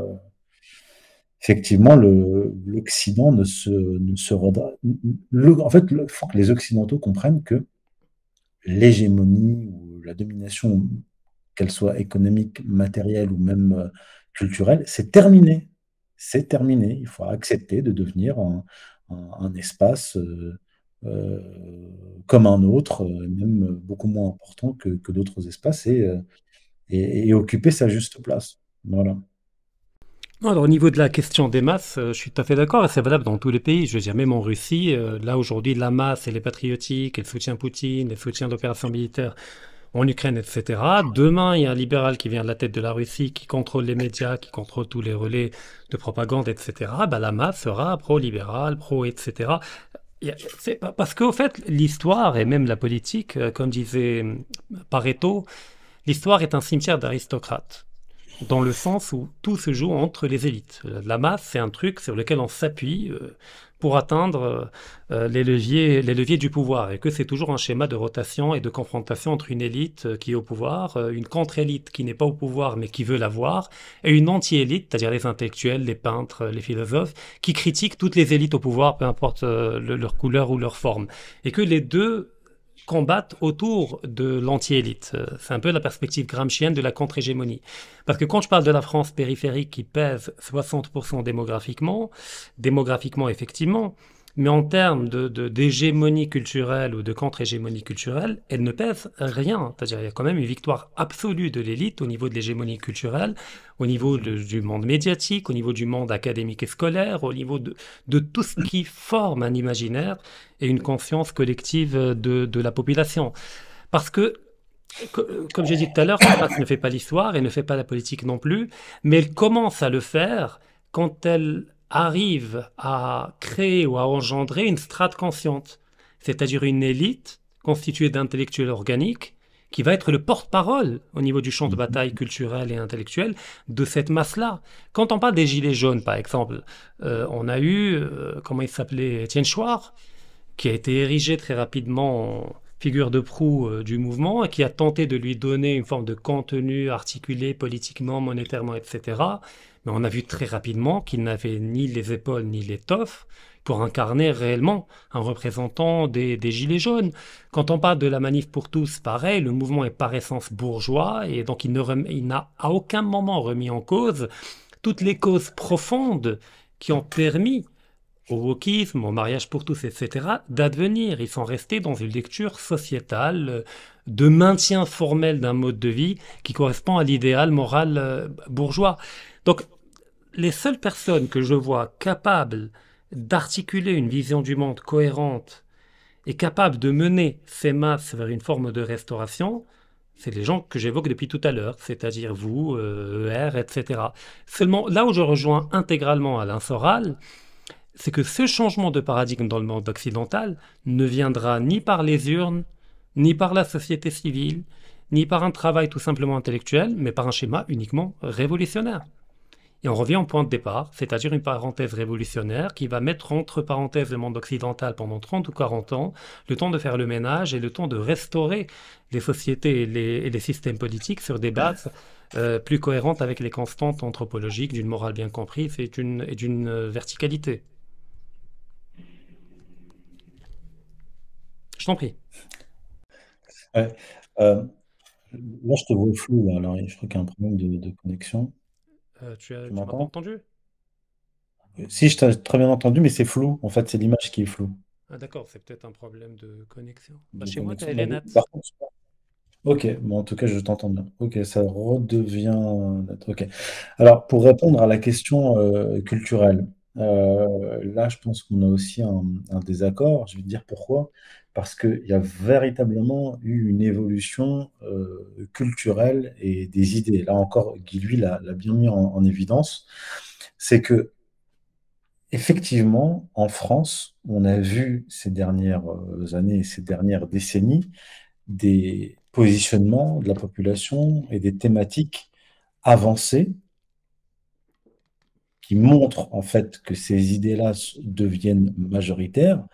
l'Occident ne se redresse. En fait, il faut que les Occidentaux comprennent que l'hégémonie ou la domination, qu'elle soit économique, matérielle ou même culturelle, c'est terminé. C'est terminé. Il faut accepter de devenir un espace euh, comme un autre, même beaucoup moins important que d'autres espaces, et occuper sa juste place. Voilà. Non, alors, au niveau de la question des masses, je suis tout à fait d'accord, et c'est valable dans tous les pays. Je veux dire, même en Russie, là aujourd'hui, la masse et les patriotiques, et le soutien Poutine, et le soutien d'opérations militaires en Ukraine, etc. Demain, il y a un libéral qui vient à la tête de la Russie, qui contrôle les médias, qui contrôle tous les relais de propagande, etc. Bah, la masse sera pro-libéral, pro, etc. Parce qu'au fait, l'histoire et même la politique, comme disait Pareto, l'histoire est un cimetière d'aristocrates, dans le sens où tout se joue entre les élites. La masse, c'est un truc sur lequel on s'appuie pour atteindre les leviers du pouvoir, et que c'est toujours un schéma de rotation et de confrontation entre une élite qui est au pouvoir, une contre-élite qui n'est pas au pouvoir mais qui veut l'avoir, et une anti-élite, c'est-à-dire les intellectuels, les peintres, les philosophes, qui critiquent toutes les élites au pouvoir, peu importe leur couleur ou leur forme. Et que les deux combattent autour de l'anti-élite. C'est un peu la perspective gramscienne de la contre-hégémonie. Parce que quand je parle de la France périphérique qui pèse 60% démographiquement effectivement, mais en termes d'hégémonie culturelle ou de contre-hégémonie culturelle, elle ne pèse rien. C'est-à-dire qu'il y a quand même une victoire absolue de l'élite au niveau de l'hégémonie culturelle, au niveau du monde médiatique, au niveau du monde académique et scolaire, au niveau de tout ce qui forme un imaginaire et une conscience collective de la population. Parce que, comme j'ai dit tout à l'heure, la race ne fait pas l'histoire et ne fait pas la politique non plus, mais elle commence à le faire quand elle arrive à créer ou à engendrer une strate consciente, c'est-à-dire une élite constituée d'intellectuels organiques qui va être le porte-parole au niveau du champ de bataille culturel et intellectuel de cette masse-là. Quand on parle des Gilets jaunes, par exemple, on a eu, comment il s'appelait, Étienne Chouard, qui a été érigé très rapidement en figure de proue du mouvement et qui a tenté de lui donner une forme de contenu articulé politiquement, monétairement, etc. Mais on a vu très rapidement qu'il n'avait ni les épaules ni l'étoffe pour incarner réellement un représentant des Gilets jaunes. Quand on parle de la manif pour tous, pareil, le mouvement est par essence bourgeois et donc il n'a à aucun moment remis en cause toutes les causes profondes qui ont permis au wokisme, au mariage pour tous, etc., d'advenir. Ils sont restés dans une lecture sociétale de maintien formel d'un mode de vie qui correspond à l'idéal moral bourgeois. Donc, les seules personnes que je vois capables d'articuler une vision du monde cohérente et capables de mener ces masses vers une forme de restauration, c'est les gens que j'évoque depuis tout à l'heure, c'est-à-dire vous, ER, etc. Seulement, là où je rejoins intégralement Alain Soral, c'est que ce changement de paradigme dans le monde occidental ne viendra ni par les urnes, ni par la société civile, ni par un travail tout simplement intellectuel, mais par un schéma uniquement révolutionnaire. Et on revient au point de départ, c'est-à-dire une parenthèse révolutionnaire qui va mettre entre parenthèses le monde occidental pendant 30 ou 40 ans, le temps de faire le ménage et le temps de restaurer les sociétés et les systèmes politiques sur des bases plus cohérentes avec les constantes anthropologiques d'une morale bien comprise et d'une verticalité. Je t'en prie. Ouais. Euh, Là, je te vois flou, là. Alors, je crois qu'il y a un problème de connexion. Tu Tu m'as pas m'entends? entendu? Si, je t'ai très bien entendu, mais c'est flou. En fait, c'est l'image qui est floue. Ah d'accord, c'est peut-être un problème de connexion. Bah, De chez moi, connexion. elle est Mais nette. par contre, ok, bon, en tout cas, je t'entends bien. Ok, ça redevient net. Ok. Alors, pour répondre à la question culturelle, là, je pense qu'on a aussi un désaccord. Je vais te dire pourquoi. Parce qu'il y a véritablement eu une évolution culturelle et des idées. Là encore, Guy, lui, l'a bien mis en évidence. C'est que, effectivement, en France, on a vu ces dernières années et ces dernières décennies des positionnements de la population et des thématiques avancées qui montrent en fait que ces idées-là deviennent majoritaires,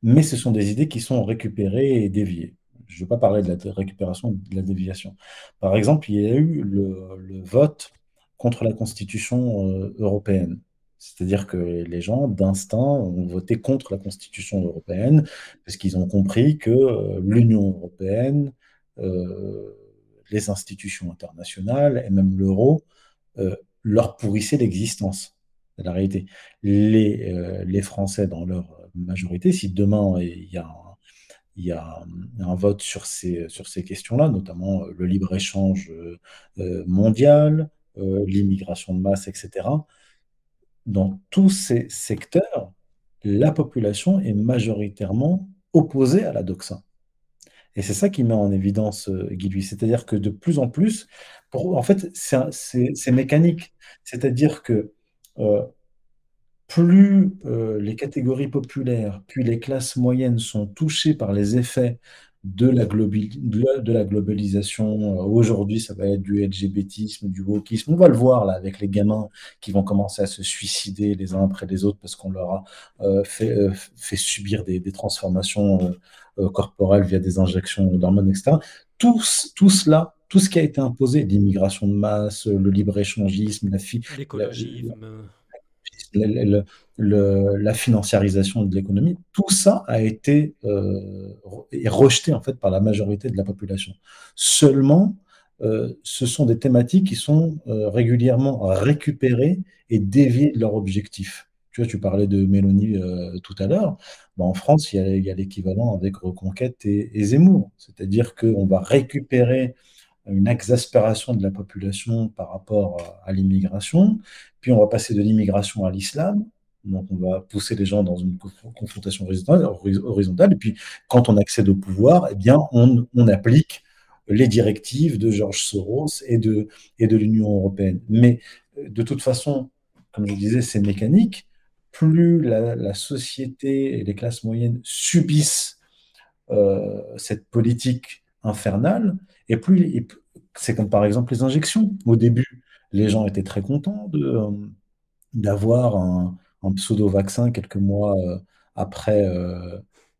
mais ce sont des idées qui sont récupérées et déviées. Je ne veux pas parler de la récupération, de la déviation. Par exemple, il y a eu le vote contre la Constitution européenne. C'est-à-dire que les gens, d'instinct, ont voté contre la Constitution européenne parce qu'ils ont compris que l'Union européenne, euh, les institutions internationales et même l'euro leur pourrissaient l'existence. C'est la réalité. Les Français, dans leur majorité, si demain il y a un vote sur ces questions-là, notamment le libre-échange mondial, l'immigration de masse, etc. Dans tous ces secteurs, la population est majoritairement opposée à la doxa. Et c'est ça qui met en évidence Guy Lui. C'est-à-dire que de plus en plus, en fait, c'est mécanique. C'est-à-dire que euh, plus les catégories populaires, puis les classes moyennes sont touchées par les effets de la globalisation. Aujourd'hui, ça va être du LGBTisme, du wokisme. On va le voir là avec les gamins qui vont commencer à se suicider les uns après les autres parce qu'on leur a fait subir des transformations corporelles via des injections d'hormones, etc. Tout cela, tout ce qui a été imposé, l'immigration de masse, le libre-échangisme, L'écologisme. la financiarisation de l'économie, tout ça a été est rejeté en fait par la majorité de la population. Seulement, ce sont des thématiques qui sont régulièrement récupérées et déviées de leur objectif. Tu vois, tu parlais de Mélanie tout à l'heure. Ben, en France, il y a l'équivalent avec Reconquête et Zemmour. C'est-à-dire qu'on va récupérer une exaspération de la population par rapport à l'immigration, puis on va passer de l'immigration à l'islam, donc on va pousser les gens dans une confrontation horizontale, et puis quand on accède au pouvoir, eh bien on applique les directives de George Soros et de l'Union européenne. Mais de toute façon, comme je disais, c'est mécanique. Plus la société et les classes moyennes subissent cette politique infernale, et plus c'est comme par exemple les injections. Au début, les gens étaient très contents d'avoir un pseudo-vaccin quelques mois après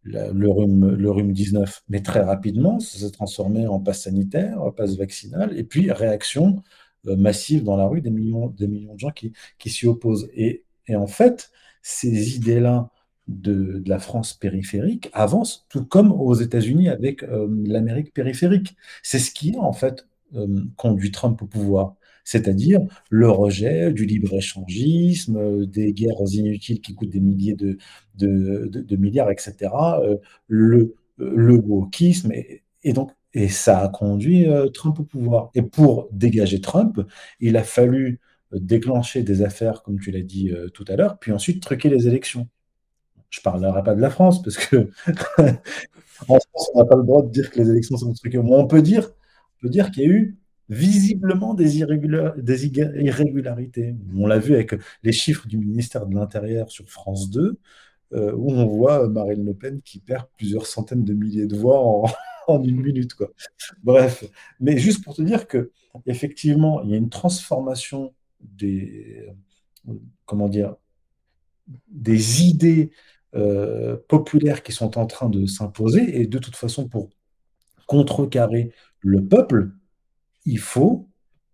le rhume 19. Mais très rapidement, ça s'est transformé en passe sanitaire, passe vaccinal, et puis réaction massive dans la rue, des millions de gens qui s'y opposent. Et en fait, ces idées-là de la France périphérique avancent tout comme aux États-Unis avec l'Amérique périphérique. C'est ce qui a en fait conduit Trump au pouvoir, c'est-à-dire le rejet du libre-échangisme, des guerres inutiles qui coûtent des milliers de milliards, etc., le wokisme, et ça a conduit Trump au pouvoir. Et pour dégager Trump, il a fallu déclencher des affaires, comme tu l'as dit tout à l'heure, puis ensuite truquer les élections. Je ne parlerai pas de la France, parce que en France, on n'a pas le droit de dire que les élections sont truquées. Mais on peut dire qu'il y a eu visiblement des irrégularités. On l'a vu avec les chiffres du ministère de l'Intérieur sur France 2, où on voit Marine Le Pen qui perd plusieurs centaines de milliers de voix en une minute, quoi. Bref, mais juste pour te dire que effectivement, il y a une transformation comment dire, des idées populaires qui sont en train de s'imposer, et de toute façon, pour contrecarrer le peuple, il faut,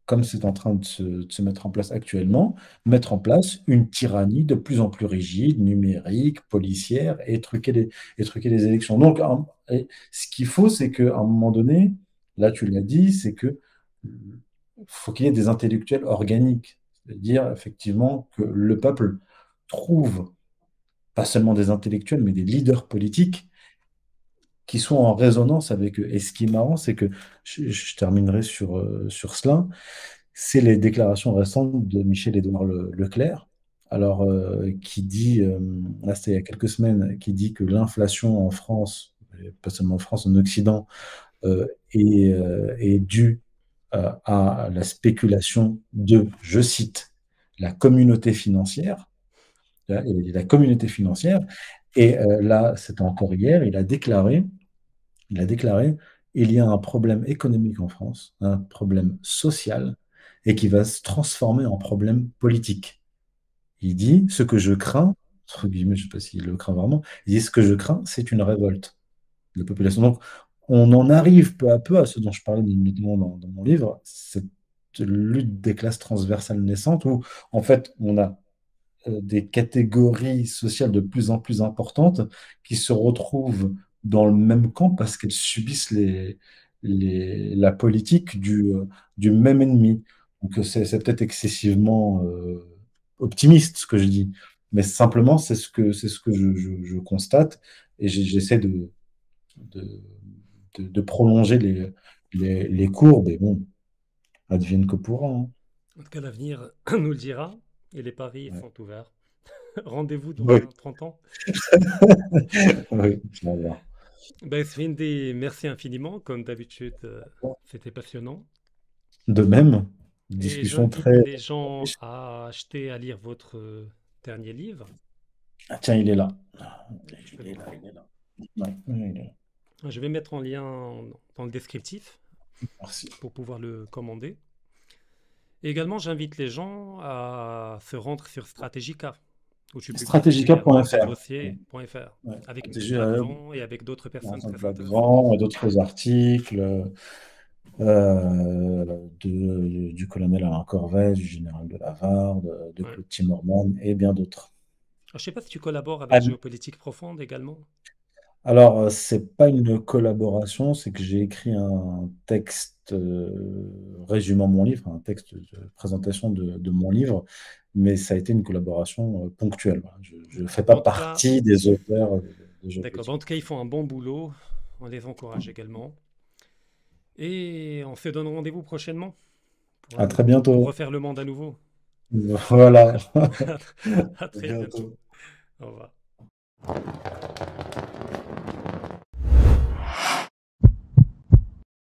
comme c'est en train de se mettre en place actuellement, mettre en place une tyrannie de plus en plus rigide, numérique, policière, et truquer les élections. Donc, ce qu'il faut, c'est qu'à un moment donné, là tu l'as dit, c'est que faut qu'il y ait des intellectuels organiques. C'est-à-dire, effectivement, que le peuple trouve pas seulement des intellectuels, mais des leaders politiques qui sont en résonance avec eux. Et ce qui est marrant, c'est que je terminerai sur cela, c'est les déclarations récentes de Michel-Édouard Leclerc, alors qui dit, là c'était il y a quelques semaines, qui dit que l'inflation en France, et pas seulement en France, en Occident, est due à la spéculation de, je cite, la communauté financière. La communauté financière. Et là, c'était encore hier, il a déclaré, il y a un problème économique en France, un problème social, et qui va se transformer en problème politique. Il dit, ce que je crains, entre guillemets, je ne sais pas s'il le craint vraiment, il dit, ce que je crains, c'est une révolte de la population. Donc, on en arrive peu à peu à ce dont je parlais notamment dans mon livre, cette lutte des classes transversales naissantes, où en fait, on a des catégories sociales de plus en plus importantes qui se retrouvent dans le même camp parce qu'elles subissent la politique du même ennemi. Donc c'est peut-être excessivement optimiste ce que je dis, Mais simplement, c'est ce que je constate et j'essaie de, de prolonger les courbes. Et bon, advienne que pourra, hein. En tout cas, l'avenir nous le dira et les paris Ouais. sont ouverts. Rendez-vous dans Oui, 30 ans. oui, Inch'Allah. Ben, Sfindi, merci infiniment. Comme d'habitude, c'était passionnant. De même, Et discussion j'invite très les gens riche. à acheter, à lire votre dernier livre. Ah, tiens, il est là. Je Il vais est le là, prendre. il est là. Ouais, il est là. Je vais mettre en lien dans le descriptif Merci. pour pouvoir le commander. Et également, j'invite les gens à se rendre sur Strategica, où tu publies également tes Strategica.fr. dossiers.fr, Ouais. avec Stratégie, Mirza devant et avec d'autres personnes dans un très plat intéressantes. devant, et d'autres articles du colonel Alain Corvet, du général de Lavarde, de Ouais. Claude Timmerman et bien d'autres. Je ne sais pas si tu collabores avec Ah, Géopolitique Profonde également. alors, c'est pas une collaboration, c'est que j'ai écrit un texte résumant mon livre, un texte de présentation de mon livre, mais ça a été une collaboration ponctuelle. Voilà. Je ne fais pas En tout cas, partie des auteurs de d'accord. Géopolitique. En tout cas, ils font un bon boulot. On les encourage également. Et on se donne rendez-vous prochainement pour, À un- très pour bientôt. refaire le monde à nouveau. Voilà. À À très bientôt. bientôt. Au revoir.